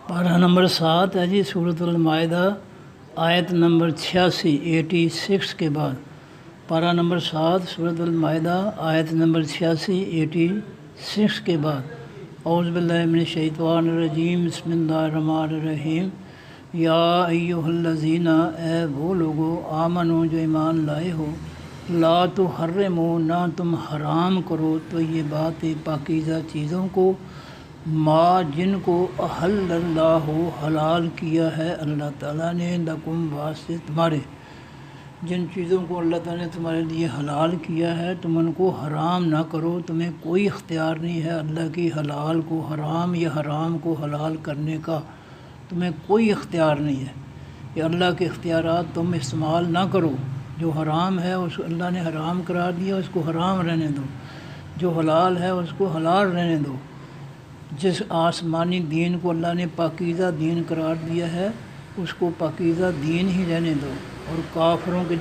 پارہ نمبر 7 ہے جی سورۃ المائدہ، آیت نمبر 86 کے بعد۔ پارہ نمبر 7 سورۃ المائدہ، آیت نمبر 86 کے بعد۔ اعوذ باللہ من الشیطان الرجیم، بسم اللہ الرحمن الرحیم۔ یا ایھا الذین، اے وہ لوگو، آمنو جو ایمان لائے ہو، لا تحرموا، نہ تم حرام کرو طیبات پاکیزہ چیزوں کو، ما جن کو احل اللہ حلال کیا ہے اللہ تعالیٰ نے، لکم واسطے تمہارے۔ جن چیزوں کو اللہ تعالیٰ نے تمہارے لیے حلال کیا ہے تم ان کو حرام نہ کرو۔ تمہیں کوئی اختیار نہیں ہے اللہ کی حلال کو حرام یا حرام کو حلال کرنے کا، تمہیں کوئی اختیار نہیں ہے۔ یہ اللہ کے اختیارات تم استعمال نہ کرو۔ جو حرام ہے اس کو اللہ نے حرام قرار دیا، اس کو حرام رہنے دو۔ جو حلال ہے اس کو حلال رہنے دو۔ جس آسمانی دین کو اللہ نے پاکیزہ دین قرار دیا ہے اس کو پاکیزہ دین ہی رہنے دو، اور کافروں کے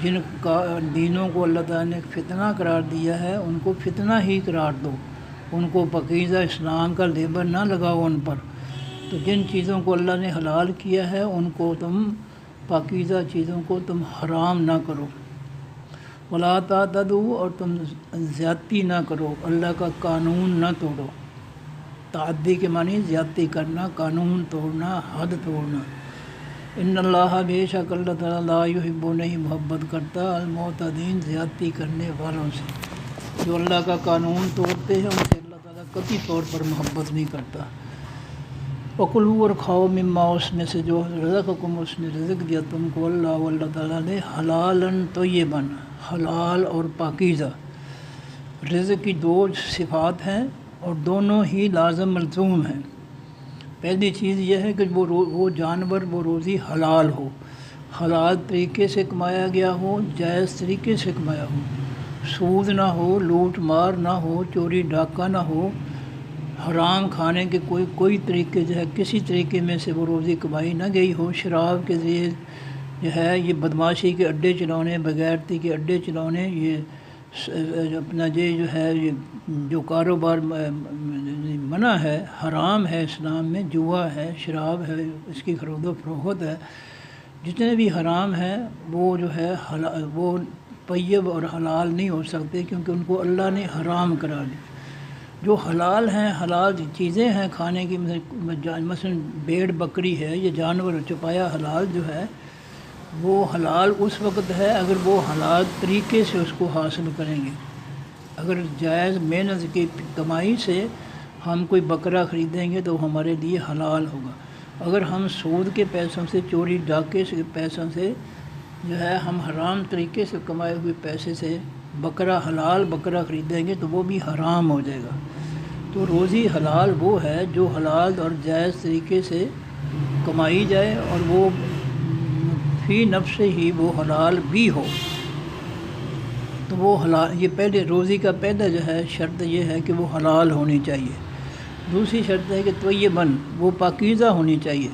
جن دینوں کو اللہ تعالیٰ نے فتنہ قرار دیا ہے ان کو فتنہ ہی قرار دو، ان کو پاکیزہ اسلام کا لیبل نہ لگاؤ ان پر۔ تو جن چیزوں کو اللہ نے حلال کیا ہے ان کو تم پاکیزہ چیزوں کو تم حرام نہ کرو۔ ولا تعتدوا، اور تم زیادتی نہ کرو، اللہ کا قانون نہ توڑو۔ تعدی کے معنی زیادتی کرنا، قانون توڑنا، حد توڑنا۔ ان اللہ، بے شک اللہ تعالیٰ، لا یحب، نہیں محبت کرتا، المعتدین، زیادتی کرنے والوں سے۔ جو اللہ کا قانون توڑتے ہیں ان سے اللہ تعالیٰ قطعی طور پر محبت نہیں کرتا۔ وَكُلُوا، اور کھاؤ، مما، اس میں سے جو رزقکم، اس نے رزق دیا تم کو اللہ تعالیٰ نے، حلالً طیباً، حلال اور پاکیزہ۔ رزق کی دو صفات ہیں اور دونوں ہی لازم ملزوم ہیں۔ پہلی چیز یہ ہے کہ وہ جانور، وہ روزی حلال ہو، حلال طریقے سے کمایا گیا ہو، جائز طریقے سے کمایا ہو، سود نہ ہو، لوٹ مار نہ ہو، چوری ڈاکہ نہ ہو، حرام کھانے کے کوئی طریقے جو ہے کسی طریقے میں سے وہ روزی کمائی نہ گئی ہو۔ شراب کے ذریعے جو ہے یہ بدماشی کے اڈے چلانے، بغیرتی کے اڈے چلانے، یہ اپنا یہ جو ہے یہ جو کاروبار منع ہے، حرام ہے اسلام میں، جوا ہے، شراب ہے، اس کی خرید و فروخت ہے، جتنے بھی حرام ہیں وہ جو ہے وہ طیب اور حلال نہیں ہو سکتے کیونکہ ان کو اللہ نے حرام قرار دیا۔ جو حلال ہیں، حلال چیزیں ہیں کھانے کی، مثلا بھیڑ بکری ہے، یہ جانور چھپایا حلال جو ہے وہ حلال اس وقت ہے اگر وہ حلال طریقے سے اس کو حاصل کریں گے۔ اگر جائز محنت کی کمائی سے ہم کوئی بکرا خریدیں گے تو ہمارے لیے حلال ہوگا۔ اگر ہم سود کے پیسوں سے، چوری ڈاکے سے پیسوں سے جو ہے ہم حرام طریقے سے کمائے ہوئے پیسے سے حلال بکرا خریدیں گے تو وہ بھی حرام ہو جائے گا۔ تو روزی حلال وہ ہے جو حلال اور جائز طریقے سے کمائی جائے اور وہ فی نفس ہی وہ حلال بھی ہو، تو وہ حلال۔ یہ پہلے روزی کا پہلا جو ہے شرط یہ ہے کہ وہ حلال ہونی چاہیے۔ دوسری شرط ہے کہ طیباً، وہ پاکیزہ ہونی چاہیے۔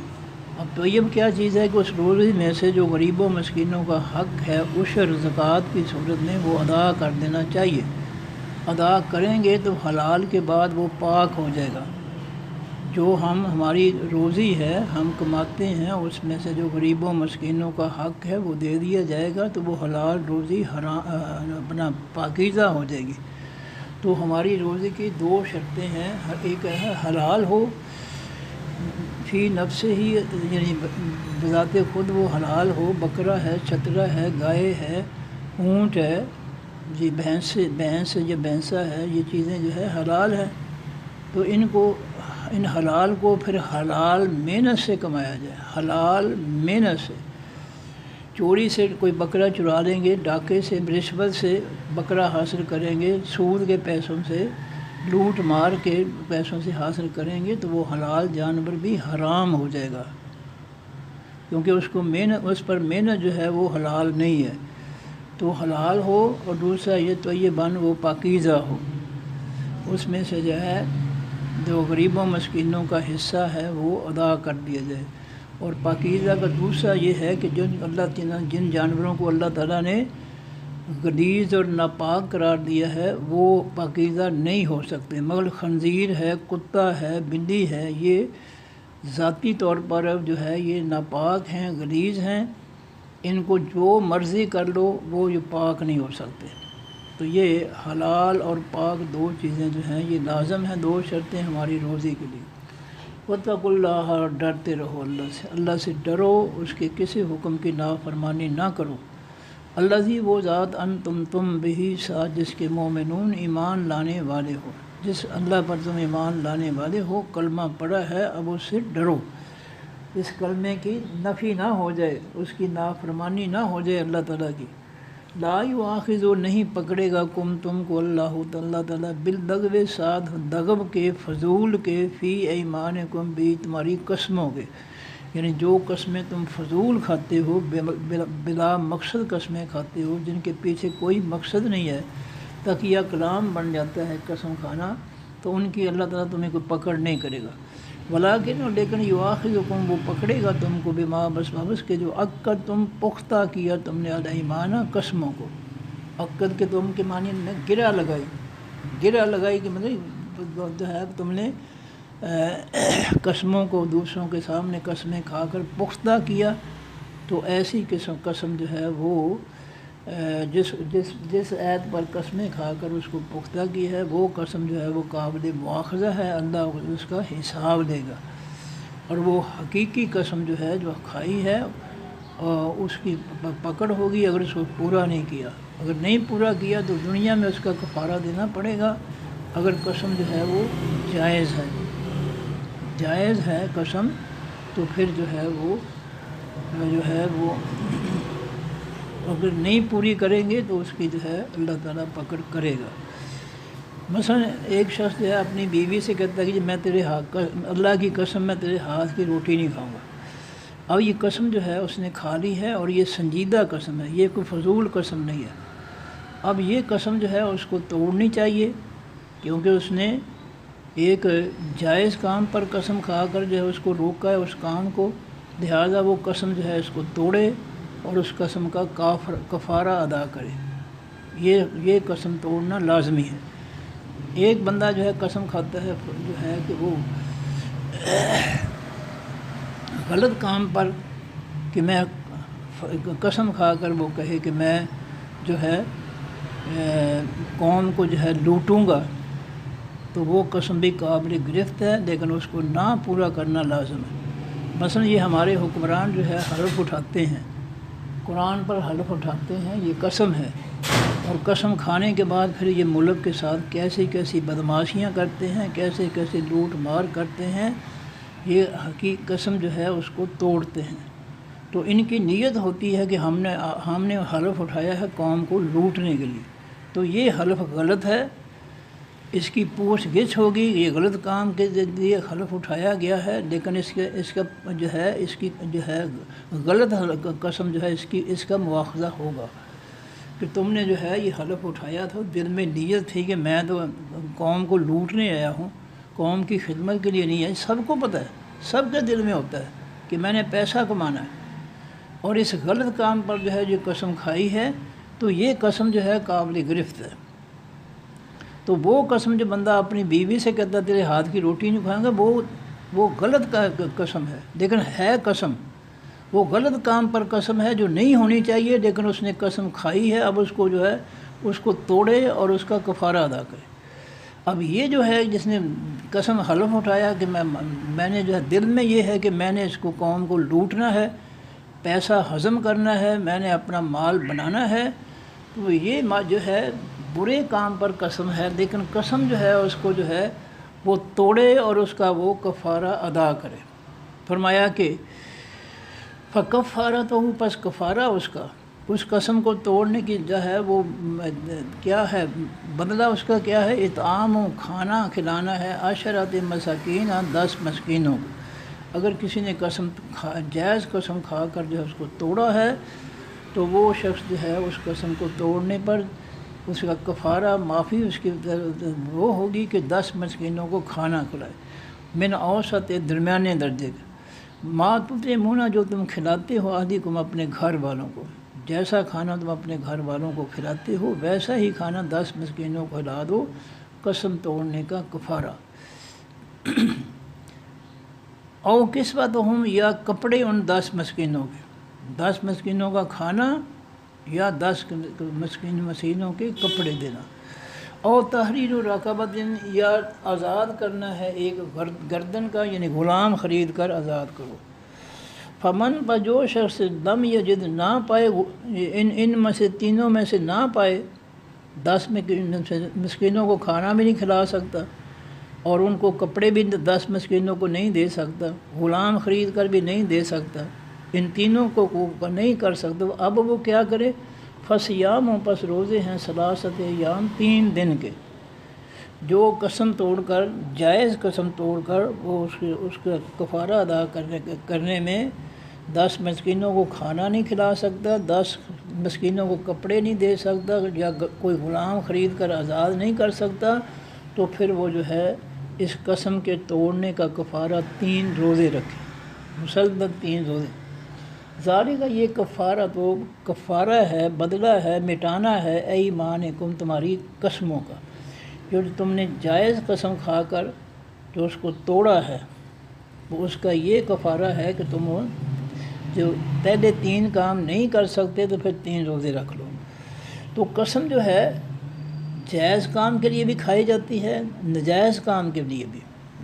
اب طیب کیا چیز ہے کہ اس روزی میں سے جو غریبوں مسکینوں کا حق ہے عشر زکوٰۃ کی صورت میں وہ ادا کر دینا چاہیے۔ ادا کریں گے تو حلال کے بعد وہ پاک ہو جائے گا۔ جو ہماری روزی ہے ہم کماتے ہیں اس میں سے جو غریبوں مسکینوں کا حق ہے وہ دے دیا جائے گا تو وہ حلال روزی اپنا پاکیزہ ہو جائے گی۔ تو ہماری روزی کی دو شرطیں ہیں، ایک ہے حلال ہو فی نفس ہی، یعنی بذات خود وہ حلال ہو، بکرا ہے، چترا ہے، گائے ہے، اونٹ ہے، جی بھینس یا بھینسا ہے، یہ چیزیں جو ہے حلال ہیں۔ تو ان حلال کو پھر حلال محنت سے کمایا جائے، حلال محنت سے۔ چوری سے کوئی بکرا چرا لیں گے، ڈاکے سے، رشوت سے بکرا حاصل کریں گے، سود کے پیسوں سے، لوٹ مار کے پیسوں سے حاصل کریں گے تو وہ حلال جانور بھی حرام ہو جائے گا، کیونکہ اس پر محنت جو ہے وہ حلال نہیں ہے۔ تو حلال ہو، اور دوسرا یہ طیباً، وہ پاکیزہ ہو، اس میں سے جو ہے جو غریبوں مسکینوں کا حصہ ہے وہ ادا کر دیا جائے۔ اور پاکیزہ کا دوسرا یہ ہے کہ جن جانوروں کو اللہ تعالیٰ نے غلیظ اور ناپاک قرار دیا ہے وہ پاکیزہ نہیں ہو سکتے، مگر خنزیر ہے، کتا ہے، بلی ہے، یہ ذاتی طور پر جو ہے یہ ناپاک ہیں، غلیظ ہیں، ان کو جو مرضی کر لو وہ یہ پاک نہیں ہو سکتے۔ تو یہ حلال اور پاک دو چیزیں جو ہیں یہ لازم ہیں، دو شرطیں ہماری روزی کے لیے۔ واتقوا اللہ، ڈرتے رہو اللہ سے ڈرو، اس کے کسی حکم کی نافرمانی نہ کرو۔ الذی وہ ذات تم بہی ساتھ جس کے مومنون ایمان لانے والے ہو، جس اللہ پر تم ایمان لانے والے ہو، کلمہ پڑھا ہے، اب اس سے ڈرو، اس کلمے کی نفی نہ ہو جائے، اس کی نافرمانی نہ ہو جائے اللہ تعالیٰ کی۔ لا یؤاخذ، نہیں پکڑے گا تم کو اللہ تعالیٰ باللغو، ساتھ دغو کے، فضول کے، فی ایمانکم، بھی تمہاری قسموں کے، یعنی جو قسمیں تم فضول کھاتے ہو، بلا مقصد قسمیں کھاتے ہو جن کے پیچھے کوئی مقصد نہیں ہے، تقیہ کلام بن جاتا ہے قسم کھانا، تو ان کی اللہ تعالیٰ تمہیں کوئی پکڑ نہیں کرے گا۔ لیکن یؤاخذکم، وہ پکڑے گا تم کو بما، بس کے جو عقد تم پختہ کیا تم نے الایمان، قسموں کو۔ عقد کے تم کے معنی میں گرہ لگائی کہ مطلب جو ہے تم نے قسموں کو دوسروں کے سامنے قسمیں کھا کر پختہ کیا، تو ایسی قسم جو ہے وہ جس عید پر قسمیں کھا کر اس کو پختہ کی ہے، وہ قسم جو ہے وہ قابل مواخذہ ہے، اللہ اس کا حساب لے گا۔ اور وہ حقیقی قسم جو ہے جو کھائی ہے اس کی پکڑ ہوگی اگر اس کو پورا نہیں کیا۔ اگر نہیں پورا کیا تو دنیا میں اس کا کفارہ دینا پڑے گا۔ اگر قسم جو ہے وہ جائز ہے قسم، تو پھر جو ہے وہ اگر نہیں پوری کریں گے تو اس کی جو ہے اللہ تعالیٰ پکڑ کرے گا۔ مثلا ایک شخص جو ہے اپنی بیوی سے کہتا ہے کہ میں تیرے ہاتھ، اللہ کی قسم میں تیرے ہاتھ کی روٹی نہیں کھاؤں گا۔ اب یہ قسم جو ہے اس نے کھا لی ہے اور یہ سنجیدہ قسم ہے، یہ کوئی فضول قسم نہیں ہے۔ اب یہ قسم جو ہے اس کو توڑنی چاہیے، کیونکہ اس نے ایک جائز کام پر قسم کھا کر جو ہے اس کو روکا ہے اس کام کو، لہذا وہ قسم جو ہے اس کو توڑے اور اس قسم کا کفارہ ادا کرے۔ یہ قسم توڑنا لازمی ہے۔ ایک بندہ جو ہے قسم کھاتا ہے جو ہے کہ وہ غلط کام پر، کہ میں قسم کھا کر وہ کہے کہ میں جو ہے قوم کو جو ہے لوٹوں گا، تو وہ قسم بھی قابل گرفت ہے، لیکن اس کو نہ پورا کرنا لازم ہے۔ مثلا یہ ہمارے حکمران جو ہے حلف اٹھاتے ہیں، قرآن پر حلف اٹھاتے ہیں، یہ قسم ہے، اور قسم کھانے کے بعد پھر یہ ملک کے ساتھ کیسی بدماشیاں کرتے ہیں، کیسے لوٹ مار کرتے ہیں، یہ حقیقی قسم جو ہے اس کو توڑتے ہیں۔ تو ان کی نیت ہوتی ہے کہ ہم نے حلف اٹھایا ہے قوم کو لوٹنے کے لیے، تو یہ حلف غلط ہے، اس کی پوچھ گچھ ہوگی، یہ غلط کام کے لیے حلف اٹھایا گیا ہے، لیکن اس کی غلط قسم جو ہے اس کا مواخذہ ہوگا کہ تم نے جو ہے یہ حلف اٹھایا تھا، دل میں نیت تھی کہ میں تو قوم کو لوٹنے آیا ہوں، قوم کی خدمت کے لیے نہیں ہے۔ سب کو پتہ ہے، سب کے دل میں ہوتا ہے کہ میں نے پیسہ کمانا ہے، اور اس غلط کام پر جو ہے جو قسم کھائی ہے، تو یہ قسم جو ہے قابل گرفت ہے۔ تو وہ قسم جو بندہ اپنی بیوی سے کہتا ہے تیرے ہاتھ کی روٹی نہیں کھائیں گا، وہ غلط قسم ہے، لیکن ہے قسم، وہ غلط کام پر قسم ہے جو نہیں ہونی چاہیے، لیکن اس نے قسم کھائی ہے، اب اس کو جو ہے اس کو توڑے اور اس کا کفارہ ادا کرے۔ اب یہ جو ہے جس نے قسم حلف اٹھایا کہ میں نے جو ہے دل میں یہ ہے کہ میں نے اس کو قوم کو لوٹنا ہے، پیسہ ہضم کرنا ہے، میں نے اپنا مال بنانا ہے، تو یہ جو ہے برے کام پر قسم ہے، لیکن قسم جو ہے اس کو جو ہے وہ توڑے اور اس کا وہ کفارہ ادا کرے۔ فرمایا کہ فکفارہ تو پس کفارہ اس قسم کو توڑنے کی جو ہے وہ کیا ہے، بدلہ اس کا کیا ہے، اطعام، کھانا کھلانا ہے، عشرۃ مساکین، 10 مسکینوں کو۔ اگر کسی نے جائز قسم کھا کر جو ہے اس کو توڑا ہے، تو وہ شخص جو ہے اس قسم کو توڑنے پر اس کا کفارہ معافی اس کی وہ ہوگی کہ 10 مسکینوں کو کھانا کھلائے، من اوسط، درمیانے درجے کا، ما تطعمون، جو تم کھلاتے ہو، احدکم، اپنے گھر والوں کو، جیسا کھانا تم اپنے گھر والوں کو کھلاتے ہو ویسا ہی کھانا 10 مسکینوں کو کھلا دو، قسم توڑنے کا کفارہ۔ او کسوتہم یا کپڑے ان 10 مسکینوں کے، 10 مسکینوں کا کھانا یا 10 مسکینوں کے کپڑے دینا، او تحریر رقبۃ یا آزاد کرنا ہے ایک گردن کا، یعنی غلام خرید کر آزاد کرو۔ فمن پر جو شخص لم یجد نہ پائے، ان میں سے تینوں میں سے نہ پائے، 10 مسکینوں کو کھانا بھی نہیں کھلا سکتا اور ان کو کپڑے بھی 10 مسکینوں کو نہیں دے سکتا، غلام خرید کر بھی نہیں دے سکتا، ان تینوں کو نہیں کر سکتا، اب وہ کیا کرے؟ فصیام، پس روزے ہیں ثلاثۃ ایام، 3 دن کے، جو قسم توڑ کر، جائز قسم توڑ کر وہ اس کا کفارہ ادا کرنے میں 10 مسکینوں کو کھانا نہیں کھلا سکتا، 10 مسکینوں کو کپڑے نہیں دے سکتا، یا کوئی غلام خرید کر آزاد نہیں کر سکتا، تو پھر وہ جو ہے اس قسم کے توڑنے کا کفارہ 3 روزے رکھے، مسلسل 3 روزے۔ ذالک کا یہ کفارہ تو کفارہ ہے، بدلہ ہے، مٹانا ہے، ایمانکم تمہاری قسموں کا، جو تم نے جائز قسم کھا کر جو اس کو توڑا ہے، وہ اس کا یہ کفارہ ہے کہ تم جو پہلے 3 کام نہیں کر سکتے تو پھر 3 روزے رکھ لو۔ تو قسم جو ہے جائز کام کے لیے بھی کھائی جاتی ہے، ناجائز کام کے لیے بھی،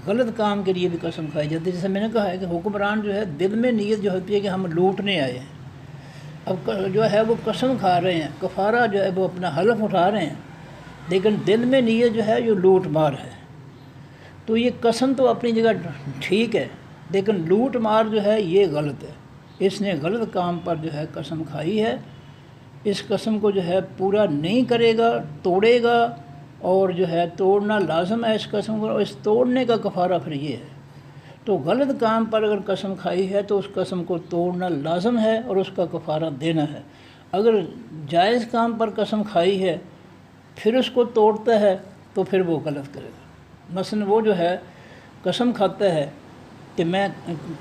غلط کام کے لیے بھی قسم کھائی جاتی ہے۔ جیسے میں نے کہا ہے کہ حکمران جو ہے دل میں نیت جو ہوتی ہے کہ ہم لوٹنے آئے ہیں، اب جو ہے وہ قسم کھا رہے ہیں، کفارہ جو ہے وہ اپنا حلف اٹھا رہے ہیں، لیکن دل میں نیت جو ہے یہ لوٹ مار ہے۔ تو یہ قسم تو اپنی جگہ ٹھیک ہے، لیکن لوٹ مار جو ہے یہ غلط ہے، اس نے غلط کام پر جو ہے قسم کھائی ہے، اس قسم کو جو ہے پورا نہیں کرے گا، توڑے گا، اور جو ہے توڑنا لازم ہے اس قسم کو، اور اس توڑنے کا کفارہ پھر یہ ہے۔ تو غلط کام پر اگر قسم کھائی ہے تو اس قسم کو توڑنا لازم ہے اور اس کا کفارہ دینا ہے۔ اگر جائز کام پر قسم کھائی ہے پھر اس کو توڑتا ہے تو پھر وہ غلط کرے گا۔ مثلا وہ جو ہے قسم کھاتا ہے کہ میں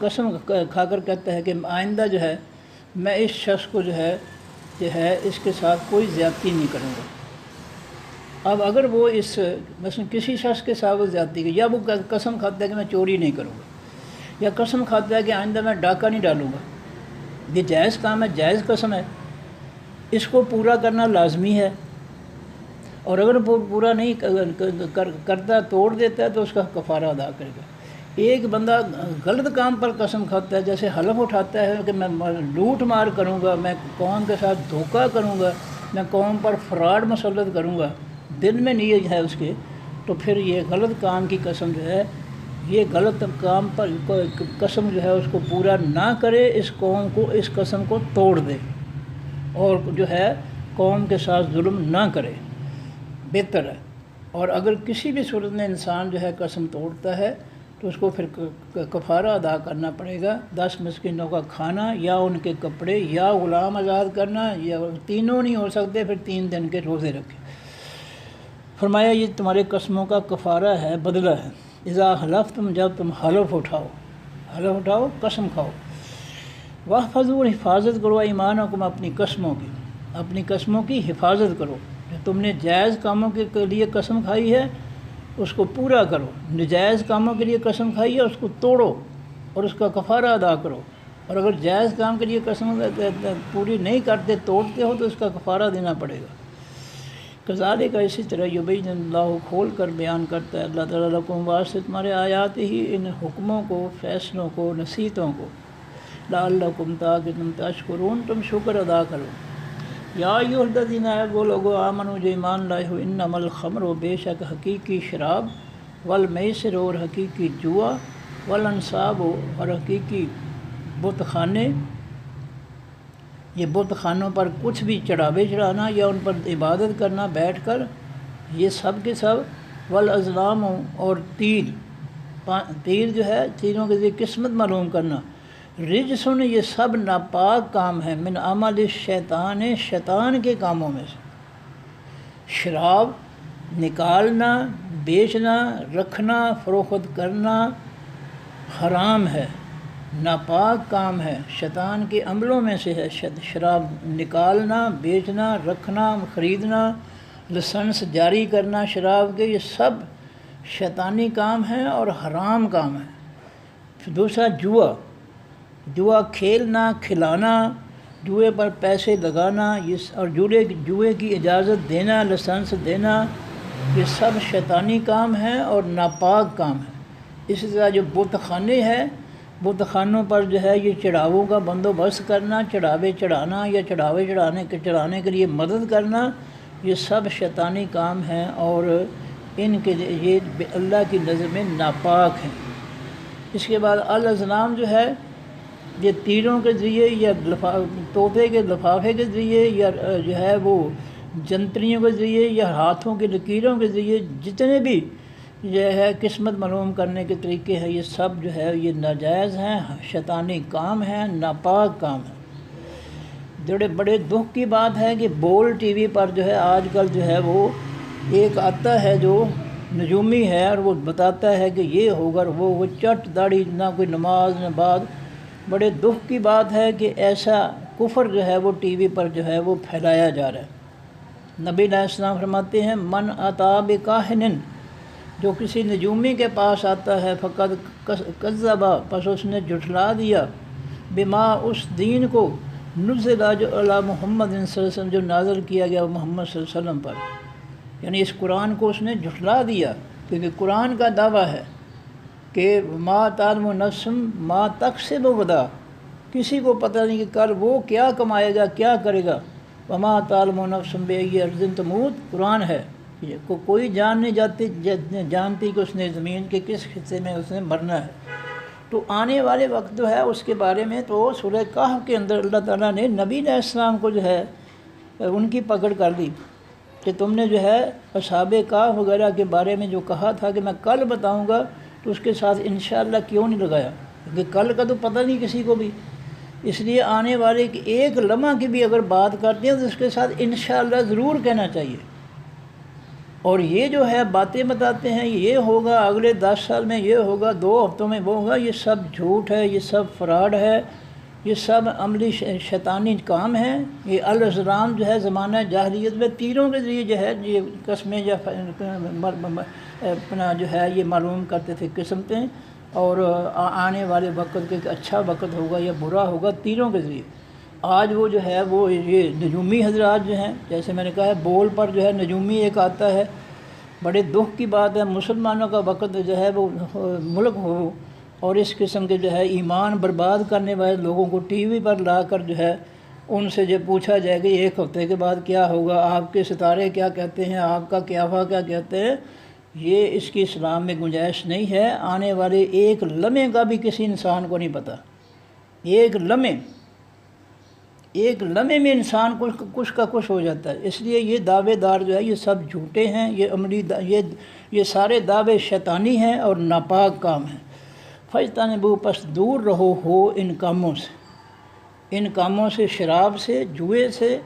قسم کھا کر کہتا ہے کہ آئندہ جو ہے میں اس شخص کو جو ہے اس کے ساتھ کوئی زیادتی نہیں کروں گا۔ اب اگر وہ مثلا کسی شخص کے ساتھ وہ زیادتی کی، یا وہ قسم کھاتا ہے کہ میں چوری نہیں کروں گا، یا قسم کھاتا ہے کہ آئندہ میں ڈاکہ نہیں ڈالوں گا، یہ جائز کام ہے، جائز قسم ہے، اس کو پورا کرنا لازمی ہے، اور اگر وہ پورا نہیں کرتا، توڑ دیتا ہے تو اس کا کفارہ ادا کرے گا۔ ایک بندہ غلط کام پر قسم کھاتا ہے، جیسے حلف اٹھاتا ہے کہ میں لوٹ مار کروں گا، میں قوم کے ساتھ دھوکہ کروں گا، میں قوم پر فراڈ مسلط کروں گا، دل میں نیت ہے اس کے، تو پھر یہ غلط کام کی قسم جو ہے، یہ غلط کام پر قسم جو ہے اس کو پورا نہ کرے، اس قوم کو اس قسم کو توڑ دے اور جو ہے قوم کے ساتھ ظلم نہ کرے، بہتر ہے۔ اور اگر کسی بھی صورت میں انسان جو ہے قسم توڑتا ہے تو اس کو پھر کفارہ ادا کرنا پڑے گا، 10 مسکینوں کا کھانا یا ان کے کپڑے یا غلام آزاد کرنا، یا تینوں نہیں ہو سکتے پھر 3 دن کے روزے رکھے۔ فرمایا یہ تمہارے قسموں کا کفارہ ہے، بدلہ ہے۔ اذا حلفتم، جب تم حلف اٹھاؤ، قسم کھاؤ، واحفظوا، حفاظت کرو، ایمانکم، اپنی قسموں کی حفاظت کرو۔ جو تم نے جائز کاموں کے لیے قسم کھائی ہے اس کو پورا کرو، ناجائز کاموں کے لیے قسم کھائی ہے اس کو توڑو اور اس کا کفارہ ادا کرو، اور اگر جائز کام کے لیے قسم پوری نہیں کرتے، توڑتے ہو تو اس کا کفارہ دینا پڑے گا۔ کذالک، اسی طرح یبین اللہ، کھول کر بیان کرتا ہے اللہ تعالیٰ، لکم، واسطے تمہارے آیات ہی، ان حکموں کو، فیصلوں کو، نصیحتوں کو، لعلکم، تاکہ تم تشکرون، تم شکر ادا کرو۔ یا ایھا الذین، وہ لوگو، آمنو، جو ایمان لائے ہو، انما الخمر، بے شک حقیقی شراب، والمیسر، اور حقیقی جوا، والانصاب، اور حقیقی بت خانے، یہ بت خانوں پر کچھ بھی چڑھاوے چڑھانا یا ان پر عبادت کرنا بیٹھ کر، یہ سب کے سب، والازلام، اور تیر جو ہے، تیروں کے ذریعے قسمت معلوم کرنا، رجسن، یہ سب ناپاک کام ہے، من عمل الشیطان، شیطان کے کاموں میں سے۔ شراب نکالنا، بیچنا، رکھنا، فروخت کرنا حرام ہے، ناپاک کام ہے، شیطان کے عملوں میں سے ہے۔ شراب نکالنا، بیچنا، رکھنا، خریدنا، لائسنس جاری کرنا شراب کے، یہ سب شیطانی کام ہیں اور حرام کام ہے۔ دوسرا جوا کھیلنا، کھلانا، جوئے پر پیسے لگانا، اور جوئے کی اجازت دینا، لائسنس دینا، یہ سب شیطانی کام ہے اور ناپاک کام ہے۔ اسی طرح جو بت خانے ہے، بت خانوں پر جو ہے یہ چڑھاووں کا بندوبست کرنا، چڑھاوے چڑھانا یا چڑھاوے چڑھانے کے لیے مدد کرنا، یہ سب شیطانی کام ہیں اور ان کے یہ اللہ کی نظر میں ناپاک ہیں۔ اس کے بعد الاصنام جو ہے یہ تیروں کے ذریعے یا طوطے کے لفافے کے ذریعے یا جو ہے وہ جنتریوں کے ذریعے یا ہاتھوں کی لکیروں کے ذریعے جتنے بھی جو ہے قسمت معلوم کرنے کے طریقے ہیں، یہ سب جو ہے یہ ناجائز ہیں، شیطانی کام ہیں، ناپاک کام ہیں۔ بڑے دکھ کی بات ہے کہ بول ٹی وی پر جو ہے آج کل جو ہے وہ ایک آتا ہے جو نجومی ہے اور وہ بتاتا ہے کہ یہ ہوگا وہ چٹ داڑھی، نہ کوئی نماز نہ بعد۔ بڑے دکھ کی بات ہے کہ ایسا کفر جو ہے وہ ٹی وی پر جو ہے وہ پھیلایا جا رہا ہے۔ نبی علیہ السلام فرماتے ہیں من اتی بکاہن، جو کسی نجومی کے پاس آتا ہے فقد کذب، پس اس نے جھٹلا دیا، بما، اس دین کو، نزل جو علی محمد صلی اللہ علیہ وسلم، جو نازل کیا گیا محمد صلی اللہ علیہ وسلم پر، یعنی اس قرآن کو اس نے جھٹلا دیا، کیونکہ قرآن کا دعویٰ ہے کہ ما تعلم نفس ما تکسب غدا، کسی کو پتہ نہیں کہ کل وہ کیا کمائے گا، کیا کرے گا۔ وما تعلم نفس بأی ارض تموت، قرآن ہے، کوئی جان نہیں جانتی کہ اس نے زمین کے کس حصے میں اس نے مرنا ہے۔ تو آنے والے وقت جو ہے اس کے بارے میں تو سورہ کہف کے اندر اللہ تعالیٰ نے نبی علیہ السلام کو جو ہے ان کی پکڑ کر لی کہ تم نے جو ہے اصحاب کہف وغیرہ کے بارے میں جو کہا تھا کہ میں کل بتاؤں گا، تو اس کے ساتھ انشاءاللہ کیوں نہیں لگایا، کیونکہ کل کا تو پتہ نہیں کسی کو بھی، اس لیے آنے والے کی ایک لمحہ کی بھی اگر بات کرتے ہیں تو اس کے ساتھ انشاءاللہ ضرور کہنا چاہیے۔ اور یہ جو ہے باتیں بتاتے ہیں یہ ہوگا اگلے 10 سال میں، یہ ہوگا 2 ہفتوں میں وہ ہوگا، یہ سب جھوٹ ہے، یہ سب فراڈ ہے، یہ سب عملی شیطانی کام ہے۔ یہ الاصنام جو ہے زمانہ جاہلیت میں تیروں کے ذریعے جو ہے یہ قسمیں یا اپنا جو ہے یہ معلوم کرتے تھے قسمتیں، اور آنے والے وقت کے اچھا وقت ہوگا یا برا ہوگا تیروں کے ذریعے۔ آج وہ جو ہے وہ یہ نجومی حضرات جو ہیں، جیسے میں نے کہا ہے بول پر جو ہے نجومی ایک آتا ہے، بڑے دکھ کی بات ہے مسلمانوں کا وقت جو ہے وہ ملک ہو اور اس قسم کے جو ہے ایمان برباد کرنے والے لوگوں کو ٹی وی پر لا کر جو ہے ان سے جو پوچھا جائے کہ ایک ہفتے کے بعد کیا ہوگا، آپ کے ستارے کیا کہتے ہیں، آپ کا قیافہ کیا کہتے ہیں، یہ اس کی اسلام میں گنجائش نہیں ہے۔ آنے والے ایک لمحے کا بھی کسی انسان کو نہیں پتہ، ایک لمحے میں انسان کچھ کا کچھ ہو جاتا ہے۔ اس لیے یہ دعوے دار جو ہے یہ سب جھوٹے ہیں، یہ سارے دعوے شیطانی ہیں اور ناپاک کام ہیں۔ فاجتنبوا، پس دور رہو ہو ان کاموں سے، شراب سے، جوئے سے،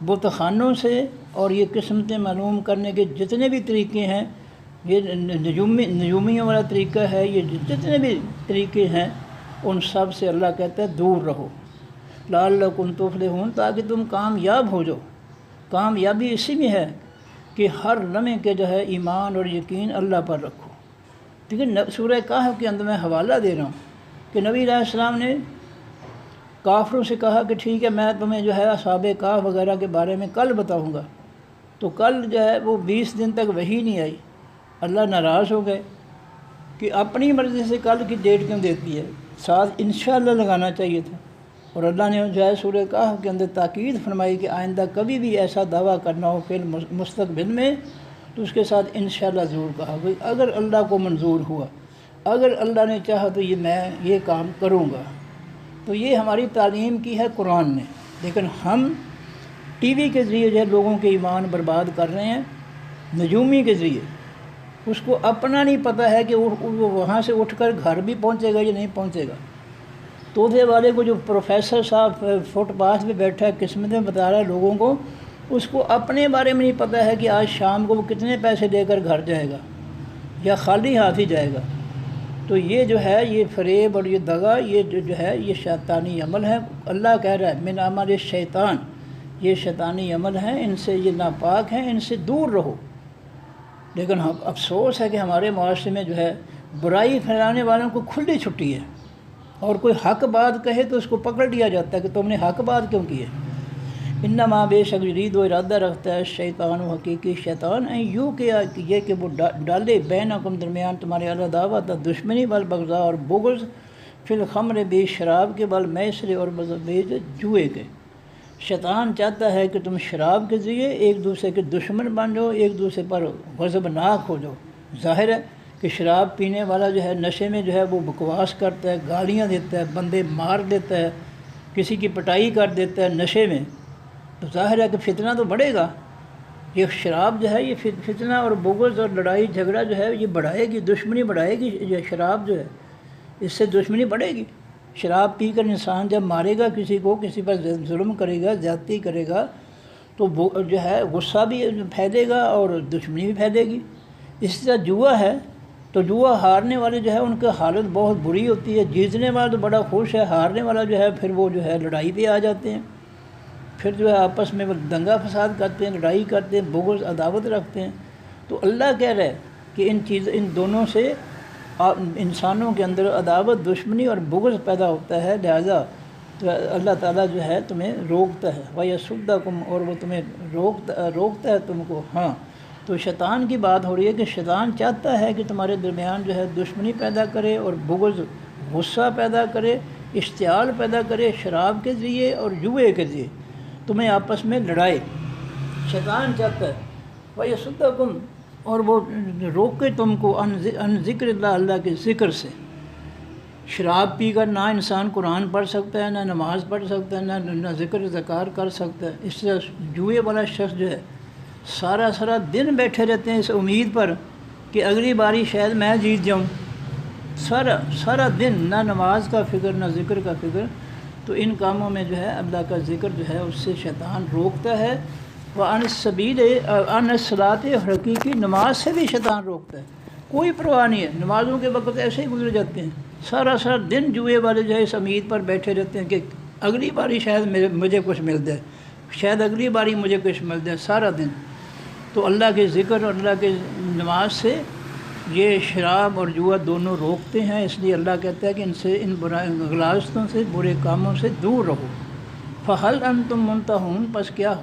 بت خانوں سے، اور یہ قسمتیں معلوم کرنے کے جتنے بھی طریقے ہیں، یہ نجومیوں والا طریقہ ہے، یہ جتنے بھی طریقے ہیں ان سب سے اللہ کہتا ہے دور رہو، لعلکم تفلحون، تاکہ تم کامیاب ہو جاؤ۔ کامیابی اسی میں ہے کہ ہر لمحے کے جو ہے ایمان اور یقین اللہ پر رکھو۔ دیکھیں سورہ کہف کے اندر میں حوالہ دے رہا ہوں کہ نبی علیہ السلام نے کافروں سے کہا کہ ٹھیک ہے میں تمہیں جو ہے اصحاب کہف وغیرہ کے بارے میں کل بتاؤں گا، تو کل جو ہے وہ 20 دن تک وحی نہیں آئی، اللہ ناراض ہو گئے کہ اپنی مرضی سے کل کی ڈیٹ کیوں دیتی ہے، ساتھ انشاءاللہ لگانا چاہیے تھا۔ اور اللہ نے جو ہے سورہ کہف کے اندر تاکید فرمائی کہ آئندہ کبھی بھی ایسا دعویٰ کرنا ہو پھر مستقبل میں تو اس کے ساتھ انشاءاللہ ضرور کہا، بھئی اگر اللہ کو منظور ہوا، اگر اللہ نے چاہا تو میں یہ کام کروں گا۔ تو یہ ہماری تعلیم کی ہے قرآن نے، لیکن ہم ٹی وی کے ذریعے جو ہے لوگوں کے ایمان برباد کر رہے ہیں، نجومی کے ذریعے۔ اس کو اپنا نہیں پتہ ہے کہ وہ وہاں سے اٹھ کر گھر بھی پہنچے گا یا نہیں پہنچے گا۔ طوطے والے کو جو پروفیسر صاحب فٹ پاتھ پہ بیٹھا ہے قسمتیں بتا رہا ہے لوگوں کو، اس کو اپنے بارے میں نہیں پتہ ہے کہ آج شام کو وہ کتنے پیسے دے کر گھر جائے گا یا خالی ہاتھ ہی جائے گا۔ تو یہ جو ہے یہ فریب اور یہ دغا، یہ جو ہے یہ شیطانی عمل ہے۔ اللہ کہہ رہا ہے من عمل شیطان، یہ شیطانی عمل ہیں، ان سے یہ ناپاک ہیں، ان سے دور رہو۔ لیکن افسوس ہے کہ ہمارے معاشرے میں جو ہے برائی پھیلانے والوں کو کھلی چھٹی ہے، اور کوئی حق بات کہے تو اس کو پکڑ لیا جاتا ہے کہ تم نے حق بات کیوں کی ہے۔ انما بے شک جدید و ارادہ رکھتا ہے شیطان و حقیقی شیطان یوں کیا کہ یہ کہ وہ ڈالے بینکم درمیان تمہارے عداوت دشمنی والبغضاء اور بغض فی الخمر بے شراب کے بل میسر اور بیج جوئے کے۔ شیطان چاہتا ہے کہ تم شراب کے ذریعے ایک دوسرے کے دشمن بن جاؤ، ایک دوسرے پر غضبناک ہو جاؤ۔ ظاہر ہے کہ شراب پینے والا جو ہے نشے میں جو ہے وہ بکواس کرتا ہے، گالیاں دیتا ہے، بندے مار دیتا ہے، کسی کی پٹائی کر دیتا ہے نشے میں، تو ظاہر ہے کہ فتنہ تو بڑھے گا۔ یہ شراب جو ہے یہ فتنہ اور بغض اور لڑائی جھگڑا جو ہے یہ بڑھائے گی، دشمنی بڑھائے گی۔ یہ شراب جو ہے اس سے دشمنی بڑھے گی۔ شراب پی کر انسان جب مارے گا کسی کو، کسی پر ظلم کرے گا، زیادتی کرے گا، تو جو ہے غصہ بھی پھیلے گا اور دشمنی بھی پھیلے گی۔ اس طرح جوا ہے تو جوا ہارنے والے جو ہے ان کی حالت بہت بری ہوتی ہے، جیتنے والا تو بڑا خوش ہے، ہارنے والا جو ہے پھر وہ جو ہے لڑائی پہ آ جاتے ہیں، پھر جو ہے آپس میں وہ دنگا فساد کرتے ہیں، لڑائی کرتے ہیں، بغض عداوت رکھتے ہیں۔ تو اللہ کہہ رہا ہے کہ ان دونوں سے انسانوں کے اندر عداوت، دشمنی اور بغض پیدا ہوتا ہے، لہذا تو اللہ تعالیٰ جو ہے تمہیں روکتا ہے، وَيَصُدَّكُمْ، اور وہ تمہیں روکتا ہے تم کو۔ ہاں، تو شیطان کی بات ہو رہی ہے کہ شیطان چاہتا ہے کہ تمہارے درمیان جو ہے دشمنی پیدا کرے اور بغض، غصہ پیدا کرے، اشتعال پیدا کرے شراب کے ذریعے اور جوئے کے ذریعے، تمہیں آپس میں لڑائے۔ شیطان چاہتا ہے وَيَصُدَّكُمْ، اور وہ روکے تم کو ان ذکر اللہ، اللہ کے ذکر سے۔ شراب پی کر نہ انسان قرآن پڑھ سکتا ہے، نہ نماز پڑھ سکتا ہے، نہ ذکر ذکار کر سکتا ہے۔ اس طرح جوئے والا شخص جو ہے سارا دن بیٹھے رہتے ہیں اس امید پر کہ اگلی باری شاید میں جیت جاؤں، سارا دن نہ نماز کا فکر نہ ذکر کا فکر۔ تو ان کاموں میں جو ہے اللہ کا ذکر جو ہے اس سے شیطان روکتا ہے۔ وَعَنِ السَّبِيلِ، عن الصَّلَاةِ، حقیقی نماز سے بھی شیطان روکتا ہے، کوئی پرواہ نہیں ہے، نمازوں کے وقت ایسے ہی گزر جاتے ہیں۔ سارا دن جوئے والے جو ہے اس امید پر بیٹھے رہتے ہیں کہ اگلی باری شاید مجھے کچھ مل جائے، شاید اگلی باری مجھے کچھ مل جائے، سارا دن۔ تو اللہ کے ذکر اور اللہ کے نماز سے یہ شراب اور جوا دونوں روکتے ہیں، اس لیے اللہ کہتا ہے کہ ان غلاظتوں سے، برے کاموں سے دور رہو۔ فَهَلْ أَنْتُمْ مُنْتَهُونَ، پس کیا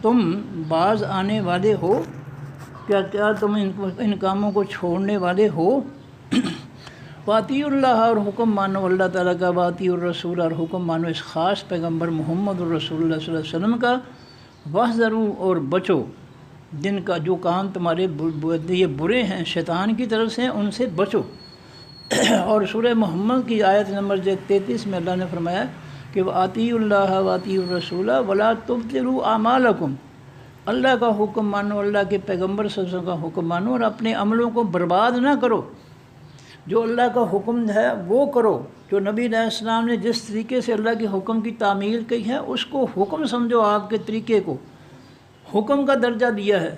تم باز آنے والے ہو، کیا تم ان کاموں کو چھوڑنے والے ہو؟ وَأَطِيعُوا اللَّهَ، اور حکم مانو اللہ تعالیٰ کا، وَأَطِيعُوا الرَّسُولَ، اور حکم مانو اس خاص پیغمبر محمد الرسول اللہ صلی اللہ علیہ وسلم کا، وَاحْذَرُوا، اور بچو، جن کا جو کام تمہارے یہ برے ہیں شیطان کی طرف سے، ان سے بچو۔ اور سورہ محمد کی آیت نمبر 33 میں اللہ نے فرمایا کہ وَأَطِيعُوا اللَّهَ وَأَطِيعُوا الرَّسُولَ وَلَا تُبْطِلُوا أَعْمَالَكُمْ، اللہ کا حکم مانو، اللہ کے پیغمبر صلی اللہ علیہ وسلم کا حکم مانو، اور اپنے عملوں کو برباد نہ کرو۔ جو اللہ کا حکم ہے وہ کرو، جو نبی علیہ السلام نے جس طریقے سے اللہ کے حکم کی تعمیل کی ہے اس کو حکم سمجھو، آپ کے طریقے کو حکم کا درجہ دیا ہے،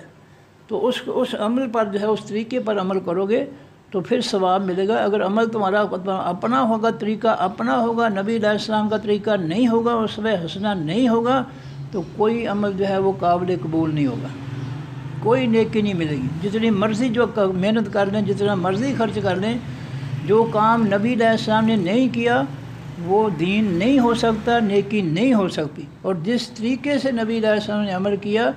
تو اس عمل پر جو ہے اس طریقے پر عمل کرو گے تو پھر ثواب ملے گا۔ اگر عمل تمہارا اپنا ہوگا، طریقہ اپنا ہوگا، نبی علیہ السلام کا طریقہ نہیں ہوگا، اسوہ حسنہ نہیں ہوگا، تو کوئی عمل جو ہے وہ قابل قبول نہیں ہوگا، کوئی نیکی نہیں ملے گی۔ جتنی مرضی جو محنت کر لیں، جتنا مرضی خرچ کر لیں، جو کام نبی علیہ السلام نے نہیں کیا وہ دین نہیں ہو سکتا، نیکی نہیں ہو سکتی۔ اور جس طریقے سے نبی علیہ السلام نے عمل کیا،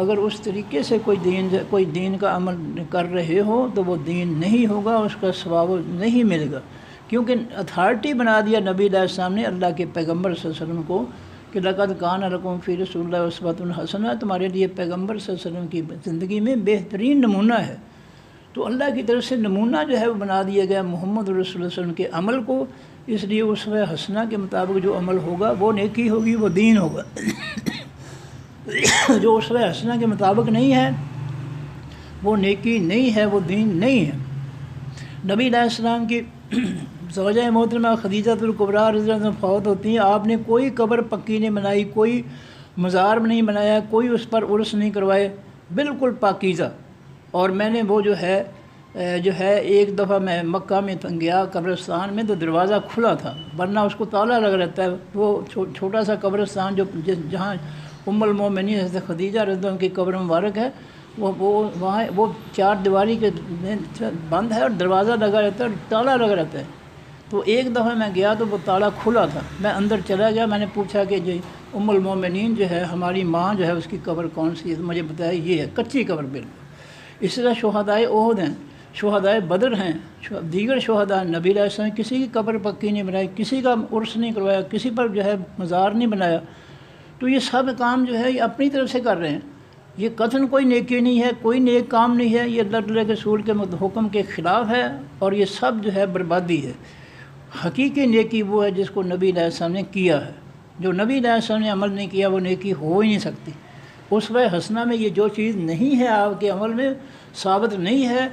اگر اس طریقے سے کوئی دین کا عمل کر رہے ہو تو وہ دین نہیں ہوگا، اس کا ثواب نہیں ملے گا، کیونکہ اتھارٹی بنا دیا نبی علیہ السلام نے اللہ کے پیغمبر صلی اللہ علیہ وسلم کو کہ لَقَدْ كَانَ لَكُمْ فِي رَسُولِ اللَّهِ أُسْوَةٌ حَسَنَةٌ، تمہارے لیے پیغمبر صلی اللہ علیہ وسلم کی زندگی میں بہترین نمونہ ہے۔ تو اللہ کی طرف سے نمونہ جو ہے وہ بنا دیا گیا محمد رسول اللہ صلی اللہ علیہ وسلم کے عمل کو، اس لیے اسوہ حسنہ کے مطابق جو عمل ہوگا وہ نیکی ہوگی، وہ دین ہوگا۔ جو اسوہ حسنہ کے مطابق نہیں ہے وہ نیکی نہیں ہے، وہ دین نہیں ہے۔ نبی علیہ السلام کی زوجہ محترمہ خدیجہ الکبریٰ رضی اللہ عنہا فوت ہوتی ہیں، آپ نے کوئی قبر پکی نہیں بنائی، کوئی مزار نہیں بنایا، کوئی اس پر عرس نہیں کروائے، بالکل پاکیزہ۔ اور میں نے وہ جو ہے ایک دفعہ میں مکہ میں گیا قبرستان میں تو دروازہ کھلا تھا، ورنہ اس کو تالا لگ رہتا ہے۔ وہ چھوٹا سا قبرستان جہاں ام المومنین حضرت خدیجہ رضی اللہ عنہا کی قبر مبارک ہے، وہاں وہ چار دیواری کے بند ہے اور دروازہ لگا رہتا ہے اور تالا لگا رہتا ہے. تو ایک دفعہ میں گیا تو وہ تالا کھلا تھا. میں اندر چلا گیا. میں نے پوچھا کہ جی ام المومنین جو ہے ہماری ماں جو ہے اس کی قبر کون سی ہے؟ تو مجھے بتایا یہ ہے کچی قبر بالکل. اس طرح شہدائے احد ہیں، شہدائے بدر ہیں، دیگر شہداء. نبی علیہ السلام کسی کی قبر پکی نہیں بنائی، کسی کا عرس نہیں کروایا، کسی پر جو ہے مزار نہیں بنایا. تو یہ سب کام جو ہے یہ اپنی طرف سے کر رہے ہیں. یہ قطعاً کوئی نیکی نہیں ہے، کوئی نیک کام نہیں ہے. یہ اللہ تعالیٰ کے رسول کے حکم کے خلاف ہے اور یہ سب جو ہے بربادی ہے. حقیقی نیکی وہ ہے جس کو نبی علیہ السلام نے کیا ہے. جو نبی علیہ السلام نے عمل نہیں کیا وہ نیکی ہو ہی نہیں سکتی. اسوہ حسنہ میں یہ جو چیز نہیں ہے آپ کے عمل میں ثابت نہیں ہے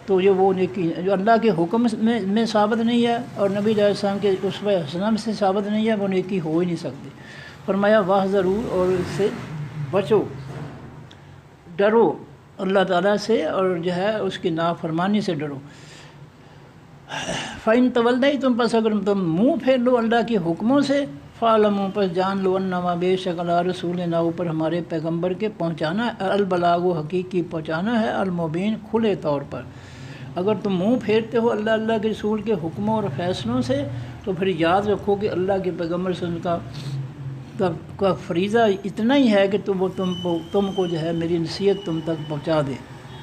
تو یہ وہ نیکی جو اللہ کے حکم میں ثابت نہیں ہے اور نبی علیہ السلام کے اسوہ حسنہ میں سے ثابت نہیں ہے، وہ نیکی ہو ہی نہیں سکتی. فرمایا واہ ضرور، اور اس سے بچو، ڈرو اللہ تعالیٰ سے اور جو ہے اس کی نافرمانی سے ڈرو. فَإِن تَوَلَّيْتُمْ پس اگر تم منہ پھیر لو اللہ کے حکموں سے، فَاعْلَمُوا پس جان لو انما بے شک علی رسولنا اوپر ہمارے پیغمبر کے پہنچانا البلاغ و حقیقی پہنچانا ہے، المبین کھلے طور پر. اگر تم منہ پھیرتے ہو اللہ کے رسول کے حکموں اور فیصلوں سے تو پھر یاد رکھو کہ اللہ کے پیغمبر صلی اللہ علیہ وسلم کا فریضہ اتنا ہی ہے کہ تم کو جو ہے میری نصیحت تم تک پہنچا دے.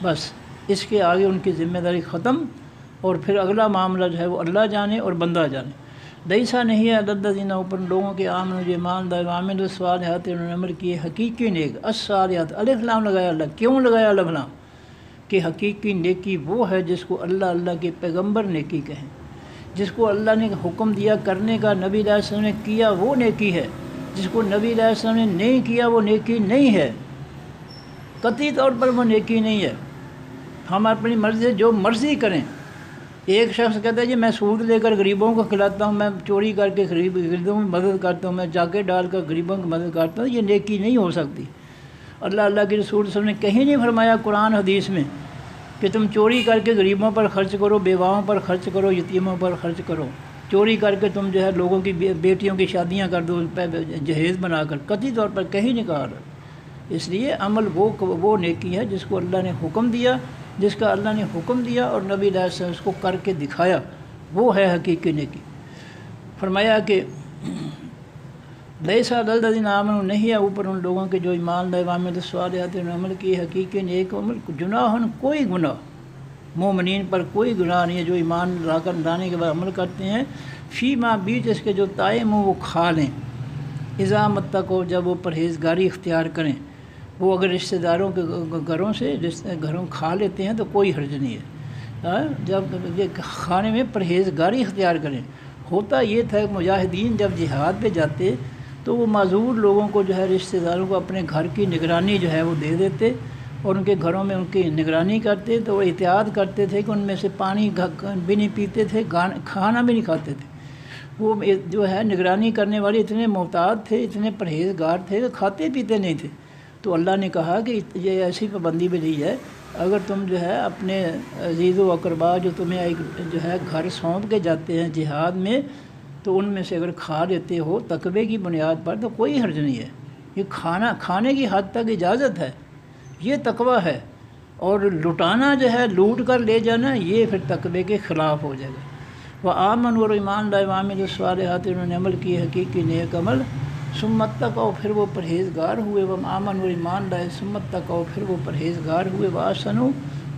بس اس کے آگے ان کی ذمہ داری ختم، اور پھر اگلا معاملہ جو ہے وہ اللہ جانے اور بندہ جانے. لیسا نہیں ہے الذین اوپر لوگوں کے آمنوا جو ایمان لائے وعملوا الصالحات انہوں نے عمل کیے حقیقی نیک. الصالحات الف لام لگایا اللہ، کیوں لگایا الف لام؟ کہ حقیقی نیکی وہ ہے جس کو اللہ کے پیغمبر نیکی کہیں. جس کو اللہ نے حکم دیا کرنے کا نبی علیہ السلام نے کیا وہ نیکی ہے. جس کو نبی علیہ السلام نے نہیں کیا وہ نیکی نہیں ہے، قطعی طور پر وہ نیکی نہیں ہے. ہم اپنی مرضی سے جو مرضی کریں. ایک شخص کہتا ہے جی میں سود لے کر غریبوں کو کھلاتا ہوں، میں چوری کر کے غریبوں کی مدد کرتا ہوں، میں جاکے ڈال کر غریبوں کی مدد کرتا ہوں. یہ نیکی نہیں ہو سکتی. اللہ کے رسول صلی اللہ علیہ وسلم نے کہیں نہیں فرمایا قرآن حدیث میں کہ تم چوری کر کے غریبوں پر خرچ کرو، بیواؤں پر خرچ کرو، یتیموں پر خرچ کرو. چوری کر کے تم جو ہے لوگوں کی بیٹیوں کی شادیاں کر دو جہیز بنا کر. قطعی طور پر کہیں نہیں کہا. اس لیے عمل وہ نیکی ہے جس کو اللہ نے حکم دیا، جس کا اللہ نے حکم دیا اور نبی علیہ السلام اس کو کر کے دکھایا، وہ ہے حقیقی نیکی. فرمایا کہ لیسا الذین آمنوا نہیں ہے اوپر ان لوگوں کے جو ایمان لائے وعملوا الصالحات انہوں نے عمل کی حقیقی نیک عمل، جناح کوئی گناہ، مومنین پر کوئی گناہ نہیں ہے جو ایمان لانے کے بعد عمل کرتے ہیں. فیما بیچ اس کے جو طائم وہ کھا لیں، اذا متقوا جب وہ پرہیزگاری اختیار کریں. وہ اگر رشتہ داروں کے گھروں سے گھروں کھا لیتے ہیں تو کوئی حرج نہیں ہے. جب یہ کھانے میں پرہیزگاری اختیار کریں. ہوتا یہ تھا کہ مجاہدین جب جہاد پہ جاتے تو وہ معذور لوگوں کو جو ہے رشتہ داروں کو اپنے گھر کی نگرانی جو ہے وہ دے دیتے اور ان کے گھروں میں ان کی نگرانی کرتے. تو وہ احتیاط کرتے تھے کہ ان میں سے پانی بھی نہیں پیتے تھے، کھانا بھی نہیں کھاتے تھے. وہ جو ہے نگرانی کرنے والے اتنے محتاط تھے، اتنے پرہیزگار تھے کہ کھاتے پیتے نہیں تھے. تو اللہ نے کہا کہ یہ ایسی پابندی بھی دی ہے اگر تم جو ہے اپنے عزیز و اقربا جو تمہیں ایک جو ہے گھر سونپ کے جاتے ہیں جہاد میں تو ان میں سے اگر کھا لیتے ہو تقوی کی بنیاد پر تو کوئی حرج نہیں ہے. یہ کھانے کی حد تک اجازت ہے، یہ تقوی ہے. اور لٹانا جو ہے لوٹ کر لے جانا یہ پھر تقوی کے خلاف ہو جائے گا. وہ آمن اور ایمان لائے وعملوا الصالحات انہوں نے عمل کی حقیقی نیک عمل. ثم اتقوا پھر وہ پرہیزگار ہوئے. وہ آمن اور ایمان لائے ثم اتقوا پھر وہ پرہیزگار ہوئے. واحسنوا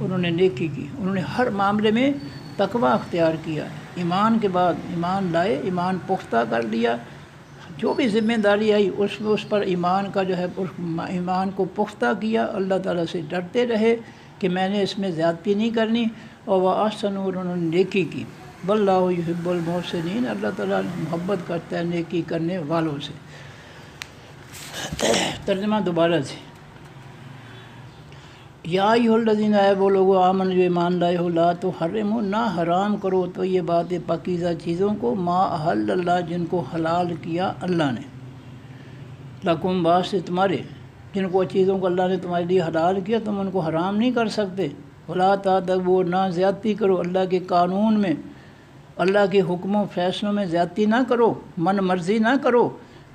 انہوں نے نیکی کی. انہوں نے ہر معاملے میں تقوی اختیار کیا. ایمان کے بعد ایمان لائے، ایمان پختہ کر لیا. جو بھی ذمہ داری آئی اس پر ایمان کا جو ہے ایمان کو پختہ کیا. اللہ تعالیٰ سے ڈرتے رہے کہ میں نے اس میں زیادتی نہیں کرنی. اور واحسنوا انہوں نے نیکی کی. واللہ یحب المحسنین اللہ تعالیٰ محبت کرتا ہے نیکی کرنے والوں سے. ترجمہ دوبارہ سے. یا ایھا الذین اے وہ لوگو آمن جو ایمان لائے ہو لا تحرموا نہ حرام کرو تو یہ بات پاکیزہ چیزوں کو ما احل اللہ جن کو حلال کیا اللہ نے. لکم واسطے تمہارے جن کو چیزوں کو اللہ نے تمہارے لیے حلال کیا تم ان کو حرام نہیں کر سکتے. ولا تعتدوا نہ زیادتی کرو اللہ کے قانون میں، اللہ کے حکموں فیصلوں میں زیادتی نہ کرو، من مرضی نہ کرو.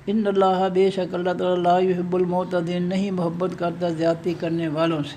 ان اللہ بے شک اللہ تعالیٰ لا یحب المعتدین نہیں محبت کرتا زیادتی کرنے والوں سے.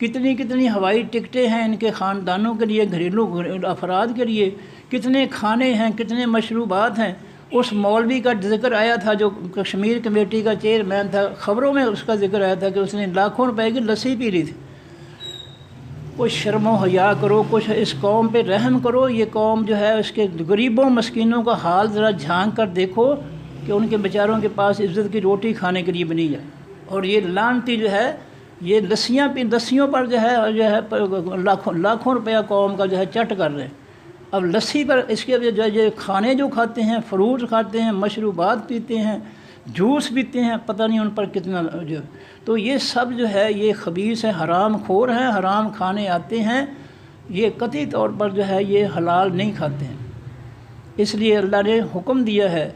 کتنی کتنی ہوائی ٹکٹیں ہیں ان کے خاندانوں کے لیے، گھریلو افراد کے لیے، کتنے کھانے ہیں، کتنے مشروبات ہیں۔ اس مولوی کا ذکر آیا تھا جو کشمیر کمیٹی کا چیئرمین تھا، خبروں میں اس کا ذکر آیا تھا کہ اس نے لاکھوں روپے کی لسی پی لی تھی۔ کچھ شرم و حیا کرو، کچھ اس قوم پہ رحم کرو۔ یہ قوم جو ہے اس کے غریبوں مسکینوں کا حال ذرا جھانک کر دیکھو کہ ان کے بیچاروں کے پاس عزت کی روٹی کھانے کے لیے بنی جائے، اور یہ لعنتی جو ہے یہ لسیوں پر جو ہے لاکھوں روپیہ قوم کا جو ہے چٹ کر رہے ہیں۔ اب لسی پر اس کے جو کھانے جو کھاتے ہیں، فروٹ کھاتے ہیں، مشروبات پیتے ہیں، جوس پیتے ہیں، پتہ نہیں ان پر کتنا جو، تو یہ سب جو ہے یہ خبیث ہے، حرام خور ہیں، حرام کھانے آتے ہیں، یہ قطعی طور پر جو ہے یہ حلال نہیں کھاتے ہیں۔ اس لیے اللہ نے حکم دیا ہے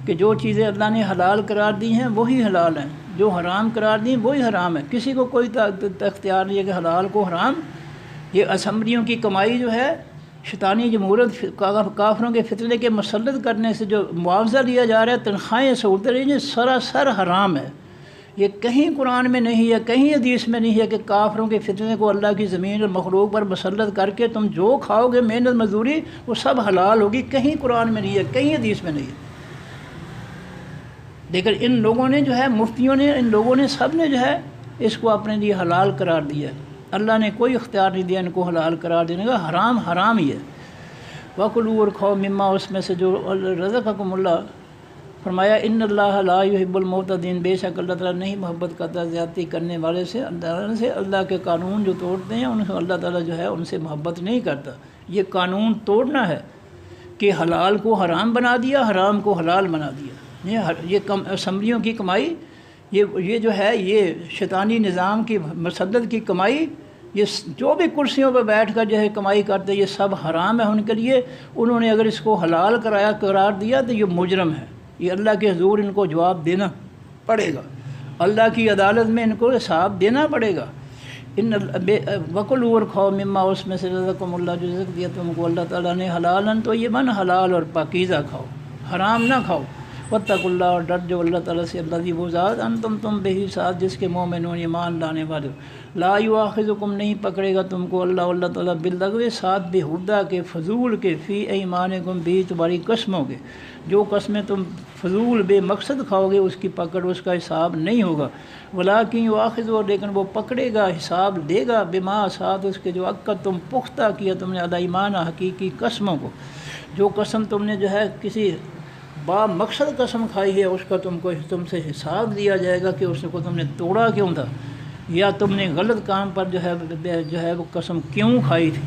کہ جو چیزیں اللہ نے حلال قرار دی ہیں وہی حلال ہیں، جو حرام قرار دی وہی حرام ہے۔ کسی کو کوئی اختیار نہیں ہے کہ حلال کو حرام۔ یہ اسمبلیوں کی کمائی جو ہے شیطانی جمہوریت کافروں کے فتنے کے مسلط کرنے سے جو معاوضہ لیا جا رہا ہے، تنخواہیں سہولتیں رہی ہیں، سراسر حرام ہے۔ یہ کہیں قرآن میں نہیں ہے، کہیں حدیث میں نہیں ہے کہ کافروں کے فتنے کو اللہ کی زمین اور مخلوق پر مسلط کر کے تم جو کھاؤ گے محنت مزدوری وہ سب حلال ہوگی، کہیں قرآن میں نہیں ہے، کہیں حدیث میں نہیں ہے۔ لیکن ان لوگوں نے جو ہے، مفتیوں نے، ان لوگوں نے، سب نے جو ہے اس کو اپنے لیے حلال قرار دیا ہے۔ اللہ نے کوئی اختیار نہیں دیا ان کو حلال قرار دینے کا، حرام حرام ہی ہے۔ وَكُلُوا اور کھاؤ مما اس میں سے جو رزقکم اللہ، فرمایا ان اللہ لا يحب المعتدین، بے شک اللہ تعالیٰ نہیں محبت کرتا زیادتی کرنے والے سے۔ اللہ کے قانون جو توڑتے ہیں ان سے اللہ تعالیٰ جو ہے ان سے محبت نہیں کرتا۔ یہ قانون توڑنا ہے کہ حلال کو حرام بنا دیا، حرام کو حلال بنا دیا۔ یہ اسمبلیوں کی کمائی، یہ جو ہے یہ شیطانی نظام کی مسدد کی کمائی، یہ جو بھی کرسیوں پہ بیٹھ کر جو ہے کمائی کرتے یہ سب حرام ہے ان کے لیے۔ انہوں نے اگر اس کو حلال قرار دیا تو یہ مجرم ہے، یہ اللہ کے حضور ان کو جواب دینا پڑے گا، اللہ کی عدالت میں ان کو حساب دینا پڑے گا۔ وَكُلُوا اور کھاؤ مما اس میں سے رزقکم اللہ جو رزق دیا تم کو اللہ تعالیٰ نے، حلالًا طیباً، حلال اور پاکیزہ کھاؤ، حرام نہ کھاؤ۔ واتقوا اللہ اور ڈر جو اللہ تعالیٰ سے، اللہ دی وہ ذات انتم تم بہی ساتھ جس کے مومنون ایمان لانے والے ہو۔ لا یؤاخذکم نہیں پکڑے گا تم کو اللہ تعالیٰ باللغو ساتھ بےہودہ کے، فضول کے، فی ایمانکم بھی تمہاری قسموں کے، جو قسمیں تم فضول بے مقصد کھاؤ گے اس کی پکڑ، اس کا حساب نہیں ہوگا۔ ولیکن یؤاخذکم، لیکن وہ پکڑے گا، حساب دے گا، بما ساتھ اس کے جو عقد تم پختہ کیا تم نے علی ایمان حقیقی قسموں کو، جو قسم تم نے جو ہے کسی با مقصد قسم کھائی ہے اس کا تم سے حساب لیا جائے گا کہ اس کو تم نے توڑا کیوں تھا، یا تم نے غلط کام پر جو ہے وہ قسم کیوں کھائی تھی۔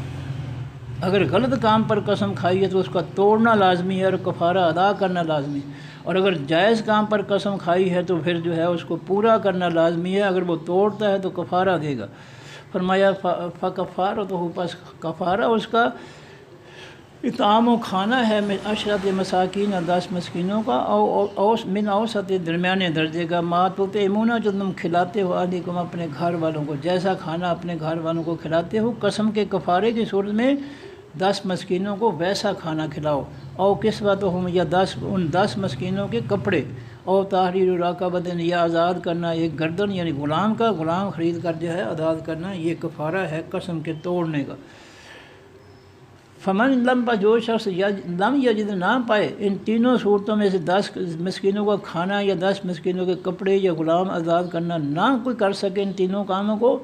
اگر غلط کام پر قسم کھائی ہے تو اس کا توڑنا لازمی ہے اور کفارہ ادا کرنا لازمی ہے، اور اگر جائز کام پر قسم کھائی ہے تو پھر جو ہے اس کو پورا کرنا لازمی ہے، اگر وہ توڑتا ہے تو کفارہ دے گا۔ فرمایا فکفارتہ، پس کفارہ اس کا اطعام و کھانا ہے، من عشرۃ مساکین، 10 مسکینوں کا، او من اوسط درمیانے درجے کا، ما تطعمون جو تم کھلاتے ہو اہلیکم اپنے گھر والوں کو، جیسا کھانا اپنے گھر والوں کو کھلاتے ہو، قسم کے کفارے کی صورت میں 10 مسکینوں کو ویسا کھانا کھلاؤ، او کسوتہم، یا ان 10 مسکینوں کے کپڑے، او تحریر رقبۃ، یا آزاد کرنا ایک گردن یعنی غلام کا، غلام خرید کر جو ہے آزاد کرنا، یہ کفارہ ہے قسم کے توڑنے کا۔ فمن لم، جو شخص لم یجد، نہ پائے ان تینوں صورتوں میں سے 10 مسکینوں کا کھانا یا 10 مسکینوں کے کپڑے یا غلام آزاد کرنا، نہ کوئی کر سکے ان تینوں کاموں کو،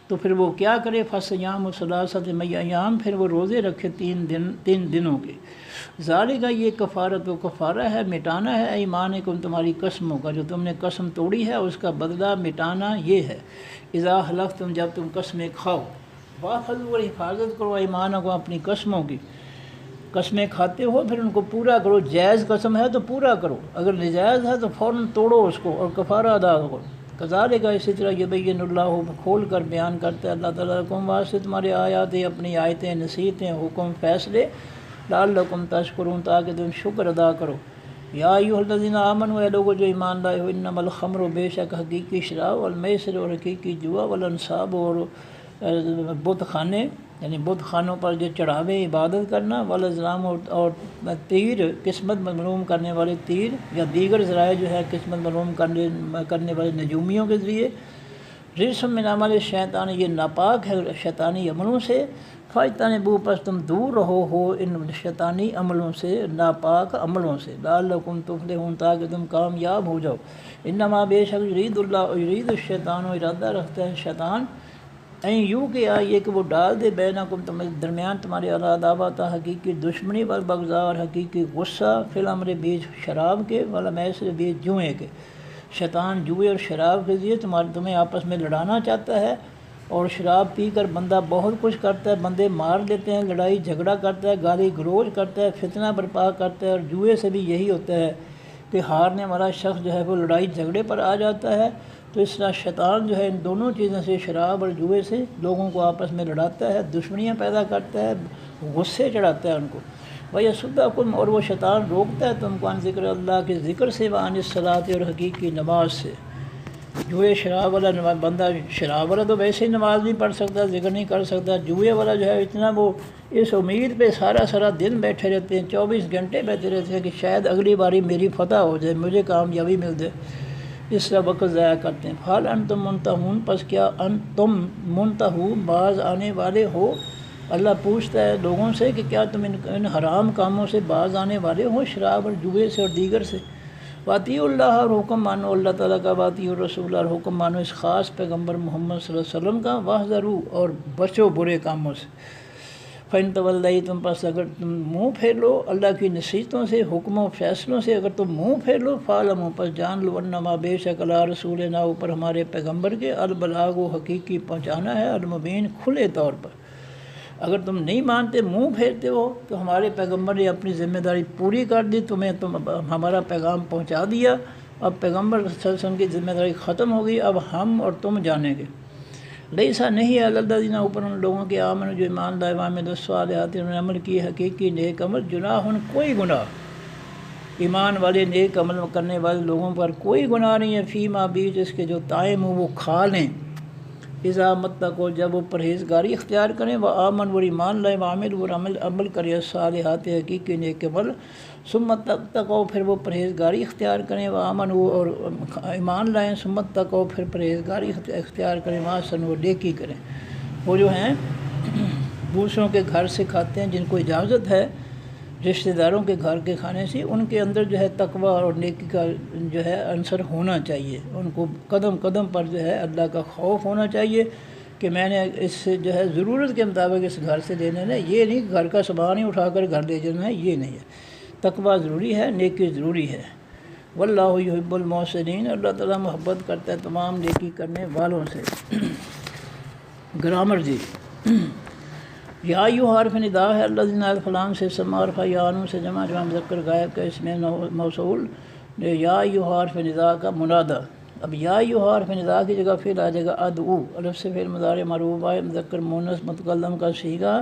تو پھر وہ کیا کرے، فصیام ثلاثۃ ایام، پھر وہ روزے رکھے 3 دنوں کے۔ ذالک، یہ کفارت و کفارہ ہے، مٹانا ہے، ایمانکم تمہاری قسموں کا، جو تم نے قسم توڑی ہے اس کا بدلہ مٹانا یہ ہے۔ اذا حلفتم، جب تم قسمیں کھاؤ، واحفظوا، اور حفاظت کرو، ایمانکم اپنی قسموں کی، قسمیں کھاتے ہو پھر ان کو پورا کرو، جائز قسم ہے تو پورا کرو، اگر نجائز ہے تو فوراً توڑو اس کو اور کفارہ ادا کرو۔ کذالک، اسی طرح یبین اللہ، کھول کر بیان کرتا ہے اللہ تعالیٰ لکم واسطے تمہارے آیات، اپنی آیتیں، نصیحتیں، حکم، فیصلے، لعلکم تشکرون، تاکہ تم شکر ادا کرو۔ یا ایھا الذین آمنوا، اے لوگو جو ایمان لائے ہو، انما الخمر، بے شک حقیقی شراب، والمیسر، اور حقیقی جوا، والانصاب، اور بت خانے یعنی بت خانوں پر جو چڑھاوے عبادت کرنا، والازلام، اور تیر، قسمت معلوم کرنے والے تیر، یا دیگر ذرائع جو ہے قسمت معلوم کرنے والے نجومیوں کے ذریعے، رجس من عمل شیطان، یہ ناپاک ہے شیطانی عملوں سے، فاجتنبوہ پس تم دور رہو ہو ان شیطانی عملوں سے، ناپاک عملوں سے، لعلکم تفلحون تاکہ تم کامیاب ہو جاؤ۔ انما بے شک یرید اللہ، یرید الشیطان، ارادہ رکھتا ہے شیطان، این یوں کہ یہ کہ وہ ڈال دے بینکم تمہارے درمیان تمہارے عداوت حقیقی دشمنی پر بغضاء، حقیقی غصہ، فی الامر بیچ شراب کے، والا میسر بیچ جوئے کے۔ شیطان جوئے اور شراب کے ذریعے تمہیں آپس میں لڑانا چاہتا ہے، اور شراب پی کر بندہ بہت کچھ کرتا ہے، بندے مار دیتے ہیں، لڑائی جھگڑا کرتا ہے، گالی گلوچ کرتا ہے، فتنہ برپا کرتا ہے، اور جوئے سے بھی یہی ہوتا ہے کہ ہارنے والا شخص جو ہے وہ لڑائی جھگڑے پر آ جاتا ہے۔ تو اس طرح شیطان جو ہے ان دونوں چیزوں سے، شراب اور جوئے سے، لوگوں کو آپس میں لڑاتا ہے، دشمنیاں پیدا کرتا ہے، غصے چڑھاتا ہے ان کو۔ وَيَصُدُّكُمْ، اور وہ شیطان روکتا ہے تم کو عن ذکر اللہ کے ذکر سے، وعن الصلاۃ، اور حقیقی نماز سے۔ جوئے شراب والا بندہ، شراب والا تو ویسے ہی نماز نہیں پڑھ سکتا، ذکر نہیں کر سکتا، جوئے والا جو ہے اتنا وہ اس امید پہ سارا دن بیٹھے رہتے ہیں، 24 گھنٹے بیٹھے رہتے ہیں کہ شاید اگلی باری میری فتح ہو جائے، مجھے کامیابی مل جائے، اس طرح وقت ضائع کرتے ہیں۔ فَهَلْ أَنْتُمْ مُنْتَهُونَ، پس کیا تم منتہو، باز آنے والے ہو؟ اللہ پوچھتا ہے لوگوں سے کہ کیا تم ان حرام کاموں سے باز آنے والے ہو، شراب اور جوئے سے اور دیگر سے؟ واطیعوا اللہ، اور حکم مانو اللہ تعالیٰ کا، واطیعوا الرسول، اور حکم مانو اس خاص پیغمبر محمد صلی اللہ علیہ وسلم کا، واحذروا، اور بچو برے کاموں سے۔ فَإِن تَوَلَّيْتُمْ، پس اگر تم منہ پھیر لو اللہ کی نصیحتوں سے، حکموں فیصلوں سے اگر تم منہ پھیر لو، فَاعْلَمُوا، پس جان لو، انما بے شک علی رسولنا، اوپر ہمارے پیغمبر کے، البلاغ، حقیقی پہنچانا ہے، المبین، کھلے طور پر۔ اگر تم نہیں مانتے، منہ پھیرتے ہو، تو ہمارے پیغمبر نے اپنی ذمہ داری پوری کر دی، تم ہمارا پیغام پہنچا دیا، اب پیغمبر صلی اللہ علیہ وسلم کی ذمہ داری ختم ہو گئی، اب ہم اور تم جانیں گے۔ لیسا نہیں ہے الذین، اوپر ان لوگوں کے، آمن جو ایمان لائے، وعملوا الصالحات، انہوں نے عمل کی حقیقی نیک عمل، جناح، کوئی گناہ، ایمان والے نیک عمل کرنے والے لوگوں پر کوئی گناہ نہیں ہے، فیما، بیچ اس کے جو طائم ہو وہ کھا لیں، اذا متقوا، جب وہ پرہیزگاری اختیار کریں، وہ آمن، وہ ایمان لائے، وعمل، وہ عمل کرے، الصالحات، حقیقی نیک عمل، ثم اتقوا، پھر وہ پرہیزگاری اختیار کریں، وہ آمن، وہ اور ایمان لائیں، ثم اتقوا، پھر پرہیزگاری اختیار کریں، واحسن، وہ نیکی کریں۔ وہ جو ہیں دوسروں کے گھر سے کھاتے ہیں، جن کو اجازت ہے رشتہ داروں کے گھر کے کھانے سے، ان کے اندر جو ہے تقوی اور نیکی کا جو ہے عنصر ہونا چاہیے، ان کو قدم قدم پر جو ہے اللہ کا خوف ہونا چاہیے کہ میں نے اس سے جو ہے ضرورت کے مطابق اس گھر سے لینا ہے، یہ نہیں کہ گھر کا سامان ہی اٹھا کر گھر لے جانا ہے، یہ نہیں ہے۔ تقوی ضروری ہے، نیکی ضروری ہے۔ واللہ یحب المحسنین، اللہ تعالیٰ محبت کرتا ہے تمام نیکی کرنے والوں سے۔ گرامر جی، یا ایو حرف ندا ہے، اللہ دن فلان سے سمارفہ، یانوں سے جمع مذکر غائب کا اسم موصول، یا ایو حرف ندا کا منادہ۔ اب یا ایو حرف ندا کی جگہ فعل آ جائے گا ادعو، الف سے فعل مضارع مرفوع ہے، مذکر مؤنث متکلم کا صیغہ،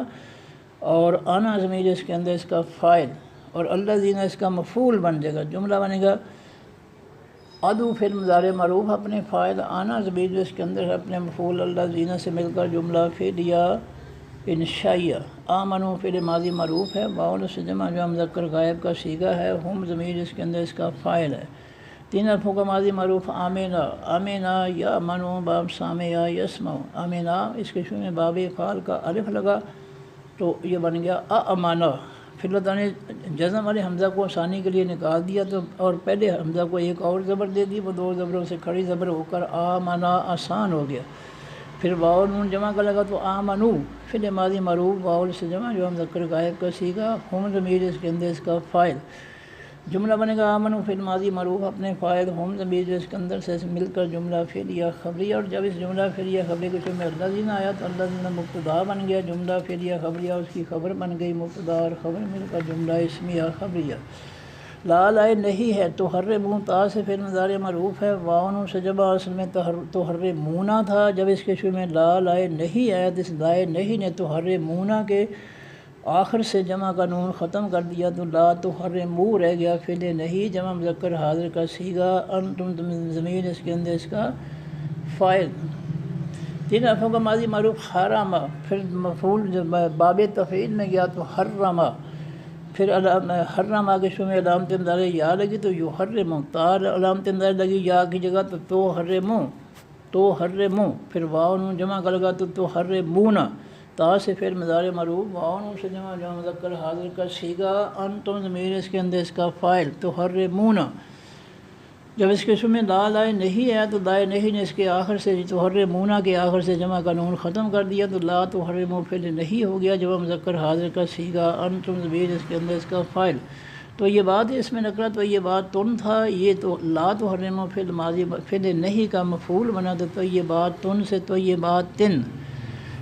اور آنا ضمیر اس کے اندر اس کا فاعل، اور الذین اس کا مفعول بن جائے گا، جملہ بنے گا ادعو فعل مضارع مرفوع اپنے فاعل، آنا ضمیر اس کے اندر اپنے مفعول، الذین سے مل کر جملہ فعلیہ انشائیہ، آمنو فعل ماضی معروف ہے، واؤ سے جمع جو مذکر غائب کا صیغہ ہے، ہم ضمیر اس کے اندر اس کا فاعل ہے، تین حرفوں کا ماضی معروف آمینہ، آمینہ یا منو، باب سامعہ یسمع، آمینہ اس کے شروع میں باب فعل کا الف لگا تو یہ بن گیا امانہ۔ پھر اللہ تعالیٰ نے جزم والے حمزہ کو ثانی کے لیے نکال دیا، تو اور پہلے حمزہ کو ایک اور زبر دے دی، وہ دو زبروں سے کھڑی زبر ہو کر آمنہ آسان ہو گیا۔ پھر واؤ نون جمع کا لگا تو آمنو فعل ماضی معروف، واؤ سے جمع جو مذکر غائب کا صیغہ، ہم ضمیر اس کے اندر اس کا فاعل، جملہ بنے گا آمنو فعل ماضی معروف اپنے فاعل، ہم ضمیر اس کے اندر سے مل کر جملہ فعلیہ خبریہ، اور جب اس جملہ فعلیہ خبریہ کے شروع میں الذین آیا تو الذین مبتدا بن گیا، جملہ فعلیہ خبریہ اس کی خبر بن گئی، مبتدا اور خبر مل کر جملہ اسمیہ خبریہ۔ لا لائے نہیں ہے، تحرمون تا سے فعل مضارع معروف ہے، واؤ سے جمع اصل میں تحرمون تھا، جب اس کے شروع میں لا لائے نہیں آیا تو اس لائے نہیں نے تحرمون کے آخر سے جمع کا نون ختم کر دیا تو لا تحرمو رہ گیا، فعل نہیں جمع مذکر حاضر کا صیغہ، انتم ضمیر اس کے اندر اس کا فاعل، تین حرفوں کا ماضی معروف حرامہ، پھر مفعول جب باب تفعیل میں گیا تو حرمہ، پھر حرمہ کے شروع میں علامت مضارع یا لگی تو یحرمو، تا علامت مضارع لگی یا کی جگہ تو حرمو، تو حرمو، پھر واو نون جمع کا لگا تو حرمونا، تا سے پھر مضارع مرفوع، واو نون سے جمع مذکر حاضر کا صیغہ، انتم ضمیر اس کے اندر اس کا فاعل، تو حرمونا۔ جب اس قسم میں لا لائے نہیں ہے تو لائے نہیں نے اس کے آخر سے تو حرمونا کے آخر سے جمع کا نون ختم کر دیا، تو لا تو حرمو فعل نہیں ہو گیا جمع مذکر حاضر کا صیغہ، انتم ضمیر اس کے اندر اس کا فاعل۔ تو یہ بات اس میں نکلا، تو یہ بات تن تھا، یہ تو لا تو حرمو فعل ماضی فعل نہیں کا مفعول بنا، تو یہ بات تن سے تو یہ بات تن،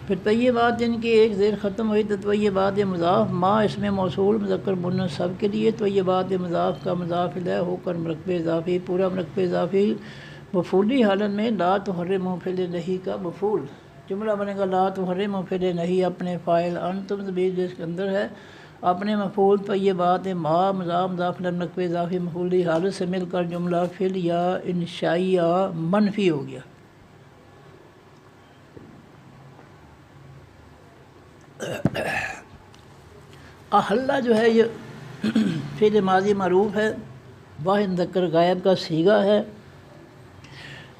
پھر طیبات ان کی ایک زیر ختم ہوئی، تو طیبات مضاف ما اس میں موصول مذکر مؤنث سب کے لیے، طیبات مضاف کا مضاف الیہ ہو کر مرکب اضافی، پورا مرکب اضافی مفعولی حالت میں لا تحرموا فعل نہیں کا مفعول، جملہ بنے گا لا تحرموا فعل نہیں اپنے فاعل، انتم ضمیر جس کے اندر ہے اپنے مفعول، طیبات ما مضاف مضاف الیہ مرکب اضافی مفعولی حالت سے مل کر جملہ فعل یا انشائیہ منفی ہو گیا۔ احلہ جو ہے یہ فعل ماضی معروف ہے، واحد مذکر غائب کا صیغہ ہے،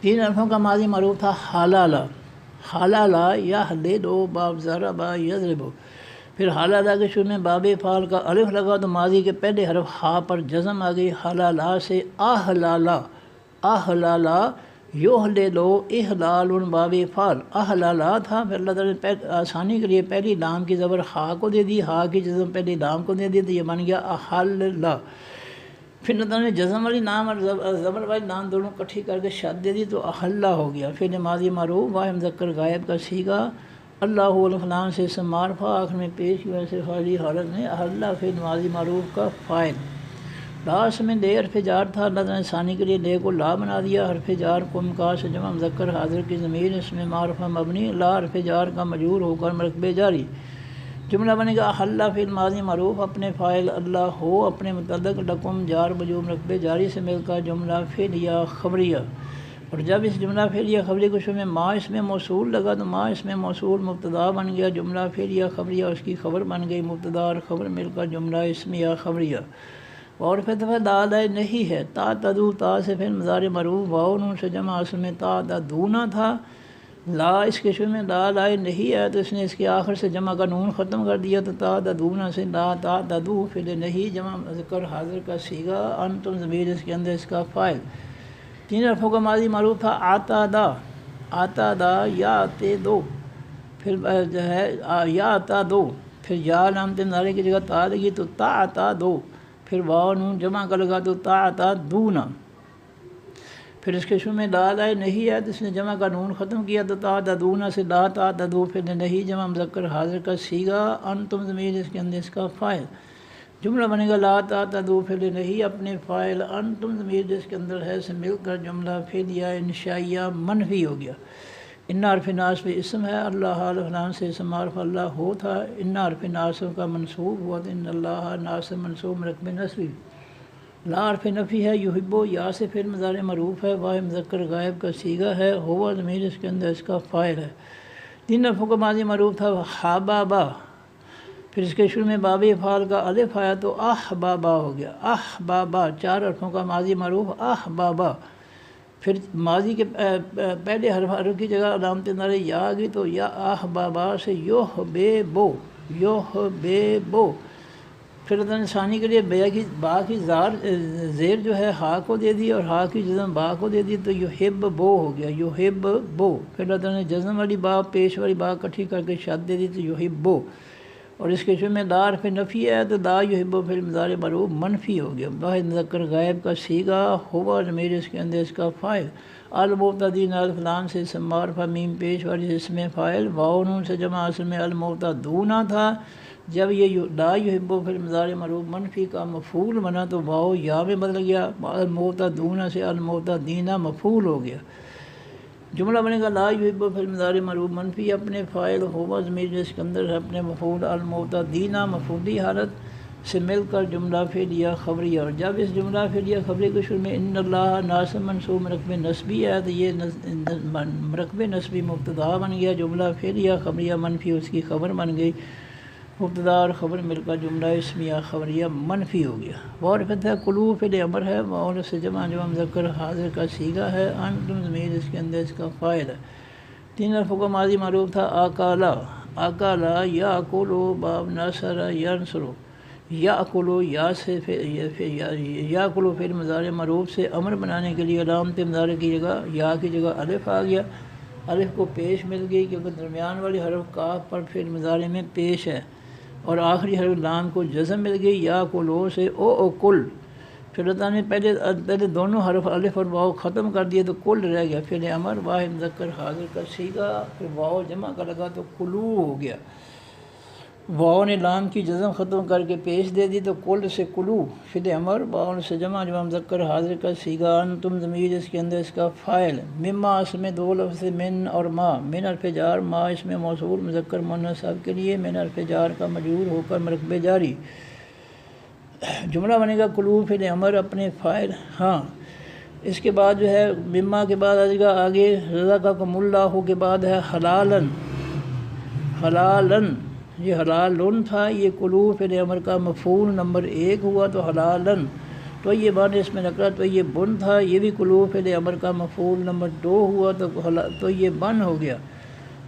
تین حرفوں کا ماضی معروف تھا حلالہ، حلالہ یحللو باب ضربہ یضربو، پھر حلالہ کے شروع میں باب فعل کا الف لگا تو ماضی کے پہلے حرف ہا پر جزم آ گئی، حلالہ سے احلالہ، احلالہ یحللو احلال باب فعل، احلالہ تھا، پھر اللہ تعالیٰ نے آسانی کے لیے پہلی لام کی زبر ہا کو دے دی، ہا کی جزم پہلی لام کو دے دی، تو یہ بن گیا احللہ، پھر اللہ تعالیٰ نے جزم والی لام اور زبر والی لام دونوں کٹھی کر کے شد دے دی تو احلہ ہو گیا، فعل ماضی معروف واحد مذکر غائب کا صیغہ، اللہ الفلام سے اسم معرفہ آخر میں پیش کی وجہ سے فاعلی حالت میں، احلہ فعل ماضی معروف کا فاعل، لا اس میں لے حرف جار تھا، اللہ تعالیٰ نے ثانی کے لیے لے کو لا بنا دیا، حرف جار کو مکا سے جمع مذکر حاضر کی ضمیر اس میں معرفہ مبنی، لا حرف جار کا مجرور ہو کر مرکب جاری، جملہ بنے گا احلہ فعل ماضی معروف اپنے فاعل اللہ ہو اپنے متعلق لکم جار مجرور مرکب جاری سے مل کر جملہ فعل یا خبریہ، اور جب اس جملہ فعل یا خبری کو شروع میں ما اس میں موصول لگا تو ما اس میں موصول مبتدا بن گیا، جملہ فعل یا خبریہ اس کی خبر بن گئی، مبتدا اور خبر مل کر جملہ اسم یا خبریہ، اور پھر دفعہ لا لائے نہیں ہے، تا تدو تا سے پھر مضارع معروف واو نون سے جمع اصل میں تا تدونا تھا، لا اس کے شروع میں لا لائے نہیں ہے تو اس نے اس کے آخر سے جمع کا نون ختم کر دیا، تو تا تدونا سے لا تا تدو فعل نہیں جمع مذکر حاضر کا صیغہ، انتم ضمیر اس کے اندر اس کا فاعل، تین حرفوں کا ماضی معروف تھا آتا دا، آتا دا یا آتے دو، پھر جو ہے یا آتا دو، پھر یا علامت مضارع کی جگہ تا لگی تو تا آتا دو، پھر واو نون جمع کا لگا تو تا تا دونا، پھر اس کے شروع میں لا لائے نہیں ہے تو اس نے جمع کا نون ختم کیا تو تا تا دونا سے لا تا تا دو پھر نہیں جمع مذکر حاضر کا صیغہ، انتم ضمیر اس کے اندر اس کا فاعل، جملہ بنے گا لا تا تا دو فعل نہیں اپنے فاعل، انتم ضمیر جس کے اندر ہے سے مل کر جملہ فعل یا انشائیہ منفی ہو گیا، ان حرف ناصب اسم ہے، اللہ الفلام سے اسم معرفہ اللہ ہو تھا، ان حرف ناصب کا منصوب ہوا تو ان اللہ ناصب منصوب مرکب نصبی، لا حرف نفی ہے، یحبو یا سے پھر مضارع معروف ہے، واحد مذکر غائب کا صیغہ ہے، ہوا ضمیر اس کے اندر اس کا فاعل ہے، تین حرفوں کا ماضی معروف تھا حبابا، پھر اس کے شروع میں باب فعل کا الف آیا تو احبابا ہو گیا، احبابا، چار حرفوں کا ماضی معروف احبابا، پھر ماضی کے پہلے حرف کی جگہ علامت نظر یا آ گئی تو یا احبابا سے یحببو، یحببو، پھر اللہ نے ثانی کے لیے با کی زیر جو ہے ہا کو دے دی اور ہا کی جزم با کو دے دی تو یحببو ہو گیا، یحببو، پھر اللہ نے جزم والی با پیش والی با کٹھی کر کے شد دے دی تو یحبو، اور اس کے شروع میں لا حرف نفی ہے تو لا یحبو فعل مضارع معروف منفی ہو گیا، واحد مذکر غائب کا صیغہ، ہوا ضمیر اس کے اندر اس کا فاعل، المبتدین الفلام سے اسم معرفہ میم پیش والی اس میں فاعل، واو نون سے جمع اصل میں المبتدون تھا، جب یہ لا یحبو فعل مضارع معروف منفی کا مفعول بنا تو واو یا میں بدل گیا، المبتدون سے المبتدین مفعول ہو گیا، جملہ بنے گا لا یحبو فعل مضارع معروف منفی اپنے فاعل، ہوا ضمیر جس کے اندر ہے اپنے مفعول، المبتدین مفعولی حالت سے مل کر جملہ فعل یا خبریہ، اور جب اس جملہ فعل یا خبری کے شروع میں ان اللہ ناصب منصوب مرکب نصبی ہے تو یہ مرکب نصبی مبتدا بن گیا، جملہ فعل یا خبریہ منفی اس کی خبر بن گئی، مبتدا اور خبر مل کر جملہ اسمیہ خبریہ منفی ہو گیا۔ وعرفت ہے قلوب فعل امر ہے، وعور سے جمع مذکر حاضر کا صیغہ ہے، انتم ضمیر اس کے اندر اس کا فاعل ہے۔ تین حرفوں کا ماضی معروف تھا آکالا، آکالا یاکلو باب ناصر ینصرو، یاکلو یا سے یاکلو فعل مضارع معروف سے امر بنانے کے لیے علامت مضارع کی جگہ یا کی جگہ الف آ گیا، الف کو پیش مل گئی کیونکہ درمیان والی حرف کاف پر فعل مضارع میں پیش ہے، اور آخری حرف لام کو جزم مل گئی یا کلو سے او کل۔ پھر اللہ نے پہلے دونوں حرف الف اور واو ختم کر دیے تو کل رہ گیا، فعل امر واحد مذکر حاضر کا صیغہ، پھر واو جمع کا لگا تو کلو ہو گیا، واو نے لام کی جزم ختم کر کے پیش دے دی تو کل سے کلو، فعل امر واو سے جمع مذکر حاضر کا صیغہ، انتم ضمیر اس کے اندر اس کا فاعل، مما اس میں دو لفظ من اور ما، من حرف جار، ما اس میں موصول مذکر مؤنث سب کے لیے، من حرف جار کا مجرور ہو کر مرکب جاری، جملہ بنے گا کلو فعل امر اپنے فاعل۔ ہاں اس کے بعد جو ہے مما کے بعد آگے رزقکم اللہ کے بعد ہے حلالن، حلالن یہ حلالن تھا، یہ کلو فعل امر کا مفعول نمبر 1 ہوا تو حلالن، تو یہ بن اس میں نکرا تو یہ بن تھا، یہ بھی کلو فعل امر کا مفعول نمبر 2 ہوا تو یہ بن ہو گیا۔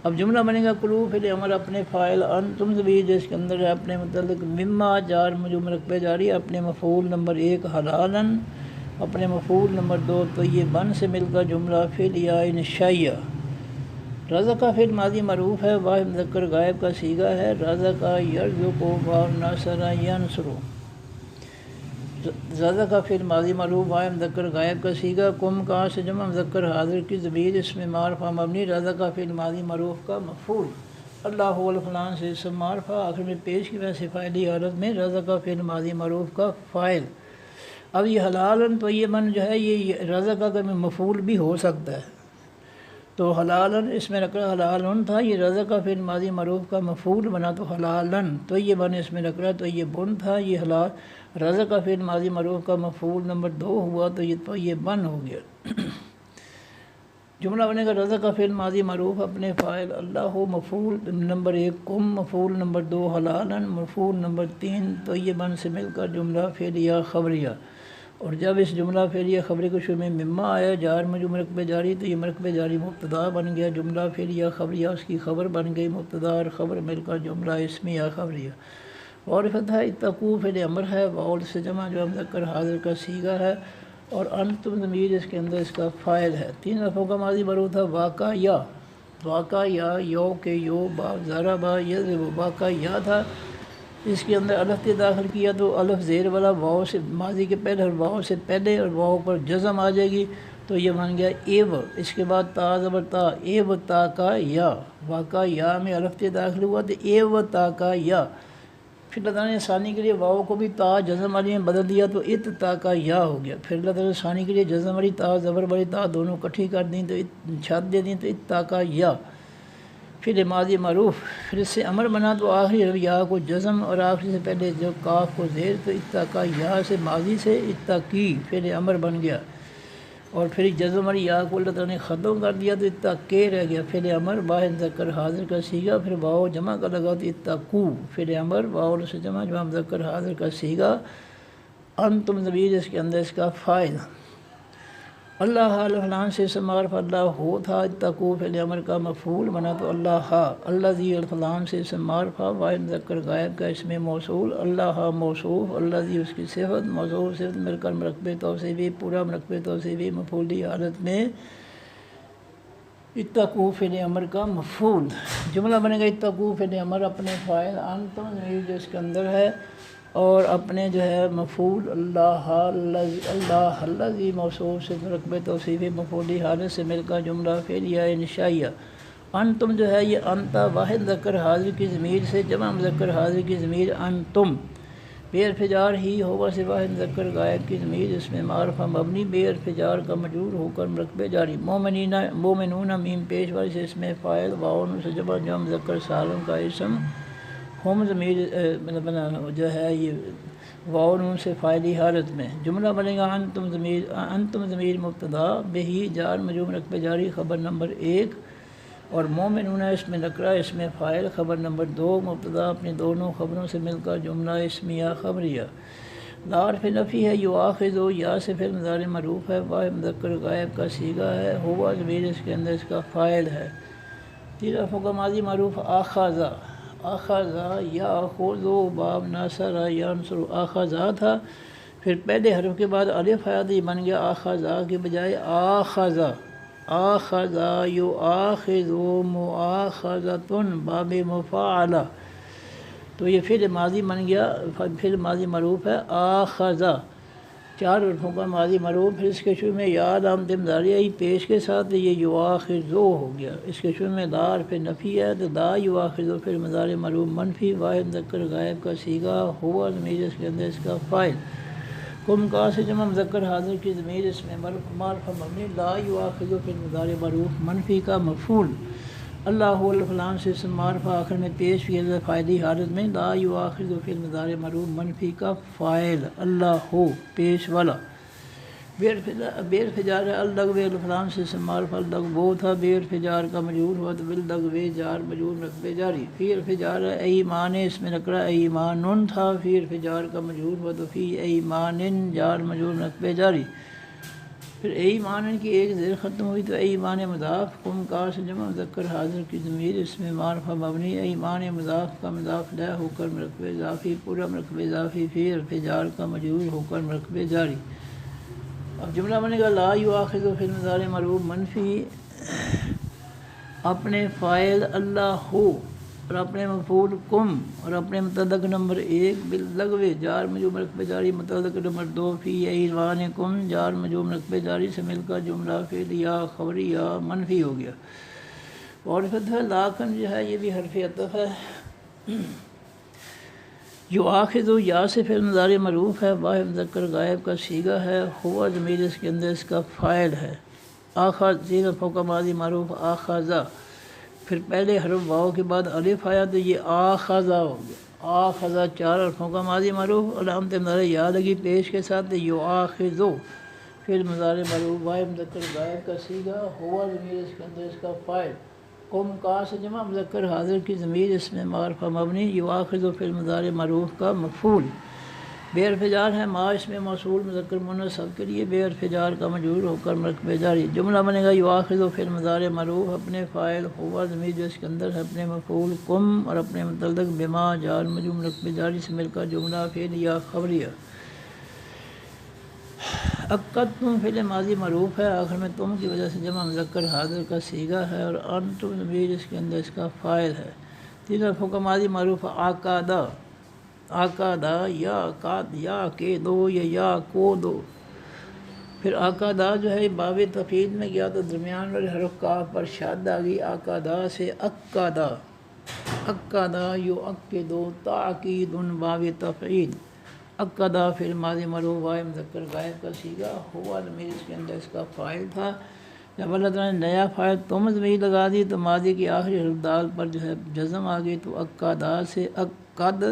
اب جملہ بنے گا کلو فعل امر اپنے فاعل، انتم ضمیر جس کے اندر ہے اپنے متعلق، مما جار جو مرکب جاری اپنے مفعول نمبر 1 حلالن، اپنے مفعول نمبر 2 تو یہ بن سے مل کر جملہ فعل یا انشائیہ۔ رزق کا فعل ماضی معروف ہے، واحد مذکر غائب کا صیغہ ہے، رزق یرزق واو ناصر ینصر، رزق کا فعل ماضی معروف واحد مذکر غائب کا صیغہ، کم کا سے جمع مذکر حاضر کی ضمیر اس میں معرفہ مبنی، رزق کا فعل ماضی معروف کا مفعول، اللہ والفلان سے اسم معرفہ آخر میں پیش کی وجہ فاعلی حالت میں، رزق کا فعل ماضی معروف کا فاعل۔ اب یہ حلالن تو یہ من جو ہے یہ رزق کا مفعول بھی ہو سکتا ہے، تو حلالن اس میں نکرا حلالن تھا، یہ رزق کا فعل ماضی معروف کا مفعول بنا تو حلالن، تو یہ بن اس میں نکرا تو یہ بن تھا، یہ حلال رزق کا فعل ماضی معروف کا مفعول نمبر 2 ہوا تو یہ بن ہو گیا۔ جملہ بنے گا رزق کا فعل ماضی معروف اپنے فاعل، اللہ مفعول نمبر 1 کم، مفعول نمبر 2 حلالن، مفعول نمبر 3 تو یہ بن سے مل کر جملہ فعلیہ خبریہ، اور جب اس جملہ فعلیہ خبری کو شروع میں مما آیا جار میں جو مرکب جاری تو یہ مرکب جاری مبتدا بن گیا، جملہ فعلیہ خبریہ اس کی خبر بن گئی، مبتدا اور خبر مل کر جملہ اسمیہ خبریہ۔ وعرفت ہے اتقوا فعل امر ہے، واول سے جمع جو مذکر حاضر کا صیغہ ہے، اور انتم ضمیر اس کے اندر اس کا فاعل ہے۔ تین حرفوں کا ماضی معروف تھا واقع یا، واقع یا یو کے یو با ضربا یضرب، واقع یا تھا، اس کے اندر الف تے داخل کیا تو الف زیر والا واو سے ماضی کے پہلے اور واو سے پہلے اور واو پر جزم آ جائے گی تو یہ بن گیا ایو، اس کے بعد تا زبر تا، ایو تا کا یا، واقع یا میں الف تے داخل ہوا تو ایو تا کا یا، پھر اللہ تعالیٰ نے ثانی کے لیے واو کو بھی تا جزم والی میں بدل دیا تو ات تا کا یا ہو گیا، پھر اللہ تعالیٰ نے ثانی کے لیے جزم والی تا زبر والی تا دونوں کٹھی کر دیں تو چھت دے دیں تو ات تا کا یا، پھر ماضی معروف، پھر اس سے امر بنا تو آخری حرف یا کو جزم اور آخری سے پہلے جو کاف کو زیر تو اتّا کا یا سے ماضی سے اتّا کی پھر امر بن گیا، اور پھر جزم اور یا کو اللہ تعالیٰ نے ختم کر دیا تو اتّا کے رہ گیا، پھر امر واحد مذکر حاضر کا صیغہ، پھر واو جمع کا لگا تو اتّا کو، پھر امر واو سے جمع مذکر حاضر کا صیغہ، انتم ضمیر اس کے اندر اس کا فاعل، اللہ الفلان سے اسم معرفہ اللہ ہو تھا، اتقوا فعل امر کا مفعول بنا تو اللہ اللہ ذی الفلان سے اسم معرفہ واحد مذکر غائب کا اسم موصول، اللہ موصوف، اللہ ذی اس کی صفت، موصوف صفت مل کر مرکب توصیفی، پورا مرکب توصیفی مفعولی حالت میں اتقوا فعل امر کا مفعول، جملہ بنے گا اتقوا فعل امر اپنے فاعل، انتم ضمیر جو اس کے اندر ہے اور اپنے جو ہے مفعول اللہ الذی موصوف سے مرکب توصیفی مفعولی حالت سے مل کر جملہ فعلیہ انشائیہ، انتم جو ہے یہ انتا واحد مذکر حاضر کی ضمیر سے جمع مذکر حاضر کی ضمیر انتم، بے حرف جار ہی ہوگا سے واحد مذکر غائب کی ضمیر اس میں معرفہ مبنی بے حرف جار کا مجرور ہو کر مرکب جاری، مومنون میم پیش والی سے اس میں فاعل، واؤن سے جمع مذکر سالم کا اسم، ہم ضمیر جو ہے یہ واو نون سے فاعلی حالت میں، جملہ بنے گا انتم ضمیر مبتدا بہی جار مجرور مرکب جاری خبر نمبر 1، اور مومنون اس میں نکرہ اس میں فاعل، خبر نمبر 2 مبتدا اپنی دونوں خبروں سے مل کر جملہ اسمیہ خبریہ۔ لا حرف نفی ہے، یؤاخذ یا سے فعل مضارع معروف ہے، واحد مذکر غائب کا صیغہ ہے، ہوا ضمیر اس کے اندر اس کا فاعل ہے۔ تیسرا فعل ماضی معروف اخذ، اخذ یاخذ باب ناصر ینصر، اخذ تھا، پھر پہلے حرف کے بعد الف آیا تو یہ بن گیا اخذ کے بجائے آخذ، آخذ یؤاخذ مؤاخذۃ باب مفاعلہ، تو یہ فعل ماضی بن گیا، فعل ماضی معروف ہے آخذ۔ 4 حرفوں کا ماضی معروف، پھر اس کے شروع میں یا علامت مضارعہ پیش کے ساتھ یہ یؤاخذ ہو گیا، اس کے شروع میں لا حرف نفی ہے تو لا یؤاخذ پھر مضارع معروف منفی، واحد مذکر غائب کا صیغہ، ہوا ضمیر اس کے اندر اس کا فاعل، کم کا سے جمع مذکر حاضر کی ضمیر اس میں معرفہ مبنی، لا یؤاخذ پھر مضارع معروف منفی کا مفعول، اللہ الفلام سے اسم معرفہ آخر میں پیش کیا جائے فاعلی حالت میں، لا یؤاخذ فعل مضارع معروف منفی کا فاعل، اللہ ہو پیش والا۔ بیر فجار اللغو الفلام سے اسم معرفہ اللغو تھا، بیر فجار کا مجرور ہوا تو باللغو جار مجرور نصب جاری، فی الفجار ایمان اس میں نکرہ ایمانن تھا، فی الفجار کا مجرور ہوا تو فی ایمانن جار مجرور نصب جاری، پھر ایمان کی ایک زیر ختم ہوئی تو ایمان مضاف، قم کار سے جمع مذکر حاضر کی ضمیر اس میں معرفہ مبنی، ایمان مضاف کا مضاف لہ ہو کر مرکب اضافی، پورا مرکب اضافی، فی الفجار کا مجرور ہو کر مرکب جاری۔ اب جملہ بنے گا لا یؤاخذ فی المضارع معروف منفی، اپنے فاعل اللہ ہو اور اپنے مفعول کم اور اپنے متعلق نمبر 1 باللغو جار مجرور مرکب جاری، متعلق نمبر 2 فی ایوانکم جار مجرور مرکب جاری سے مل کر جملہ فعلیہ خبریہ منفی ہو گیا۔ اور فتح لاکن جو ہے یہ بھی حرف عطف ہے، یؤاخذ یا سے فعل مضارع معروف ہے، واحد مذکر غائب کا صیغہ ہے، ہوا ضمیر اس کے اندر اس کا فاعل ہے، آخذ 3 حرفوں کا ماضی معروف آخذ، پھر پہلے حرف واو کے بعد الف آیا تو یہ آخذ ہو گیا، آخذ 4 حرفوں کا ماضی معروف، علامت مضارع یا لگی پیش کے ساتھ یؤاخذ فعل مضارع معروف واحد مذکر غائب کا صیغہ، ہوا ضمیر اس کے اندر اس کا فاعل، قم کا سے جمع مذکر حاضر کی ضمیر اس میں معرفہ مبنی، یؤاخذ فعل مضارع معروف کا مفعول، بے حرف جار ہے ما اس میں موصول مذکر مؤنث سب کے لیے بے حرف جار کا مجرور ہو کر مرکب جاری، جملہ بنے گا یؤاخذ فعل مضارع معروف اپنے فاعل ہوا ضمیر جو اس کے اندر ہے اپنے مفعول کم اور اپنے متعلق بما جار مجرور مرکب جاری سے مل کر جملہ فعلیہ خبریہ۔ اقدتم فعل ماضی معروف ہے، آخر میں تم کی وجہ سے جمع مذکر حاضر کا صیغہ ہے اور انتم ضمیر اس کے اندر اس کا فاعل ہے۔ 3 حرفوں کا ماضی معروف عقادہ، عقادہ یا کے دو یا کو دو، پھر عقادہ جو ہے باب تفعیل میں گیا تو درمیان والے حرف کاف پر شد آ گئی، عقادہ سے عقادہ، عقادہ یعقد تاکید باب تفعیل، عقدہ فعل ماضی معروف واحد مذکر غائب کا صیغہ، ہوا ضمیر اس کے اندر اس کا فاعل تھا، جب اللہ تعالیٰ نے نیا فاعل تم ضمیر لگا دی تو ماضی کی آخری حرف دال پر جو ہے جزم آ گئی، تو عقدہ سے عقد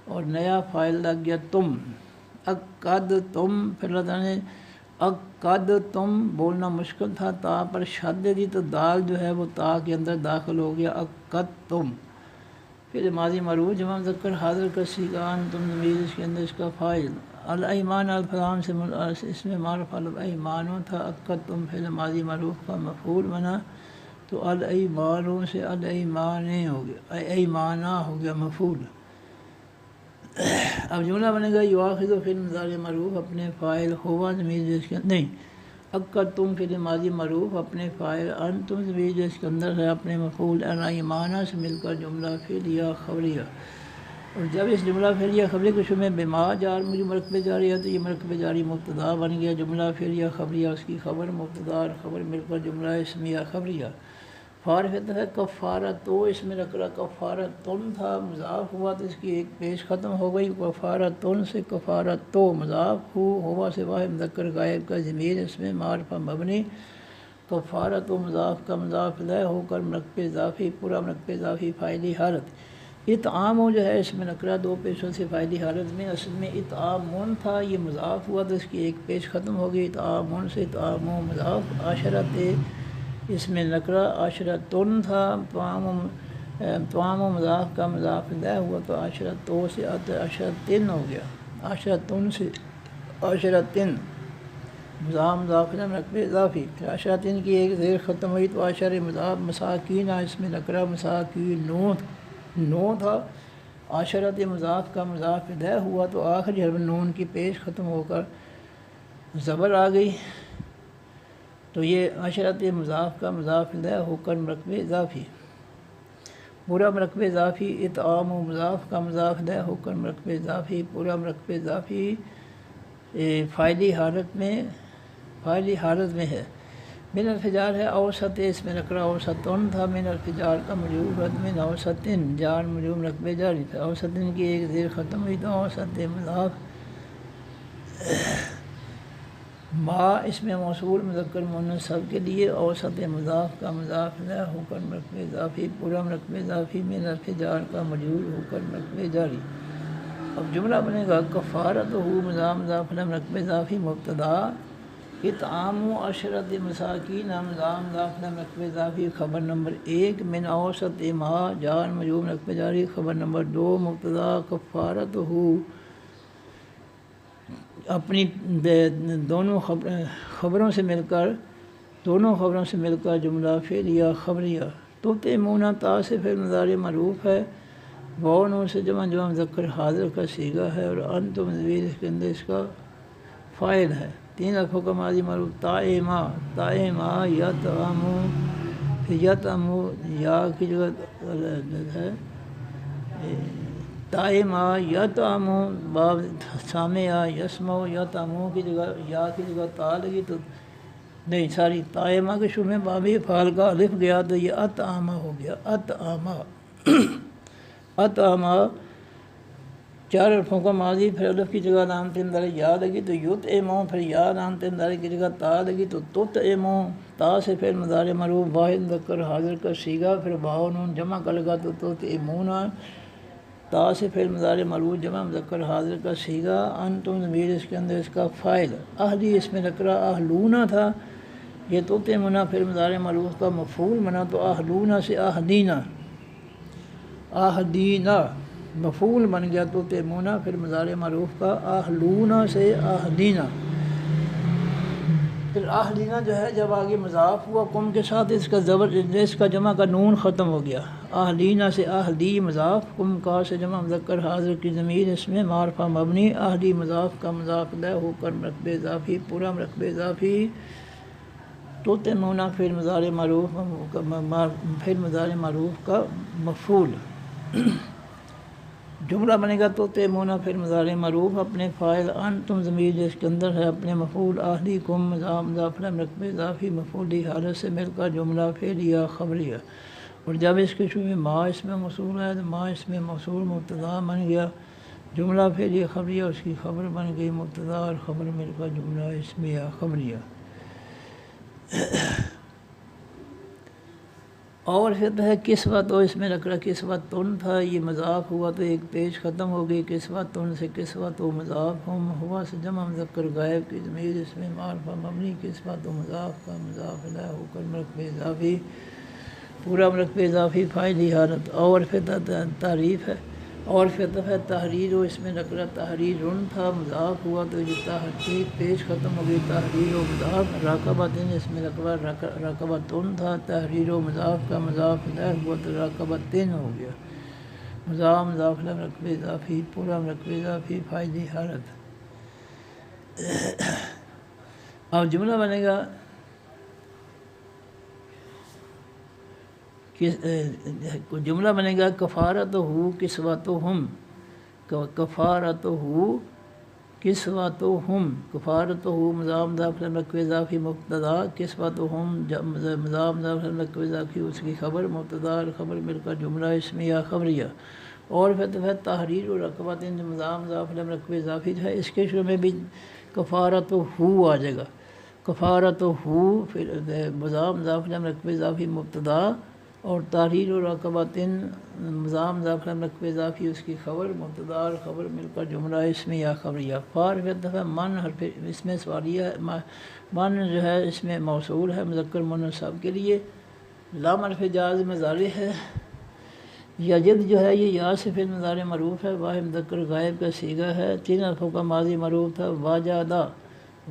اور نیا فاعل لگ گیا تم، عقد تم، پھر اللہ تعالیٰ نے عقد تم بولنا مشکل تھا، تا پر شد دی تو دال جو ہے وہ تا کے اندر داخل ہو گیا، عقد تم، پھر ماضی معروف جمع مذکر حاضر کا صیغہ انتم ضمیر اس کے اندر اس کا فاعل، الایمان الفلام سے اس میں معرفہ الایمانوں تھا، عقد تم پھر ماضی معروف کا مفعول بنا تو الایمانوں سے الایمانے ہو گیا، ایمانہ ہو گیا مفعول۔ اب جملہ بنے گا یؤاخذ فعل مضارع معروف اپنے فاعل ہوا ضمیر جس کے نہیں، عقد تم فعل ماضی معروف اپنے فاعل انتم ضمیر جس کے اندر ہے اپنے مفعول الایمانہ سے مل کر جملہ فعلیہ خبریہ، اور جب اس جملہ فعلیہ خبریہ کے شروع میں بما جار مجرور مرکب جاری ہے تو یہ مرکب جاری مبتدا بن گیا، جملہ فعلیہ خبریہ اس کی خبر مبتدا اور خبر مل کر جملہ اسمیہ خبریہ۔ فارفت ہے کفارت تو اس میں نکرہ کفارت تن تھا، مضاف ہوا تو اس کی ایک پیش ختم ہو گئی، کفارت تن سے کفارت تو مضاف ہوا سے واحد مذکر غائب کا ضمیر اس میں معرفہ مبنی، کفارت و مضاف کا مضاف لہ ہو کر مرکب اضافی، پورا مرکب اضافی فاعلی حالت، اطعام جو ہے اس میں نکرہ 2 پیشوں سے فاعلی حالت میں، اصل میں اطعامن تھا، یہ مضاف ہوا تو اس کی ایک پیش ختم ہو گئی، اطعامن سے اطعام و مضاف، عشرت اس میں نکرہ عشرتن تھا، توام و مضاف کا مضاف الیہ ہوا تو عشرتوں سے عشرتن ہو گیا، عشرتن سے عشرتن مضاف مضاف الیہ رقبے اضافی، پھر عشرتن کی ایک زیر ختم ہوئی تو عشر مضاف مساکین، اس میں نکرہ مساکین نو تھا، عشرت مضاف کا مضاف الیہ ہوا تو آخری حرف نون کی پیش ختم ہو کر زبر آ گئی، تو یہ عشرت مضاف کا مضاف الیہ ہو کر مرکب اضافی، پورا مرکب اضافی اطعام و مضاف کا مضاف الیہ ہو کر مرکب اضافی، پورا مرکب اضافی فاعلی حالت میں ہے۔ من الفجار ہے اوسط، اس میں نکرہ اوسطن تھا، من الفجار کا مجرور رد من اوسطن، جار مجرور مرکب جاری تھا، اوسطن کی ایک زیر ختم ہوئی تو اوسط مضاف ما اس میں موصول مذکر مؤنث سب کے لیے، اوسط مضاف کا مضاف الیہ ہو کر مرکب اضافی، پورا مرکب اضافی من الفجار کا مجرور ہو کر مرکب جاری۔ اب جملہ بنے گا کفارتہ مضاف مضاف الیہ مرکب اضافی مبتدا، اطعام عشرت مساکین مضاف مضاف الیہ مرکب اضافی خبر نمبر 1، من اوسط ما جار مجرور مرکب جاری خبر نمبر 2، مبتدا کفارتہ اپنی دونوں خبروں سے مل کر جملہ فعلیہ خبریہ، تطعمون تا سے فعل مضارع معروف ہے، واو نون سے جمع مذکر حاضر کا صیغہ ہے، اور انتم ضمیر اس کے اندر اس کا فاعل ہے، 3 حرفوں کا ماضی معروف طعما یطعمو، پھر یطعمو یا کی جگہ ہے طعما یطعمو، باب سامع یسمع، یطعمو کی جگہ یا کی جگہ تا لگی تو نہیں طعما کے شروع میں باب فعل کا الف گیا تو یہ اطعما ہو گیا، اطعما 4 حرفوں کا ماضی، پھر الف کی جگہ علامت مضارع یا لگی تو یطعمو، پھر یا علامت مضارع کی جگہ تا لگی تو تطعمو، تا سے فعل مضارع معروف واحد مذکر حاضر کا صیغہ، پھر واو نون جمع کا لگا تو تطعمون، تا سے فعل مضارع معروف جمع مذکر حاضر کا صیغہ، انتم ضمیر اس کے اندر اس کا فاعل، اہلی اس میں نکرہ اہلونا تھا، یہ تطعمون فعل مضارع معروف کا مفعول بنا تو اہلونا سے اہدینا مفعول بن گیا، تطعمون فعل مضارع معروف کا اہلونا سے اہدینا، پھر اہلینا جو ہے جب آگے مضاف ہوا کم کے ساتھ اس کا جمع کا نون ختم ہو گیا، اہلینا سے اہلی مضاف، کم کا سے جمع مذکر حاضر کی ضمیر اس میں معرفہ مبنی، اہلی مضاف کا مضاف الیہ ہو کر مرکب اضافی، پورا مرکب اضافی، تطعمون فعل مضارع معروف کا مفعول، جملہ بنے گا تطعمون فعل مضارع معروف اپنے فاعل، انتم ضمیر اس کے اندر ہے اپنے مفعول، اہلیکم مضاف مضاف الیہ مرکب اضافی مفعولی حالت سے مل کر جملہ فعلیہ خبریہ، اور جب اس کے شروع میں ما اس میں موصول ہے تو ما اس میں موصول مبتدا بن گیا، جملہ فعلیہ خبریہ اس کی خبر بن گئی، مبتدا اور خبر مل کر جملہ اسمیہ خبریہ۔ اور پھر ہے کسوت، اس میں نکرہ کسوتن تھا، یہ مضاف ہوا تو ایک پیش ختم ہو گئی، کسوتن سے کسوت و مضاف ہم ہوا سے جمع مذکر غائب کی ضمیر اس میں معرفہ مبنی، کسوت و مضاف کا مضاف الیہ ہو کر مرکب اضافی، پورا مرکب اضافی فاعلی حالت، اور پھر تعریف ہے، اور پھر ہے تحریر، اس میں نکرہ تحریرن تھا، مضاف ہوا تو یہ تحقیق پیش ختم ہو گئی، تحریر و مضاف، راقبتن اس میں نکرہ راقبتن تھا، تحریر و مضاف کا مضاف الیہ ہوا تو راقبتن ہو گیا، مضاف مضاف الیہ مرکب اضافی، پورا مرکب اضافی فاعلی حالت۔ اب جملہ بنے گا جملہ بنے گا کفارتہ کسوتہم، کفارتہ کسوتہم، کفارتہ مضاف مضاف الیہ مرکب اضافی مبتدا، کسوتہم مضاف مضاف الیہ مرکب اضافی اس کی خبر، مبتدا اور خبر مل کر جملہ اسمیہ خبریہ، اور پھر تحریر و رقبت مضاف مضاف الیہ مرکب اضافی ہے، اس کے شروع میں بھی کفارتہ آ جائے گا، کفارتہ پھر مضاف مضاف الیہ مرکب اضافی مبتدا، اور تحریر و رقبتن مضاف مضاف رقب اضافی اس کی خبر مبتدا اور خبر مل کر جملہ اسم یا خبریہ فارغ دفعہ من حرف اس میں سوالیہ من جو ہے اس میں موصول ہے مذکر مؤنث سب کے لیے لام حرف جاز مضارع ہے یجد جو ہے یہ یا سے فعل مضارع معروف ہے واحد مذکر غائب کا صیغہ ہے تین حرفوں کا ماضی معروف تھا واجدہ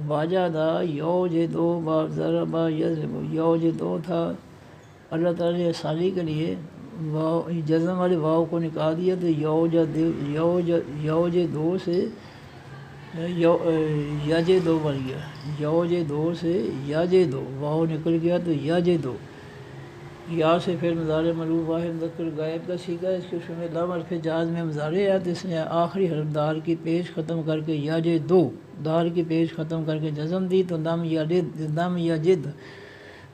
واجدہ یوجدو با ضربا یضرب یوجدو تھا اللہ تعالیٰ نے سالی کے لیے واو جزم والے واو کو نکال دیا تو یوج دو سے یج دو بن گیا یوج دو سے یج دو واو نکل گیا تو یج دو یا سے پھر مضارع معروف واحد مذکر غائب کا سیکھا اس کے شروع میں لام حرف جاز میں مضارع ہے تو اس نے آخری حرف دال کی پیش ختم کر کے یج دو دال کی پیش ختم کر کے جزم دی تو لم یجد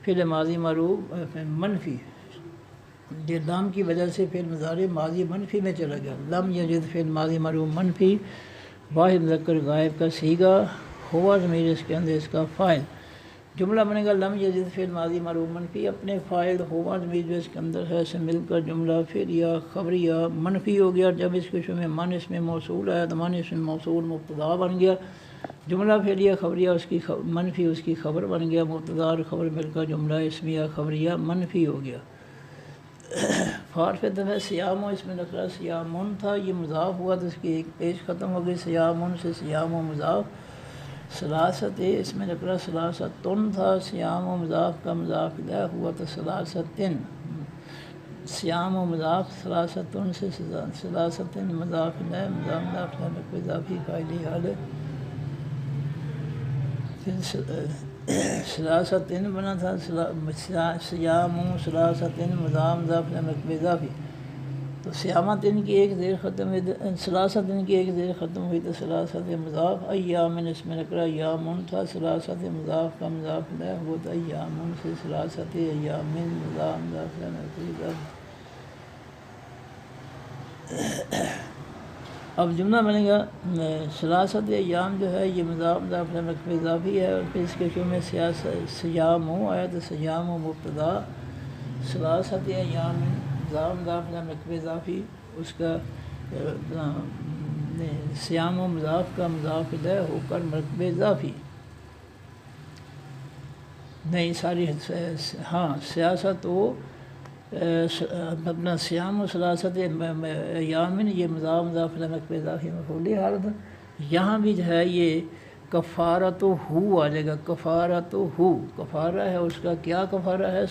فعل ماضی معروف منفی یہ لام کی وجہ سے فعل مضارع ماضی منفی میں چلا گیا لم یجد فعل ماضی معروف منفی واحد مذکر غائب کا صیغہ ہوا ضمیر اس کے اندر اس کا فاعل جملہ بنے گا لم یجد فعل ماضی معروف منفی اپنے فاعل ہوا ضمیر جو اس کے اندر ہے سے مل کر جملہ فعلیہ خبریہ منفی ہو گیا جب اس کے شروع میں من اس میں موصول آیا تو من اس میں موصول مبتدا بن گیا جملہ فعلیہ خبریہ اس کی منفی اس کی خبر بن گیا مبتدا اور خبر مل کر جملہ اسمیہ خبریہ منفی ہو گیا فارف دفعہ سیام اس میں نقرہ سیامن تھا یہ مضاف ہوا تو اس کی ایک پیش ختم ہو گئی سیامن سے سیام و مضاف سلاست اس میں نقرہ سلاستن تھا سیام و مضاف کا مضاف الیہ ہوا تو سلاستن سیام و مضاف سلاستن سے سلاستن مضاف الیہ مضاف الیہ اضافی فاعلی حال سلاستن بنا تھا سیام سلاستن مضاف مضاف اضافی تو سیامتن کی ایک زیر ختم ہوئی سلاستن کی ایک زیر ختم ہوئی تو سلاست مضاف ایامن اس میں نکرا ایامن تھا سلاست مضاف کا مضاف الیہ ہوا تو ایامن سے سلاست ایامن مضاف اضافی اب جملہ بنے گا سلاست ایام جو ہے یہ مضاف رقب اضافی ہے اور پھر اس کے شروع میں سیام ہو آیا تو سیام و مبتدا سلاست ایام مضاف رقب اضافی اس کا سیام و مضاف کا مضاف الیہ ہو کر رقب اضافی نہیں ساری ہاں سیاست و اپنا سیام و سلاست یامن یہ مضاف رقب اضافی مفعولی حالت یہاں بھی جو ہے یہ کفارت ہو آ جائے گا کفارت ہو کفارہ ہے اس کا کیا کفارہ ہے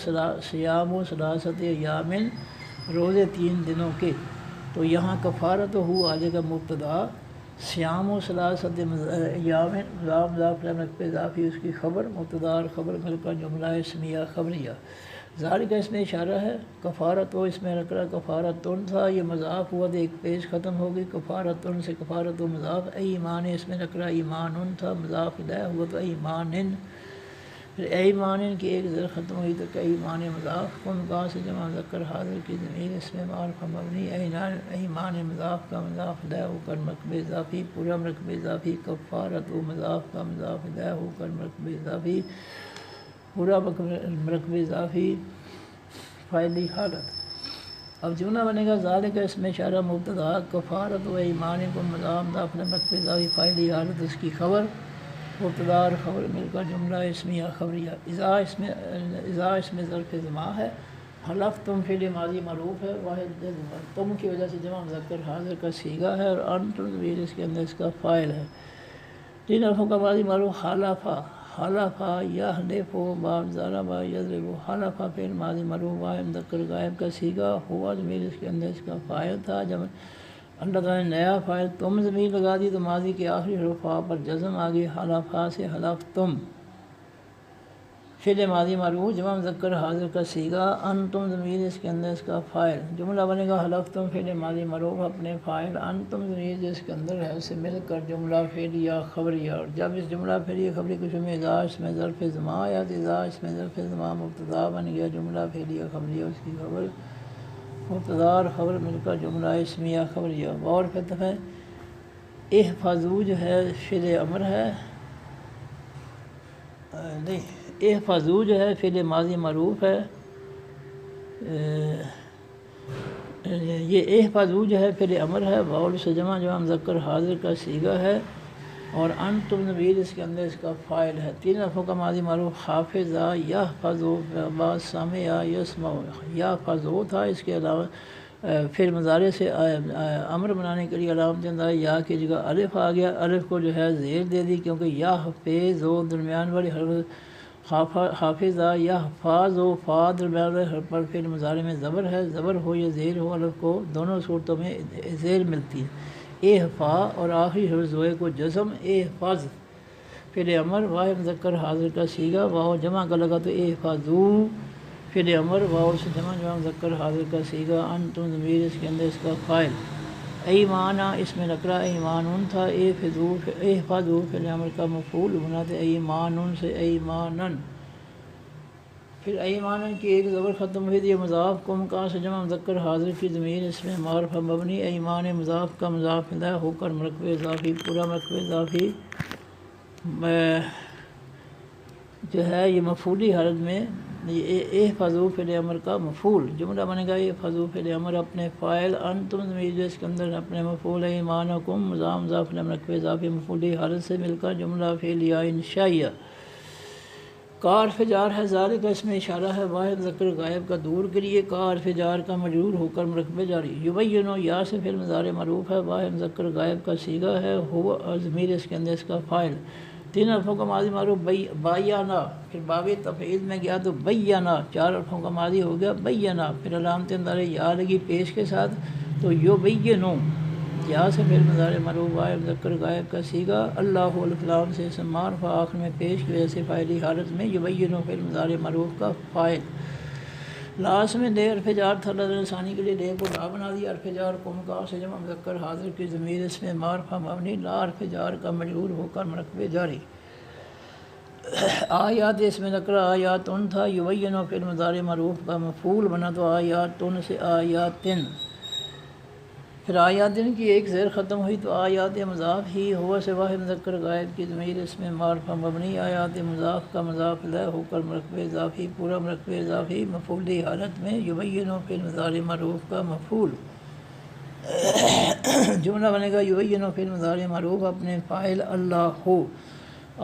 سیام و سلاست یامن روزے 3 دنوں کے تو یہاں کفارت ہو آ جائے گا مبتدا سیام و سلاست یامن مضاف رقب اضافی اس کی خبر مبتدا اور خبر مل کر جملہ اسمیہ خبریہ ذالک اس میں اشارہ ہے کفارت و اس میں نکرہ کفارتن تھا یہ مضاف ہوا تو ایک پیش ختم ہو گئی کفارتن سے کفارت و مضاف ایمان اس میں نکرہ ایمانن تھا مضاف الیہ ہوا تو ایمانن پھر ایمانن کی ایک زر ختم ہوئی تو ایمان مضاف کن کہاں سے جمع مذکر حاضر کی ضمیر اس میں معرفہ مبنی ایمان مضاف کا مضاف الیہ ہو کر رقب اضافی پورا رقب اضافی کفارت و مضاف کا مضاف الیہ ہو کر رقب اضافی پورا رقب اضافی فاعلی حالت اب جملہ بنے گا ذالک اس میں اشارہ مبتدا کفارت و ایمان کو مضاف رقب اضافی فاعلی حالت اس کی خبر مبتدا اور خبر مل کر جملہ اسمیہ خبریہ اذا اس میں ظرف زما ہے حلف تم فعل ماضی معروف ہے واحد تم کی وجہ سے جمع مذکر حاضر کا صیغہ ہے اور انتم ضمیر اس کے اندر اس کا فاعل ہے 3 حرفوں کا ماضی معروف حلفا یحلف باب ضرب یضرب حلفا فعل ماضی معروف واحد مذکر غائب کا صیغہ ہوا ضمیر اس کے اندر اس کا فاعل تھا جب اللہ تعالیٰ نے نیا فاعل تم ضمیر لگا دی تو ماضی کے آخری حرف پر جزم آ گئی حلفا سے حلف تم فعل ماضی معروف جمع مذکر حاضر کا صیغہ انتم ضمیر اس کے اندر اس کا فاعل جملہ بنے گا حلف تم فعل ماضی معروف اپنے فاعل انتم ضمیر جو اس کے اندر ہے اسے مل کر جملہ فعلیہ خبریہ اور جب اس جملہ فعلیہ خبری کے شروع میں اذا اس میں ظرف زما آیا تو اذا اس میں ظرف زما مبتدا بن گیا جملہ فعلیہ خبریہ اس کی خبر مبتدا اور خبر مل کر جملہ اسمیہ خبریہ اور پھر دفعہ احفظو جو ہے فعل امر ہے نہیں احفظو جو ہے فعل ماضی معروف ہے یہ احفظو جو ہے پھر امر ہے، واؤ سے جمع مذکر حاضر کا صیغہ ہے، اور انتم ضمیر اس کے اندر اس کا فاعل ہے۔ تین لفظوں کا ماضی معروف حافظہ، یحفظو، بعض سامع یسمع، یحفظو تھا، اس کے علاوہ پھر مضارع سے امر بنانے کے لیے علامت اندر یا کی جگہ الف آ گیا، الف کو جو ہے زیر دے دی کیونکہ یحفظو درمیان والی حرف، حافظہ یحفظو فا درمیان والے حرف پر پھر مضارع میں زبر ہے، زبر ہو یا زیر ہو، الف کو دونوں صورتوں میں زیر ملتی ہے۔ احفا اور آخری حرف زوئے کو جزم، احفظ پھر امر واحد مذکر حاضر کا صیغہ، واو جمع کا لگا تو احفظو پھر امر، واو سے جمع مذکر حاضر کا صیغہ، انتم ضمیر اس کے اندر اس کا فاعل۔ ایمانا اس میں نکرہ ایمانون تھا، احفظو پھر امر کا مفعول بناتے ایمانون سے ایمانن، پھر ایمانن کی ایک زبر ختم ہوئی تھی، مضاف کم کا سے جمع مذکر حاضر کی ضمیر اس میں معرفہ مبنی، ایمان مضاف کا مضاف الیہ ہو کر مرکب اضافی، پورا مرکب اضافی جو ہے یہ مفعولی حالت میں احفظو فعل امر کا مفعول، جملہ بنے گا احفظو فعل امر اپنے فاعل، انتم ضمیر اس کے اندر اپنے مفعول، ایمانکم مضاف الیہ مرکب اضافی مفعولی حالت سے مل کر جملہ فعلیہ انشائیہ۔ کا حرف جار ہے، ذالک کا اس میں اشارہ ہے واحد مذکر غائب کا دور کے لیے، کا حرف جار کا مجرور ہو کر مرکب جاری، یبینو یا سے فعل مضارع معروف ہے، واحد مذکر غائب کا صیغہ ہے، ہو ضمیر اس کے اندر اس کا فاعل۔ تین حرفوں کا ماضی معروف بایانا، پھر باب تفعیل میں گیا تو بیانا، چار حرفوں کا ماضی ہو گیا بیانا، پھر علامت اندر یا لگی پیش کے ساتھ تو یبینو، یا سے فعل مضارع معروف واحد مذکر غائب کا صیغہ، اللہ الف لام سے اسم معرفہ آخر میں پیش کی وجہ سے فاعلی حالت میں یبینو فعل مضارع معروف کا فاعل۔ لاس میں لے حرف جار تھا، لفظ ثانی کے لیے لے کو لا بنا دیا، حرف جار کم کا سے جمع مذکر حاضر کی ضمیر اس میں معرفہ مبنی، لا حرف جار کا مجرور ہو کر مرکب جاری۔ آیات اس میں نکرہ آیاتن تھا، یبینو فعل مضارع معروف کا مفعول بنا تو آیاتن سے آیاتن، پھر آیاتن کی ایک زیر ختم ہوئی تو آیات مضاف ہی، ہوا سے واحد مذکر غائب کی ضمیر اس میں معرفہ مبنی، آیات مضاف کا مضاف الیہ ہو کر مرکب اضافی، پورا مرکب اضافی مفعولی حالت میں یبینو فعل مضارع معروف کا مفعول۔ جملہ بنے گا یبینو فعل مضارع معروف اپنے فاعل اللہ ہو،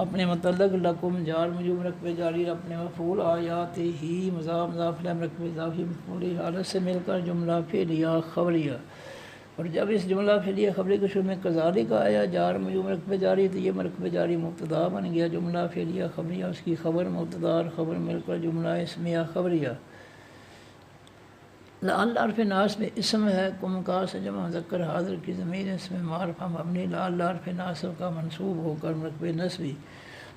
اپنے متعلق لکم جار مجرور مرکب جاری، اپنے مفعول آیات ہی مضاف الیہ مرکب اضافی مفعولی حالت سے مل کر جملہ فعلیہ خبریہ۔ اور جب اس جملہ فعلیہ خبری کے شروع میں کذالک آیا جار مجرور مرکب جاری تو یہ مرکب جاری مبتدا بن گیا، جملہ فعلیہ خبریہ اس کی خبر مبتدا اور خبر مل کر جملہ اسمیہ خبریہ۔ لعل حرف ناس میں اسم ہے، کم کا سے جمع مذکر حاضر کی ضمیر اس میں معرفہ مبنی، لعل حرف ناصب کا منصوب ہو کر مرکب نصبی،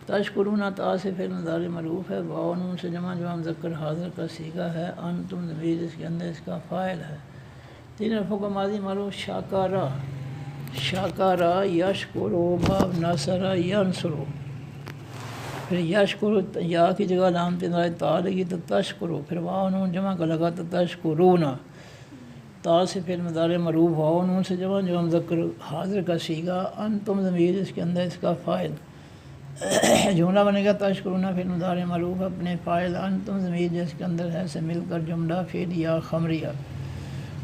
تشکرون تا سے فعل مضارع معروف ہے، واو نون سے جمع مذکر حاضر کا صیغہ ہے، انتم ضمیر اس کے اندر اس کا فاعل ہے۔ تین حرفوں کا ماضی معروف شاکارا، شاکارا یشکرو، باب ناصرہ ینصرو، پھر یشکرو یا کی جگہ علامت تا لگی تو تشکرو، پھر واو نون جمع کا لگا تو تشکرونا، تا سے فعل مضارع معروف، واو نون سے جمع مذکر حاضر کا صیغہ، انتم ضمیر اس کے اندر اس کا فاعل۔ جملہ بنے گا تشکرونا فعل مضارع معروف اپنے فاعل، انتم ضمیر جس کے اندر ہے سے مل کر جملہ فعلیہ خبریہ۔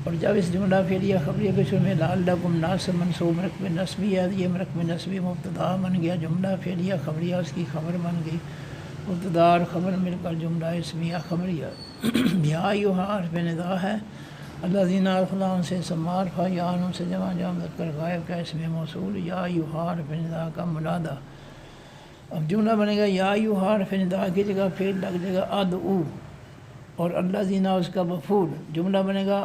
اور جب اس جملہ فعلیہ خبریہ کے شروع میں لعلکم ناصب منصوب مرکب نصبی ہے، یہ مرکب نصبی مبتدا بن گیا، جملہ فعلیہ خبریہ اس کی خبر بن گئی، مبتدا اور خبر مل کر جملہ اسمیہ خبریہ۔ یا ایھا حرف ندا ہے، الذین فلاں سے اسم معرفہ، یا ان سے جمع مذکر غائب کا اسم موصول، یا ایھا حرف ندا کا منادہ۔ اب جملہ بنے گا یا ایھا حرف ندا کی جگہ فعل لگ جائے گا ادعو، اور الذین اس کا مفعول، جملہ بنے گا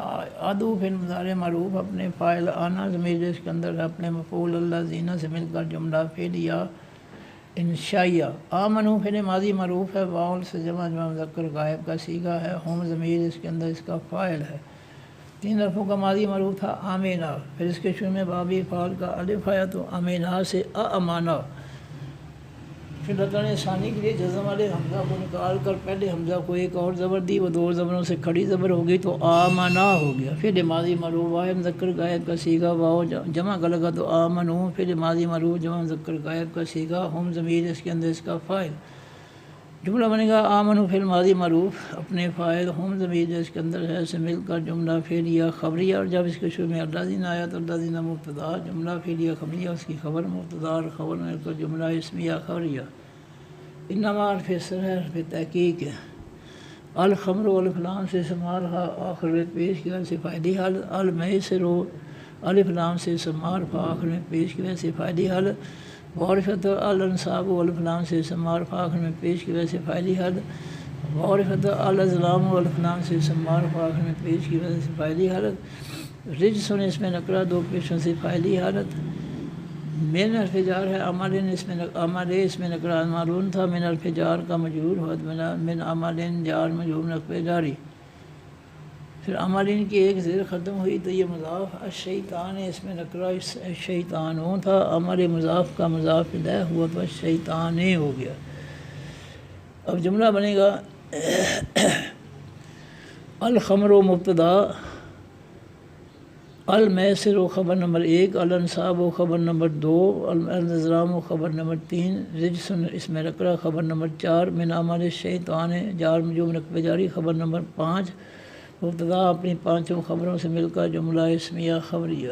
ادعو فعل مضارع معروف اپنے فاعل، آنا ضمیر اس کے اندر اپنے مفعول، الذین سے مل کر جملہ فعلیہ انشائیہ۔ آمنو فعل ماضی معروف ہے، واو سے جمع مذکر غائب کا صیغہ ہے، ہم ضمیر اس کے اندر اس کا فاعل ہے۔ تین حرفوں کا ماضی معروف تھا آمینا، پھر اس کے شروع میں بابی فعل کا الف آیا تو آمینا سے امانا، پھر لطن ثانی کے لیے جزم والے حمزہ کو نکال کر پہلے حمزہ کو ایک اور زبر دی، وہ دو زبروں سے کھڑی زبر ہو گئی تو آمنا ہو گیا، پھر ماضی معروف واحد مذکر غائب کا صیغہ، واو جمع کا لگا تو آمنو، پھر ماضی معروف جمع مذکر غائب کا صیغہ، ہم ضمیر اس کے اندر اس کا فاعل۔ جملہ بنے گا آمن فعل ماضی معروف اپنے فاعل ہم ضمیر جو اس کے اندر ہے سے مل کر جملہ فعلیہ خبریہ، اور جب اس کے شروع میں الذین آیا تو الذین مبتدا، جملہ فعلیہ خبریہ اس کی خبر مبتدا اور خبر مل کر جملہ اسمیہ خبریہ۔ انما حرف اصل ہے، حرف تحقیق ہے۔ الخمر الف لام سے سمارفا آخر میں پیش کی وجہ سے فائدی حل، المیسر الف لام سے سمارفا آخر میں پیش کی وجہ سے فائدی حل، وعرفت الانصاب الف لام سے سمارفا آخر میں پیش کی وجہ سے فائدی حل، وعرفت الازلام الف لام سے سمارفا آخر میں پیش کی وجہ سے فائدی حالت، رجسن اس میں نقرہ دو پیشوں سے فائدی حالت، من حرف جار ہے، عملن اس میں نقرہ معلوم تھا، من حرف جار کا مجرور ہوا من عملن جار مجرور نقب جاری، پھر عملن کی ایک زیر ختم ہوئی تو یہ مضاف، الشیطان اس میں نقرہ شیطانوں تھا، عمل مضاف کا مضاف الیہ ہوا تو شیطان ہو گیا۔ اب جملہ بنے گا الخمر و مبتدا، المیسر و خبر نمبر 1، الانصاب و خبر نمبر 2، الازلام و خبر نمبر 3، رجسن اس میں نقرہ خبر نمبر 4، من عمل الشیطان جار مجرور نقب جاری خبر نمبر 5، مبتدا اپنی پانچوں خبروں سے مل کر جملہ اسمیہ خبریہ۔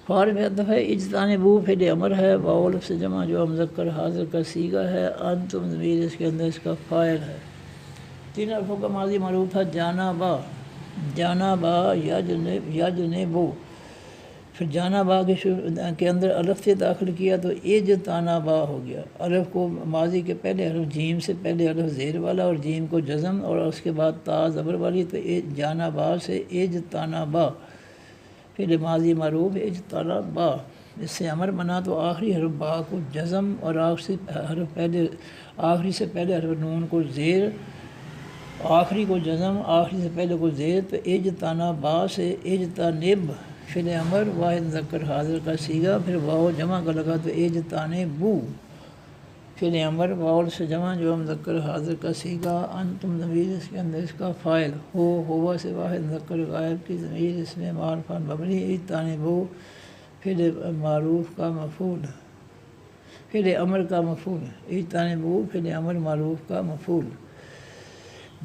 فارغ عطف ہے، اجتنبوا فعل امر ہے، واو الف سے جمع جو مذکر حاضر کا صیغہ ہے، انتم ضمیر اس کے اندر اس کا فاعل ہے۔ تین حرفوں کا ماضی معروف تھا جانبا، جانبا یجنبو، پھر جانبا کے اندر الف سے داخل کیا تو اجتنبا ہو گیا، الف کو ماضی کے پہلے حرف جیم سے پہلے الف زیر والا اور جیم کو جزم اور اس کے بعد تا زبر والی، تو جانبا سے اجتنبا پھر ماضی معروف اجتنبا، اس سے امر بنا تو آخری حرف با کو جزم اور آخری سے پہلے حرف نون کو زیر، آخری کو جزم آخری سے پہلے کو زیر، تو اجتنبا سے اجتنب فعل امر واحد مذکر حاضر کا صیغہ، پھر واو جمع کا لگا تو اجتنبو فعل امر واو سے جمع جو مذکر حاضر کا صیغہ، انتم ضمیر اس کے اندر اس کا فاعل، ہوا سے واحد مذکر غائب کی ضمیر اس میں معرفہ مبنی، اجتنبو فعل معروف کا مفعول، فعل امر کا مفعول، اجتنبو فعل امر معروف کا مفعول۔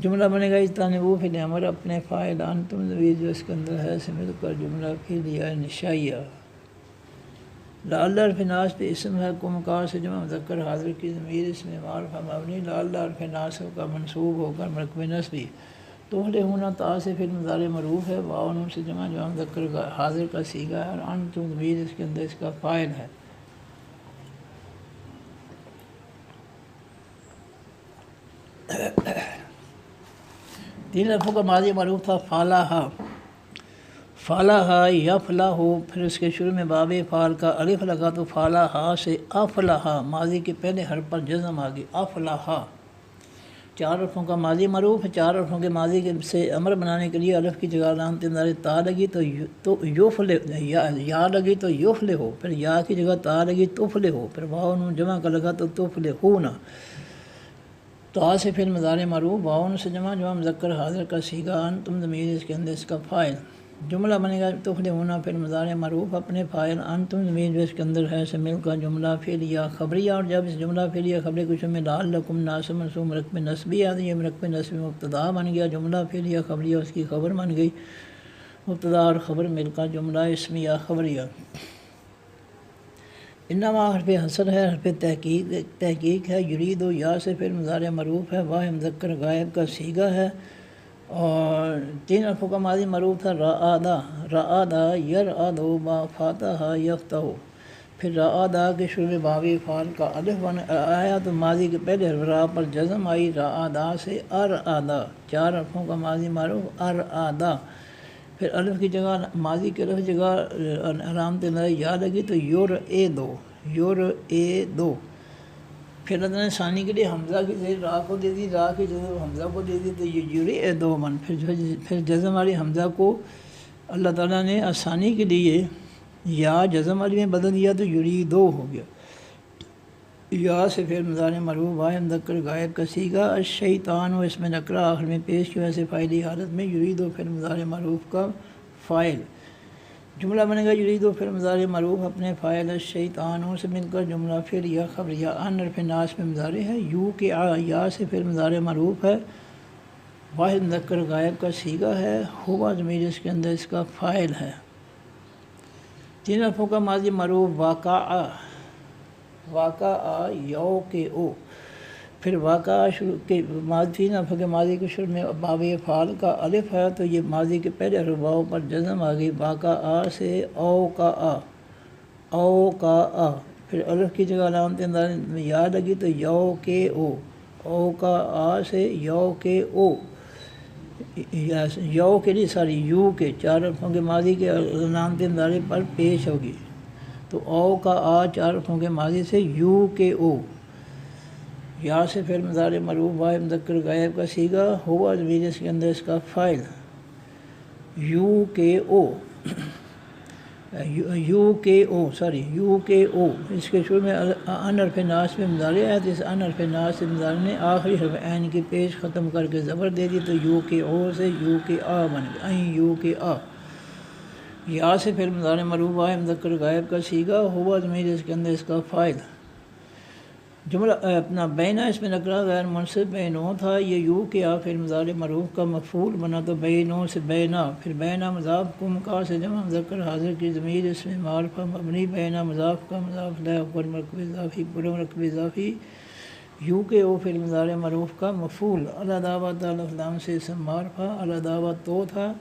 جملہ بنے گا اجتنبوا فعل امر اپنے فاعل، انتم ضمیر جو اس کے اندر ہے سے مل کر جملہ فعلیہ انشائیہ۔ لعل حرف ناصب پہ اسم ہے، قومکار سے جمع مذکر حاضر کی ضمیر اس میں معرفہ مبنی، لعل حرف ناصب کا منصوب ہو کر مرکب نصبی، تفلحون تا سے فعل مضارع معروف ہے، واو نون سے جمع جو مذکر حاضر کا صیغہ ہے، اور انتم ضمیر اس کے اندر اس کا فاعل ہے۔ تین حرفوں کا ماضی معروف تھا فالح، فالح یفلح، پھر اس کے شروع میں باب فعل کا الف لگا تو فالح سے افلح، ماضی کے پہلے حرف پر جزم آگے افلح۔ چار حرفوں کا ماضی معروف ہے، چار حرفوں کے ماضی سے امر بنانے کے لیے الف کی جگہ علامت مضارع تا لگی تو یفلح، یا لگی تو یفلح ہو، پھر یا کی جگہ تا لگی تفلح ہو، پھر واو نون جمع کا لگا تو تفلحون، تا سے فعل مضارع معروف، واو سے جمع جو مذکر حاضر کا صیغہ، انتم ضمیر اس کے اندر اس کا فاعل۔ جملہ بنے گا تفلحون فعل مضارع معروف اپنے فاعل، انتم ضمیر جو اس کے اندر ہے سے مل کر جملہ فعلیہ خبریہ، اور جب اس جملہ فعلیہ خبریہ کے شروع میں لعلکم ناصب منصوب مرکب نصبی آتی ہے، مرکب نصبی مبتدا بن گیا، جملہ فعلیہ خبریہ اس کی خبر بن گئی، مبتدا اور خبر مل کر جملہ اسمیہ خبریہ۔ انما حرف حصر ہے، حرف تحقیق ہے، یرید و یا سے فعل مضارع معروف ہے، واہ مذکر غائب کا صیغہ ہے، اور تین حرفوں کا ماضی معروف تھا رعادہ یرعد با فاتح یفتح، پھر رعادہ کے شروع میں باب فعل کا الف آیا تو ماضی کے پہلے حرف را پر جزم آئی، رعادہ سے ارعادہ، چار حرفوں کا ماضی معروف ارعادہ، پھر الف کی جگہ ماضی کے الف جگہ علامت یا لگی تو یور پھر اللہ نے ثانی کے لیے حمزہ کی زیر را کو دے دی، را کی جگہ حمزہ کو دے دی تو یریدو من، پھر جزم والی حمزہ کو اللہ تعالیٰ نے ثانی کے لیے یا جزم والی میں بدل دیا تو یریدو ہو گیا، یا سے پھر مضارع معروف واہ مذکر غائب کا صیغہ، الشیطان و اس میں نکرہ آخر میں پیش کی وجہ سے فاعلی حالت میں، یریدو پھر مضارع معروف کا فاعل۔ جملہ بنے گا یرید و فعل مضارع معروف اپنے فاعل شیطانوں سے مل کر جملہ فعل یا خبر یا ان حرف ناس میں مضارع ہے۔ یو کے آ یا سے فعل مضارع معروف ہے، واحد مذکر غائب کا صیغہ ہے، ہوا ضمیر اس کے اندر اس کا فاعل ہے۔ تین حرفوں کا ماضی معروف واقع یو کے او، پھر واقع شروع کے تین حرفوں کے ماضی کے شروع میں باب افعال کا الف ہے تو یہ ماضی کے پہلے حرف واو پر جزم آ گئی، واقع سے او کا آ، پھر الف کی جگہ علامت انداز میں یا لگی تو یو کے او کا آ سے یو کے او، یو کے لیے ساری یو کے چار حرفوں کے ماضی کے علامت اندازے پر پیش ہوگی، تو او کا آ چار حرفوں کے ماضی سے یو کے او۔ یا سے فعل مضارع معروف واحد مذکر غائب کا صیغہ، ہوا ضمیر اس کے اندر اس کا فاعل، یو کے او اس کے شروع میں ان حرف ناس میں مضارع ہے تو اس ان حرف ناس سے مضارع نے آخری حرف عین کی پیش ختم کر کے زبر دے دی تو یو کے او سے یو کے آ بن گیا، این یو کے آ۔ یا سے فعل مضارع معروف واحد مذکر غائب کا صیغہ، ہوا ضمیر اس کے اندر اس کا فاعل۔ جملہ اپنا بینا اس میں نکرہ غیر منصب بینوں تھا، یہ یو کے آ فعل مضارع معروف کا مفعول بنا تو بینوں سے بینا، پھر بینا مضاف کم کا سے جمع مذکر حاضر کی ضمیر اس میں معرفہ مبنی، بینا مضاف کا مضاف لا پر مرکب اضافی پر مرکب اضافی، یو کے او فعل مضارع معروف کا مفعول، الا دعوت الف لام سے اسم معرفہ، الا دعوت تو تھا،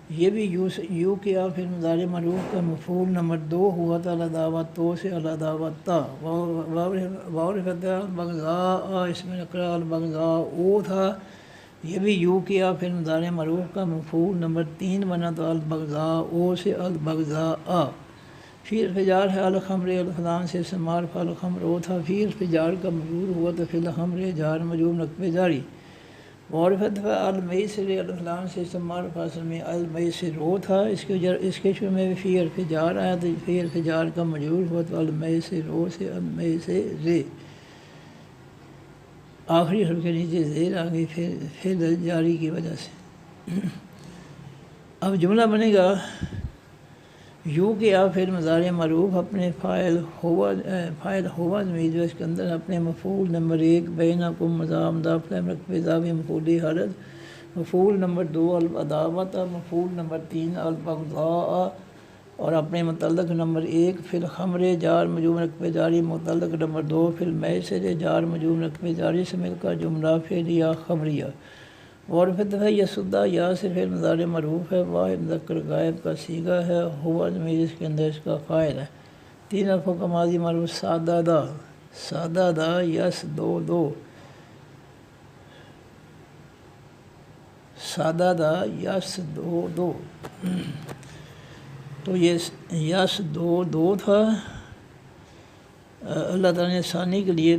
یہ بھی یو کے آ فعل مضارع معروف کا مفعول نمبر 2 ہوا تھا، الا دعوت تو سے الا دعوت تا، واو فتح البغضاء اس میں نکرہ البغضاء او تھا، یہ بھی یو کے آ فعل مضارع معروف کا مفعول نمبر 3 بنا تو البغضاء او سے البغضاء۔ فی الفجار ہے الخمر الف لام سے اسم معرفہ الخمر او تھا، فی الفجار کا مجرور ہوا تو فی الخمر جار مجرور نقب جاری، معرفت الميسر الف لام سے اسم معرفہ اصل میں الميسر ہو تھا، اس کے شروع میں بھی فی حرف جار آیا تو فی حرف جار کا مجرور ہوا تو الميسر ہو سے الميسر، آخری حرف کے نیچے زیر آ گئی فعل جاری کی وجہ سے۔ اب جملہ بنے گا یو کے آ فعل مضارع معروف اپنے فاعل ہوا ضمیر جو اس کے اندر اپنے مفعول نمبر 1 بینکم مضاف مضاف مرکب اضافی مفعول حالت، مفعول نمبر 2 العداوت، مفعول نمبر 3 البغضاء، اور اپنے متعلق نمبر 1 فی الخمر جار مجرور مرکب جاری، متعلق نمبر 2 فی المیسر جار مجرور مرکب جاری سے مل کر جملہ فعلیہ خبریہ۔ معرفت ہے یسدہ یا سے فعل مضارع معروف ہے، واحد مذکر غائب کا صیغہ ہے، ہوا ضمیر اس کے اندر اس کا فاعل ہے۔ تین حرفوں کا ماضی معروف سادہ دا یس دو سادہ دا یس دو تو یہ یس دو تھا، اللہ تعالیٰ نے ثانی کے لیے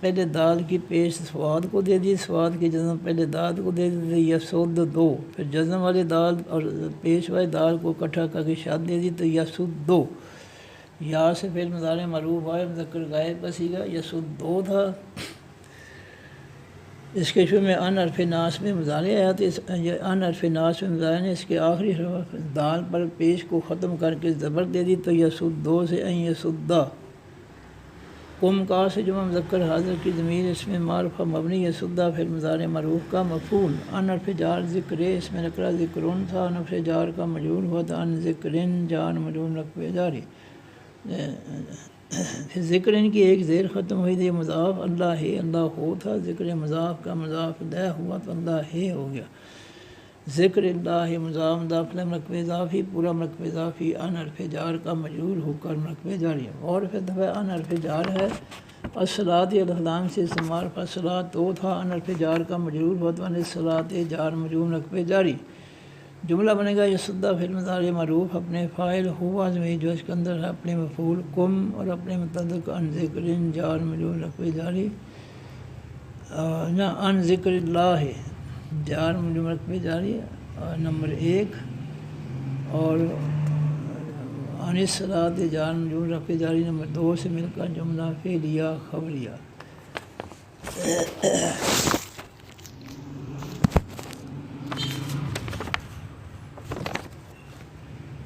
پہلے دال کی پیش سواد کو دے دی، سواد کی جزم پہلے دال کو دے دی، یسود دو، پھر جزم والے دال اور پیش والے دال کو اکٹھا کر کے شاد دے دی تو یسود دو۔ یا سے فعل مضارع معروف واحد مذکر غائب کا صیغہ یسود دو تھا، اس کے شروع میں ان حرف ناس میں مضارع آیا تو ان حرف ناس میں مضارع نے اس کے آخری حرف دال پر پیش کو ختم کر کے زبر دے دی تو یسود دو سے این یسدہ، قم کا سے جمع مذکر حاضر کی ضمیر اس میں معرفہ مبنی، یسدہ فعل مضارع معروف کا مفعول، ان حرف جار ذکر اس میں نکرہ ذکرون تھا، ان حرف جار کا مجرور ہوا تھا ان ذکرن جار مجرور نقب جاری، پھر ذکر ان کی ایک زیر ختم ہوئی تھی، مضاف اللہ ہے اللہ ہو تھا، ذکر مضاف کا مضاف لہ ہوا تو اللہ ہے ہو گیا، ذکر اللہ مضاف مضاف لہ مرکب اضافی پورا مرکب اضافی ان حرف جار کا مجرور ہو کر مرکب جاری، اور پھر دفعہ ان حرف جار ہے، الصلاۃ الف لام سے اسم معرفہ الصلاۃ تو تھا، ان حرف جار کا مجرور ہوا تو ان الصلاۃ جار مجرور مرکب جاری۔ جملہ بنے گا یسدہ فعل مضارع معروف اپنے فاعل ہوا ضمیر جو اس کے اندر ہے اپنے مفعول کم اور اپنے متعلق ان ذکر جار مجرور مرکب جاری، ان ذکر اللہ جار مجرور مرکب جاری نمبر 1، اور ان الصلاۃ جار مجرور مرکب جاری نمبر 2 سے مل کر جملہ فعلیہ خبریہ۔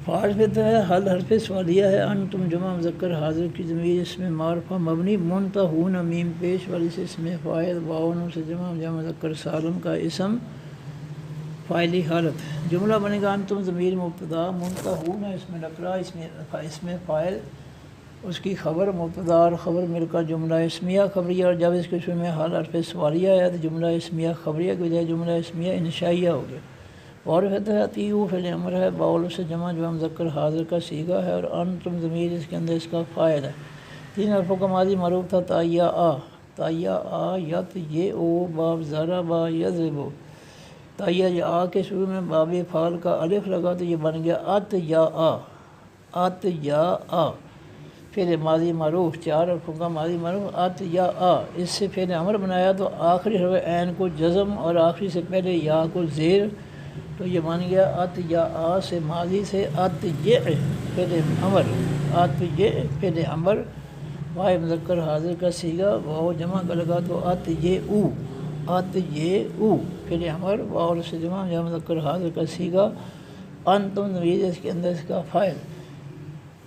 فعال پھر ہے حل حرف سوالیہ ہے، انتم جمع مذکر حاضر کی ضمیر اس میں معرفہ مبنی منتہون میم پیش والی سے اس میں فاعل، واؤن سے جمع مذکر سالم کا اسم فاعلی حالت۔ جملہ بنے گا انتم ضمیر مبتدا، منتہون اس میں نکرہ، اس میں فاعل، اس کی خبر مبتدا اور خبر مل کر جملہ اسمیہ خبریہ، اور جب اس کے شروع میں حال حرف سوالیہ ہے تو جملہ اسمیہ خبریہ کی بجائے جملہ اسمیہ انشائیہ ہو گیا۔ اور کہتے ہیں اطیعوا فعل امر ہے، باول سے جمع مذکر حاضر کا صیغہ ہے، اور انتم ضمیر اس کے اندر اس کا فاعل ہے۔ 3 حرفوں کا ماضی معروف تھا تائیا آ، تائیا آ یت یہ او باب ضربا یضرب، تائیا یا آ کے شروع میں باب فعل کا الف لگا تو یہ بن گیا ات یا آ، ات یا آ، فعل ماضی معروف 4 حرفوں کا ماضی معروف ات یا آ، اس سے فعل امر بنایا تو آخری حرف عین کو جزم اور آخری سے پہلے یا کو زیر، تو یہ بن گیا ات یا آ سے ماضی سے ات یہ فعل امر، ات یہ فعل امر، واحد مذکر حاضر کا صیغہ، واؤ جمع کا لگا تو ات یہ او، ات یہ او فعل امر، واؤ سے جمع مذکر حاضر کا صیغہ، انتم ضمیر اس کے اندر اس کا فاعل۔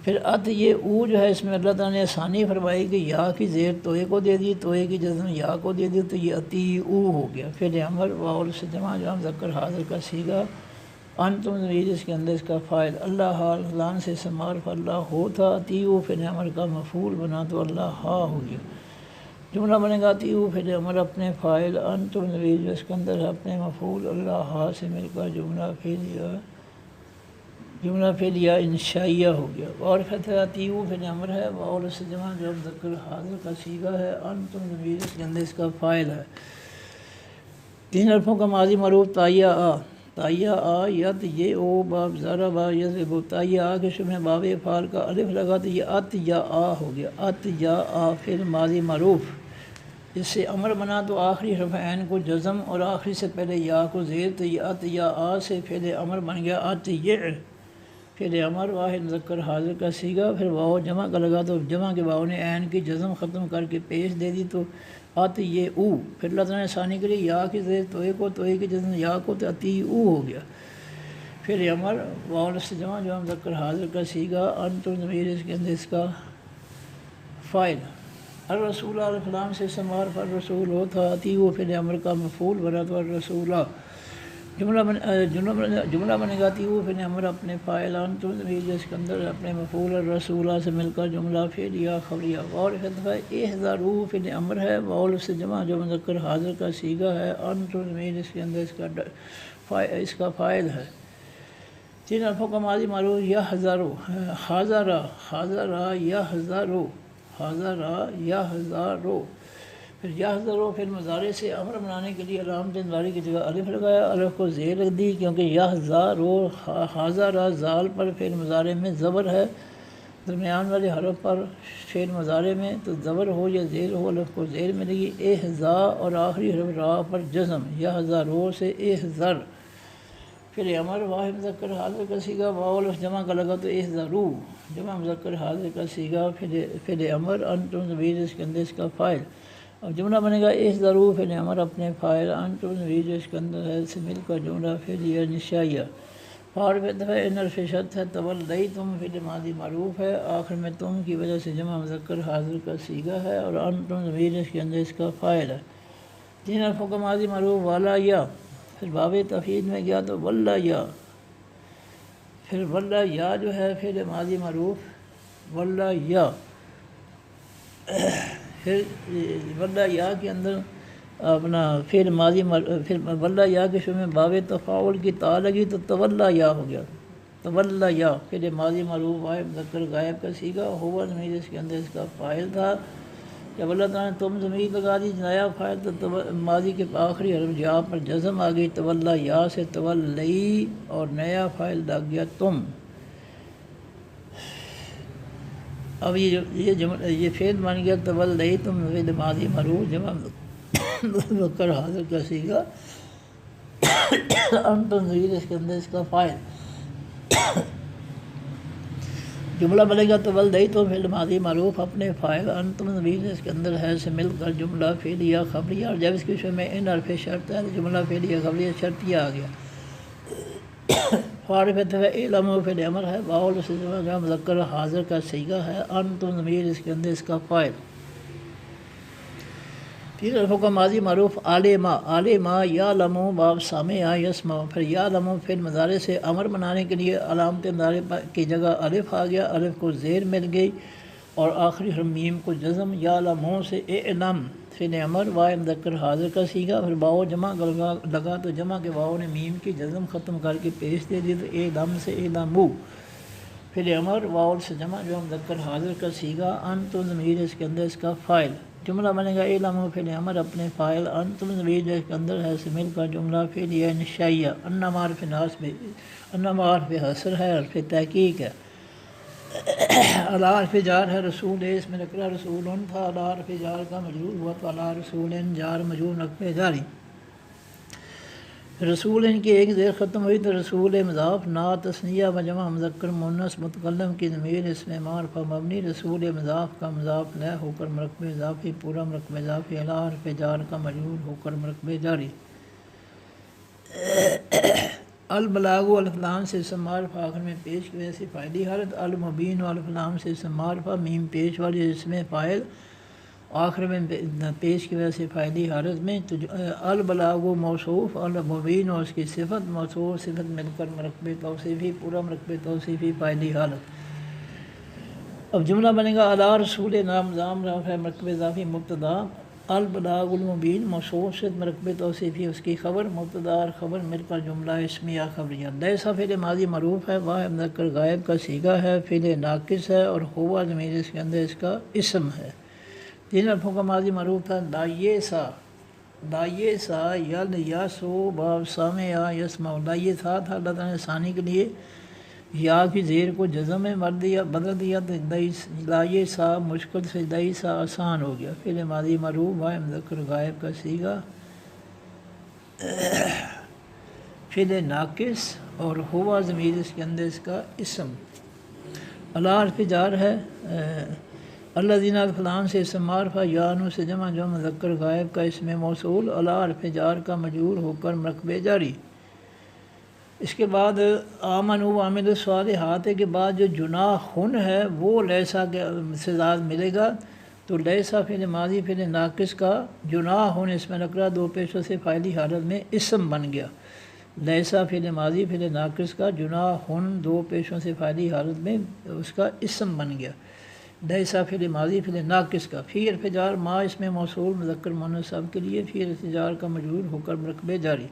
پھر ات یہ او جو ہے اس میں اللہ تعالیٰ نے آسانی فرمائی کہ یا کی زیر توئے کو دے دی، توئے کی جزم یا کو دے دی، تو یہ اطیعوا ہو گیا فعل امر، واؤ سے جمع مذکر حاضر کا صیغہ، انتم ضمیر اس کے اندر اس کا فاعل۔ اللہ حال لان سے معرف اللہ ہو تھا، اطیعوا فعل امر کا مفعول بنا تو اللہ ہا ہو گیا۔ جملہ بنے گا اطیعوا فعل امر اپنے فاعل، انتم ضمیر اس کے اندر اپنے مفعول، اللہ ہا سے مل کر جملہ فعلیہ انشائیہ ہو گیا۔ اور فتح اطیعوا فعل امر ہے، واؤ سے جمع مذکر حاضر کا صیغہ ہے، انتم ضمیر اس کے اندر اس کا فاعل ہے۔ 3 حرفوں کا ماضی معروف تائیا آ، تائیا آ ید یہ او باب ضربا یضرب، تائیا آ کے شروع میں باب فعل کا الف لگا تو یہ ات یا آ ہو گیا، ات یا آ فعل ماضی معروف، اس سے امر بنا تو آخری حرف عین کو جزم اور آخری سے پہلے یا کو زیر، تو یہ ات یا آ سے فعل امر بن گیا ات یہ فعل امر، واحد مذکر حاضر کا صیغہ، پھر واؤ جمع کا لگا تو جمع کے واؤ نے عین کی جزم ختم کر کے پیش دے دی تو ات یہ او، پھر اللہ تعالیٰ نے آسانی کے لیے یا کی زیر توئے کو، توئے کی جزم یا کو، تو اطیعوا ہو گیا فعل امر، واؤ سے جمع مذکر حاضر کا صیغہ، انتم ضمیر اس کے اندر اس کا فاعل۔ الرسول الفلام سے معرف الرسول ہو تھا، اطیعوا فعل امر کا مفعول بنا تو الرسول۔ جملہ بنے گا اطیعوا فعل امر اپنے فاعل، انتم ضمیر اس کے اندر اپنے مفعول، الرسول سے مل کر جملہ فعلیہ خبریہ۔ اور احذروا فعل امر ہے، واؤ سے جمع جو مذکر حاضر کا صیغہ ہے، انتم ضمیر اس کے اندر اس کا فاعل ہے۔ 3 حرفوں کا ماضی معروف یحذروا، حاضر حاضر یحذروا، حاضر یحذروا، پھر یحذروا فعل مضارع سے امر بنانے کے لیے علامت انذاری کی جگہ الف لگایا، الف کو زیر رکھ دی کیونکہ یحذروا حاضر زال پر فعل مضارع میں زبر ہے، درمیان والے حرف پر فعل مضارع میں تو زبر ہو یا زیر ہو الف کو زیر ملے گی، احذا اور آخری حرف را پر جزم، یحذروا سے احذر فعل امر، واحد مذکر حاضر کا صیغہ، واؤ الف جمع کا لگا تو احذروا جمع مذکر حاضر کا صیغہ فعل امر، انتم ضمیر اس کے اندر اس کا فاعل۔ اب جملہ بنے گا احذروا فعل امر اپنے فاعل، انتم ضمیر اس کے اندر ہے سے مل کر جملہ فعلیہ انشائیہ۔ اور ان حرف شرط ہے، تولیتم فعل ماضی معروف ہے، آخر میں تم کی وجہ سے جمع مذکر حاضر کا صیغہ ہے، اور انتم ضمیر اس کے اندر اس کا فاعل ہے۔ 3 حرفوں کا ماضی معروف والا یا، پھر باب تفعیل میں گیا تو واللہ یا، پھر واللہ یا جو ہے فعل ماضی معروف واللہ یا، پھر واللہ یا کے اندر اپنا فعل ماضی پھر واللہ یا کے شروع میں باب تفاعل کی تا لگی تو تولا یا ہو گیا، تولا یا فعل ماضی معروف واحد مذکر غائب کا صیغہ، ہوا ضمیر اس کے اندر اس کا فاعل تھا، جب اللہ تعالیٰ نے تم ضمیر لگا دی نیا فاعل تو ماضی کے آخری حرف یا پر جزم آ گئی، تولا یا سے تولی اور نیا فاعل لگ گیا تم۔ اب یہ فعل بن گیا تولیتم فعل ماضی معروف جمع مذکر حاضر کا صیغہ، انتم ضمیر اس کے اندر اس کا فاعل۔ جملہ بنے گا تولیتم فعل ماضی معروف اپنے فاعل، انتم ضمیر اس کے اندر ہے سے مل کر جملہ فعلیہ خبریہ، اور جب اس کے شروع میں ان حرف شرط ہے تو جملہ فعلیہ خبریہ شرطیہ آ گیا۔ فارف علم و فعل امر ہے، واؤ سے جمع مذکر حاضر کا صیغہ ہے، انتم ضمیر اس کے اندر اس کا فاعل۔ پھر الفوں کا ماضی معروف عالما یعلم باب سامع یسمع، پھر یعلم فعل مضارع سے امر بنانے کے لیے علامت مضارع کی جگہ الف آ گیا، الف کو زیر مل گئی اور آخری حرف میم کو جزم، یعلموں سے اعلم فعل امر واحد مذکر حاضر کا سیگا، پھر واؤ جمع لگا تو جمع کے واؤ نے میم کی جزم ختم کر کے پیش دے دی، تو اعلم سے اعلمو فعل امر واؤ سے جمع جو مذکر حاضر کا سیگا، انتم ضمیر اس کے اندر اس کا فاعل۔ جملہ بنے گا اعلم فعل امر اپنے فاعل، انتم ضمیر جو اس کے اندر ہے سے مل کر جملہ فعلیہ انشائیہ، انما حرف ناصب انما حرف حصر ہے، حرف تحقیق ہے، علی حرف جار ہے، رسول ہے، اس میں نکرہ رسول تھا، علی حرف جار کا مجرور ہوا تو علی رسول جار مجرور نقب جاری، رسول کی ایک زیر ختم ہوئی تو رسول مضاف نا تثنیہ و جمع مذکر مؤنث متکلم کی ضمیر اس میں معرفہ مبنی، رسول مضاف کا مضاف لہ ہو کر مرکب اضافی پورا مرکب اضافی علی حرف جار کا مجرور ہو کر مرکب جاری۔ البلاغ و الف لام سے اسم معرفہ آخر میں پیش کی وجہ سے فاعلی حالت، المبین و الف لام سے اسم معرفہ میم پیش والی اس میں فاعل آخر میں پیش کی وجہ سے فاعلی حالت میں، تو البلاغ و موصوف، المبین اور اس کی صفت، موصوف صفت مل کر مرکب توصیفی پورا مرکب توصیفی فاعلی حالت۔ اب جملہ بنے گا علی رسول نام زام رفع مرکب اضافی مبتدا، البلاغ المبین موصوف صفت مرکب توصیفی اس کی خبر، مبتدا اور خبر مل کر جملہ اسمیہ خبریہ۔ لیسا فعل ماضی معروف ہے، واحد مذکر غائب کا صیغہ ہے، فعل ناقص ہے اور ہوا ضمیر اس کے اندر اس کا اسم ہے۔ تین الفوں کا ماضی معروف تھا، لائے سا یل یاسو باب سامع یسمع، لائے سا تھا اللہ تعالیٰ نے ثانی کے لیے یا کی زیر کو جزم میں بدل دیا تو لائے سا مشکل سے لائے سا آسان ہو گیا، فعل ماضی معروف واحد مذکر غائب کا صیغہ، فعل ناقص اور ہوا ضمیر اس کے اندر اس کا اسم، علی حرف جار ہے، الذین الفلام سے اسم معرفہ، یانو سے جمع جو مذکر غائب کا اسم موصول، علی حرف جار کا مجرور ہو کر مرکب جاری۔ اس کے بعد آمنوا وعملوا الصالحات کے بعد جو جناحن ہے وہ لیسا کے سے زاد ملے گا، تو لیسا فعل ماضی فعل ناقص کا جناحن اس میں نکرہ دو پیشوں سے فاعلی حالت میں اسم بن گیا، لیسا فعل ماضی فعل ناقص کا جناحن دو پیشوں سے فاعلی حالت میں اس کا اسم بن گیا، لیسا فعل ماضی فعل ناقص کا، فی حرف جار ما اس میں موصول مذکر مؤنث سب کے لیے، فی حرف جار کا مجرور ہو کر مرکب جاری۔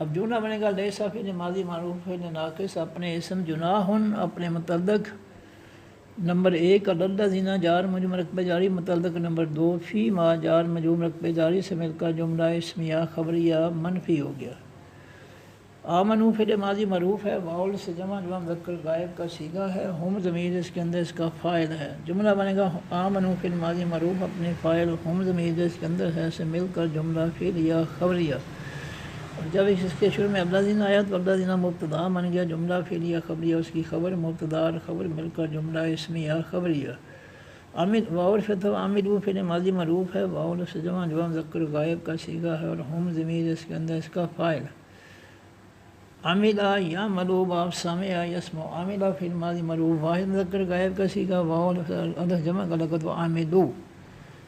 اب جملہ بنے گا لیسا فعل ماضی معروف فعل ناقص اپنے اسم جناحن اپنے متعلق نمبر ایک الذین جار مجرور مرکب جاری، متعلق نمبر دو فی ما جار مجرور مرکب جاری سے مل کر جملہ اسمیہ خبریہ منفی ہو گیا۔ آمنو فعل ماضی معروف ہے، واؤ سے جمع جو مذکر غائب کا صیغہ ہے، ہم ضمیر اس کے اندر اس کا فاعل ہے، جملہ بنے گا آمنو فعل ماضی معروف اپنے فاعل ہم ضمیر اس کے اندر ہے سے مل کر جملہ فعلیہ خبریہ، اور جب اس کے شروع میں الذین آیا تو الذین مبتدا بن گیا، جملہ فعلیہ خبریہ اس کی خبر، مبتدا اور خبر مل کر جملہ اسمیہ خبریہ۔ واؤ فتح عاملو فعل ماضی معروف ہے، واؤ سے جمع جو مذکر غائب کا صیغہ ہے اور ہم ضمیر اس کے اندر اس کا فاعل۔ عاملہ یعملو باب سامع یسمع، عاملہ فعل ماضی معروف واحد مذکر غائب کا صیغہ، واؤ الف جمع کا لغت و عاملو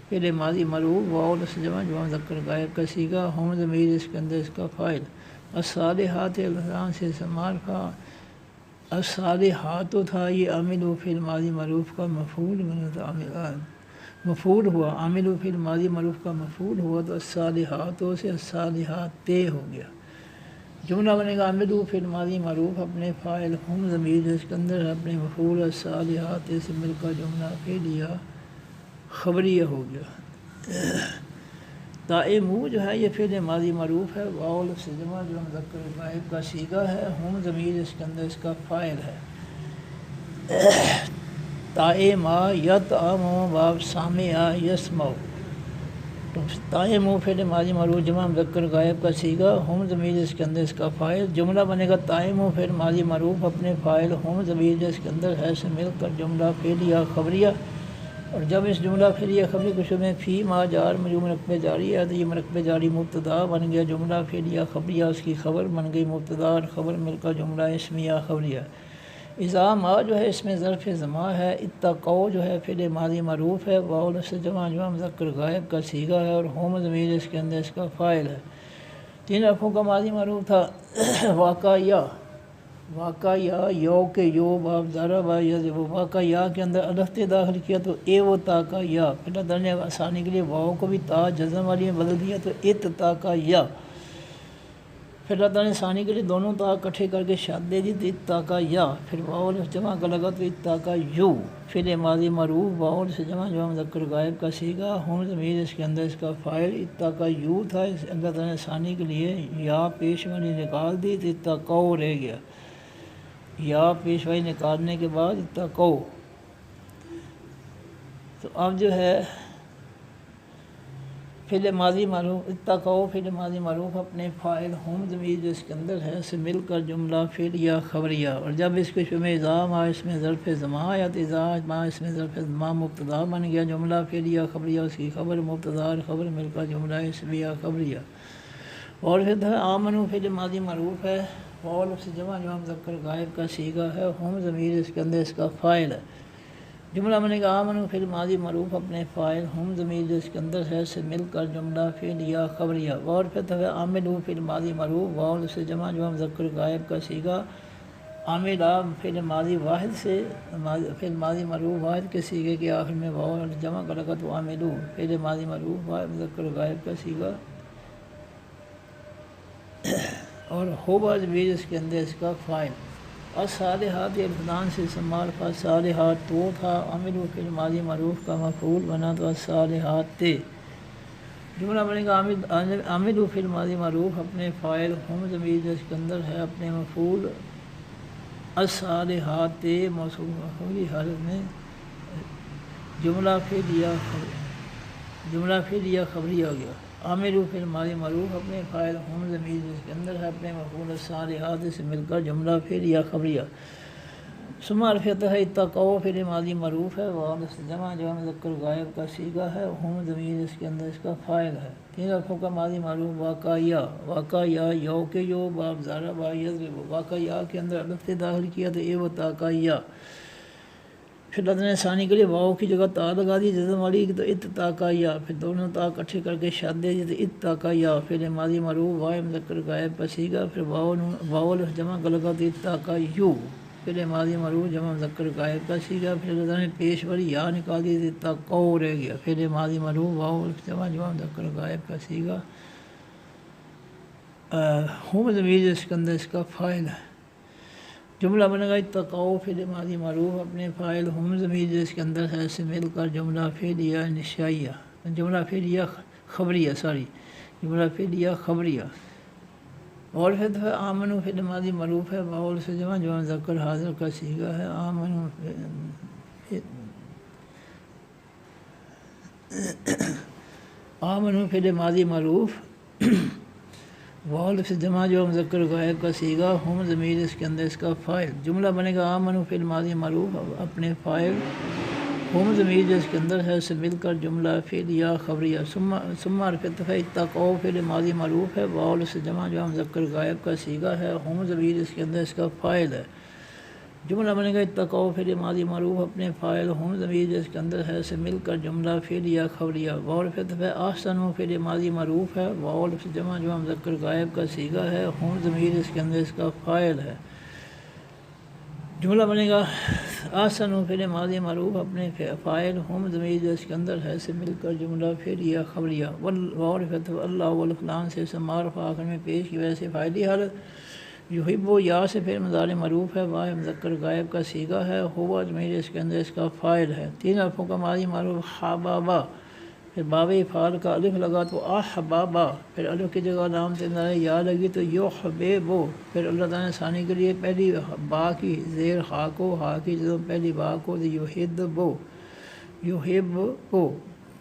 فعل ماضی معروف واؤ سے جمع جو مذکر غائب کا صیغہ، ہم ضمیر اس کے اندر اس کا فاعل۔ الصالحات الفلام سے اسم معرفہ، الصالحات تھا یہ عاملو فعل ماضی معروف کا مفعول ہوا، عاملو فعل ماضی معروف کا مفعول ہوا تو الصالحات سے الصالحات تے ہو گیا، جملہ بنے گا عاملو فعل ماضی معروف اپنے فاعل ہم ضمیر اس کے اندر اپنے مفعول الصالحات سے مل کر جملہ فعلیہ خبریہ ہو گیا۔ تائمو جو ہے یہ فعل ماضی معروف ہے، واؤ سے جمع جو مذکر غائب کا صیغہ ہے، ہم ضمیر اس کے اندر اس کا فاعل ہے۔ تائما یطعم باب سامع یسمع، تائمو فعل ماضی معروف جمع مذکر غائب کا صیغہ، ہم ضمیر اس کے اندر اس کا فاعل، جملہ بنے گا تائمو فعل ماضی معروف اپنے فاعل ہم ضمیر اس کے اندر ہے سے مل کر جملہ فعلیہ خبریہ، اور جب اس جملہ فعلیہ خبری کے شروع میں فی ما جار مجرور مرکب جاری ہے تو یہ مرکب جاری مبتدا بن گیا، جملہ فعلیہ خبریہ اس کی خبر بن گئی مبتدا، اور خبر مل کر جملہ اسمیہ خبریہ۔ اذا ما جو ہے اس میں ظرف زمان ہے، اتقوا جو ہے فعل ماضی معروف ہے، واو سے جمع مذکر غائب کا صیغہ ہے، اور ہم ضمیر اس کے اندر اس کا فاعل ہے۔ تین حرفوں کا ماضی معروف تھا واقع یا، واقع یا یو کے یو باب ضرب یضرب، واقع یا کے اندر الف داخل کیا تو اے و تا کا یا، پھر اللہ تعالیٰ نے آسانی کے لیے واؤ کو بھی تا جزم والی میں بدل دیا تو ات تا کا یا، پھر اللہ تعالیٰ نے آسانی کے لیے دونوں تا اکٹھے کر کے شاد دے دی تو ات تا کا یا، پھر واؤ جمع کا لگا تو ات تا کا یو، فعل ماضی معروف واؤ سے جمع مذکر غائب کا صیغہ، ہم ضمیر اس کے اندر اس کا فاعل، ات تا کا یو تھا، اللہ تعالیٰ نے آسانی کے لیے یا پیش والی نکال دی تو اتقوا رہ گیا، یا پیشوائی نکالنے کے بعد اتقوا۔ تو اب جو ہے فعل ماضی معروف اتقوا فعل ماضی معروف اپنے فاعل ہم ضمیر جو اس کے اندر ہے سے مل کر جملہ فعلیہ خبریہ، اور جب اس کے شروع میں اذا ما اس میں ظرف زمان آیا تو اذا ما اس میں ظرف زمان مبتدا بن گیا، جملہ فعلیہ خبریہ اس کی خبر مبتدا، اور خبر مل کر جملہ اسمیہ خبریہ۔ اور پھر آمنو فعل ماضی معروف ہے، واؤ سے جمع مذکر غائب کا صیغہ ہے، ہم ضمیر اس کے اندر اس کا فاعل ہے، جملہ بنے گا آمنو فعل ماضی معروف اپنے فاعل ہم ضمیر جو اس کے اندر ہے سے مل کر جملہ فعلیہ خبریہ۔ اور پھر عاملو فعل ماضی معروف واؤ سے جمع مذکر غائب کا صیغہ، عاملہ فعل ماضی واحد سے فعل ماضی معروف واحد کے صیغے کے آخر میں واؤ جمع کا لگا تو عاملو فعل ماضی معروف واحد مذکر غائب کا صیغہ، اور ہوبا ضمیر اس کے اندر اس کا فاعل۔ الصالحات الفدان سے استعمال فا صالحات تو تھا، عامل فعل ماضی معروف کا مفعول بنا تو الصالحات تے، جملہ بنے گا عامل فعل ماضی معروف اپنے فاعل ہم ضمیر جو اس کے اندر ہے اپنے مفعول الصالحات تے موصول مفعولی حالت میں جملہ فعلیہ خبریہ ہو گیا۔ عامل فعل ماضی معروف اپنے فاعل ہم ضمیر جس کے اندر ہے اپنے مفعول الصالحات سے مل کر جملہ فعلیہ خبریہ۔ ثم عرفیت ہے اتقوا فعل ماضی معروف ہے، واؤ سے جمع مذکر غائب کا صیغہ ہے، ہم ضمیر اس کے اندر اس کا فاعل ہے۔ تین حرفوں کا ماضی معروف واقع یا یو کے یو باب ضرب یضرب، واقع یا کے اندر الف داخل کیا تو اے و تا کا یا، پھر اللہ نے ثانی کے لیے واؤ کی جگہ تا لگا دی جزم والی تو ات تا کا یا، پھر دونوں تا اکٹھے کر کے شاد دے دی تو ات تا کا یا، فعل ماضی معروف واو مذکر غائب کا صیغہ، پھر واو جمع کا لگا تو ات تا کا یو، فعل ماضی معروف جمع مذکر غائب کا صیغہ، پھر اللہ نے پیش والی یا نکال دی تو اتقوا رہ گیا، فعل ماضی معروف واو جمع مذکر غائب کا صیغہ، ہم ضمیر اس کے اندر اس کا فاعل ہے، جملہ بنے گا اتقوا فعل ماضی معروف اپنے فاعل ہم ضمیر جو اس کے اندر ہے سے مل کر جملہ فعلیہ نشائیہ جملہ فعلیہ خبریہ۔ اور پھر آمنو فعل ماضی معروف ہے، واؤ سے جمع مذکر حاضر کا صیغہ ہے، آمنو فعل ماضی معروف واؤ سے جمع مذکر غائب کا صیغہ، ہم ضمیر اس کے اندر اس کا فاعل، جملہ بنے گا آمنو فعل ماضی معروف اپنے فاعل ہم ضمیر جو اس کے اندر ہے سے مل کر جملہ فعلیہ خبریہ۔ ثم عرفت ہے اتقوا فعل ماضی معروف ہے، واؤ سے جمع مذکر غائب کا صیغہ ہے، ہم ضمیر اس کے اندر اس کا فاعل ہے، جملہ بنے گا اتقوا فعل ماضی معروف اپنے فاعل ہم ضمیر جو اس کے اندر ہے سے مل کر جملہ فعلیہ خبریہ۔ واو ہے احسنوا فعل ماضی معروف ہے، واو سے جمع مذکر غائب کا صیغہ ہے، ہم ضمیر اس کے اندر اس کا فاعل ہے، جملہ بنے گا احسنوا فعل ماضی معروف اپنے فاعل ہم ضمیر جو اس کے اندر ہے سے مل کر جملہ فعلیہ خبریہ۔ واو اللہ والفلان سے سمار آخر میں پیش کی وجہ سے فاعلی حالت، یحب یا سے پھر مضارع معروف ہے، واو مذکر غائب کا صیغہ ہے، ہوا ضمیر اس کے اندر اس کا فاعل ہے، تین حرفوں کا ماضی معروف حبابا، پھر باب افعال کا الف لگا تو احبابا، پھر الف کی جگہ لام سے یا لگی تو یحببو، پھر اللہ تعالیٰ نے ثانی کے لیے پہلی با کی زیر خا کو، ہا کی جگہ پہلی با کو تو یحبو،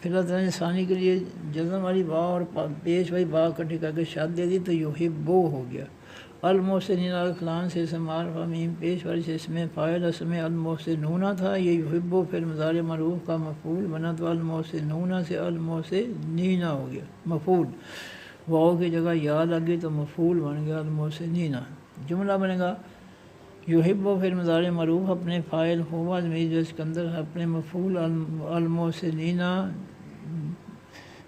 پھر اللہ تعالیٰ نے ثانی کے لیے جزم والی با اور پیش والی با اکٹھی کر کے شاد دے دی تو یحبو ہو گیا۔ المحسنین الفلان سے اسم معرفہ میم پیش ورش اسم فاعل اسم المحسنون تھا، یہ یحب پھر مضارع معروف کا مفعول بنا تو المحسنون سے المحسنین ہو گیا مفعول، واو کی جگہ یا لگی تو مفعول بن گیا المحسنین۔ جملہ بنے گا یحب پھر مضارع معروف اپنے فاعل ہوا ضمیر جو اس کے اندر ہے اپنے مفعول المحسنین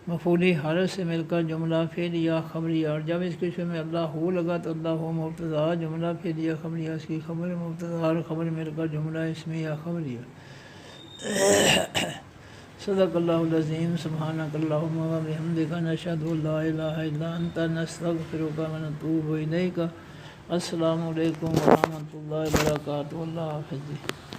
مفعولی حالت سے مل کر جملہ فعلیہ خبریہ، اور جب اس کے شروع میں اللہ ہو لگا تو اللہ ہو مبتدا جملہ فعلیہ خبریہ، اس کی خبر مبتدا اور خبر مل کر جملہ اسمیہ خبریہ۔ صدق اللہ العظیم۔ سبحانک اللہم و بحمدک نشہد ان لا الہ الا انت نستغفرک و نتوب الیک۔ السلام علیکم ورحمۃ اللہ وبرکاتہ۔ اللہ حافظ۔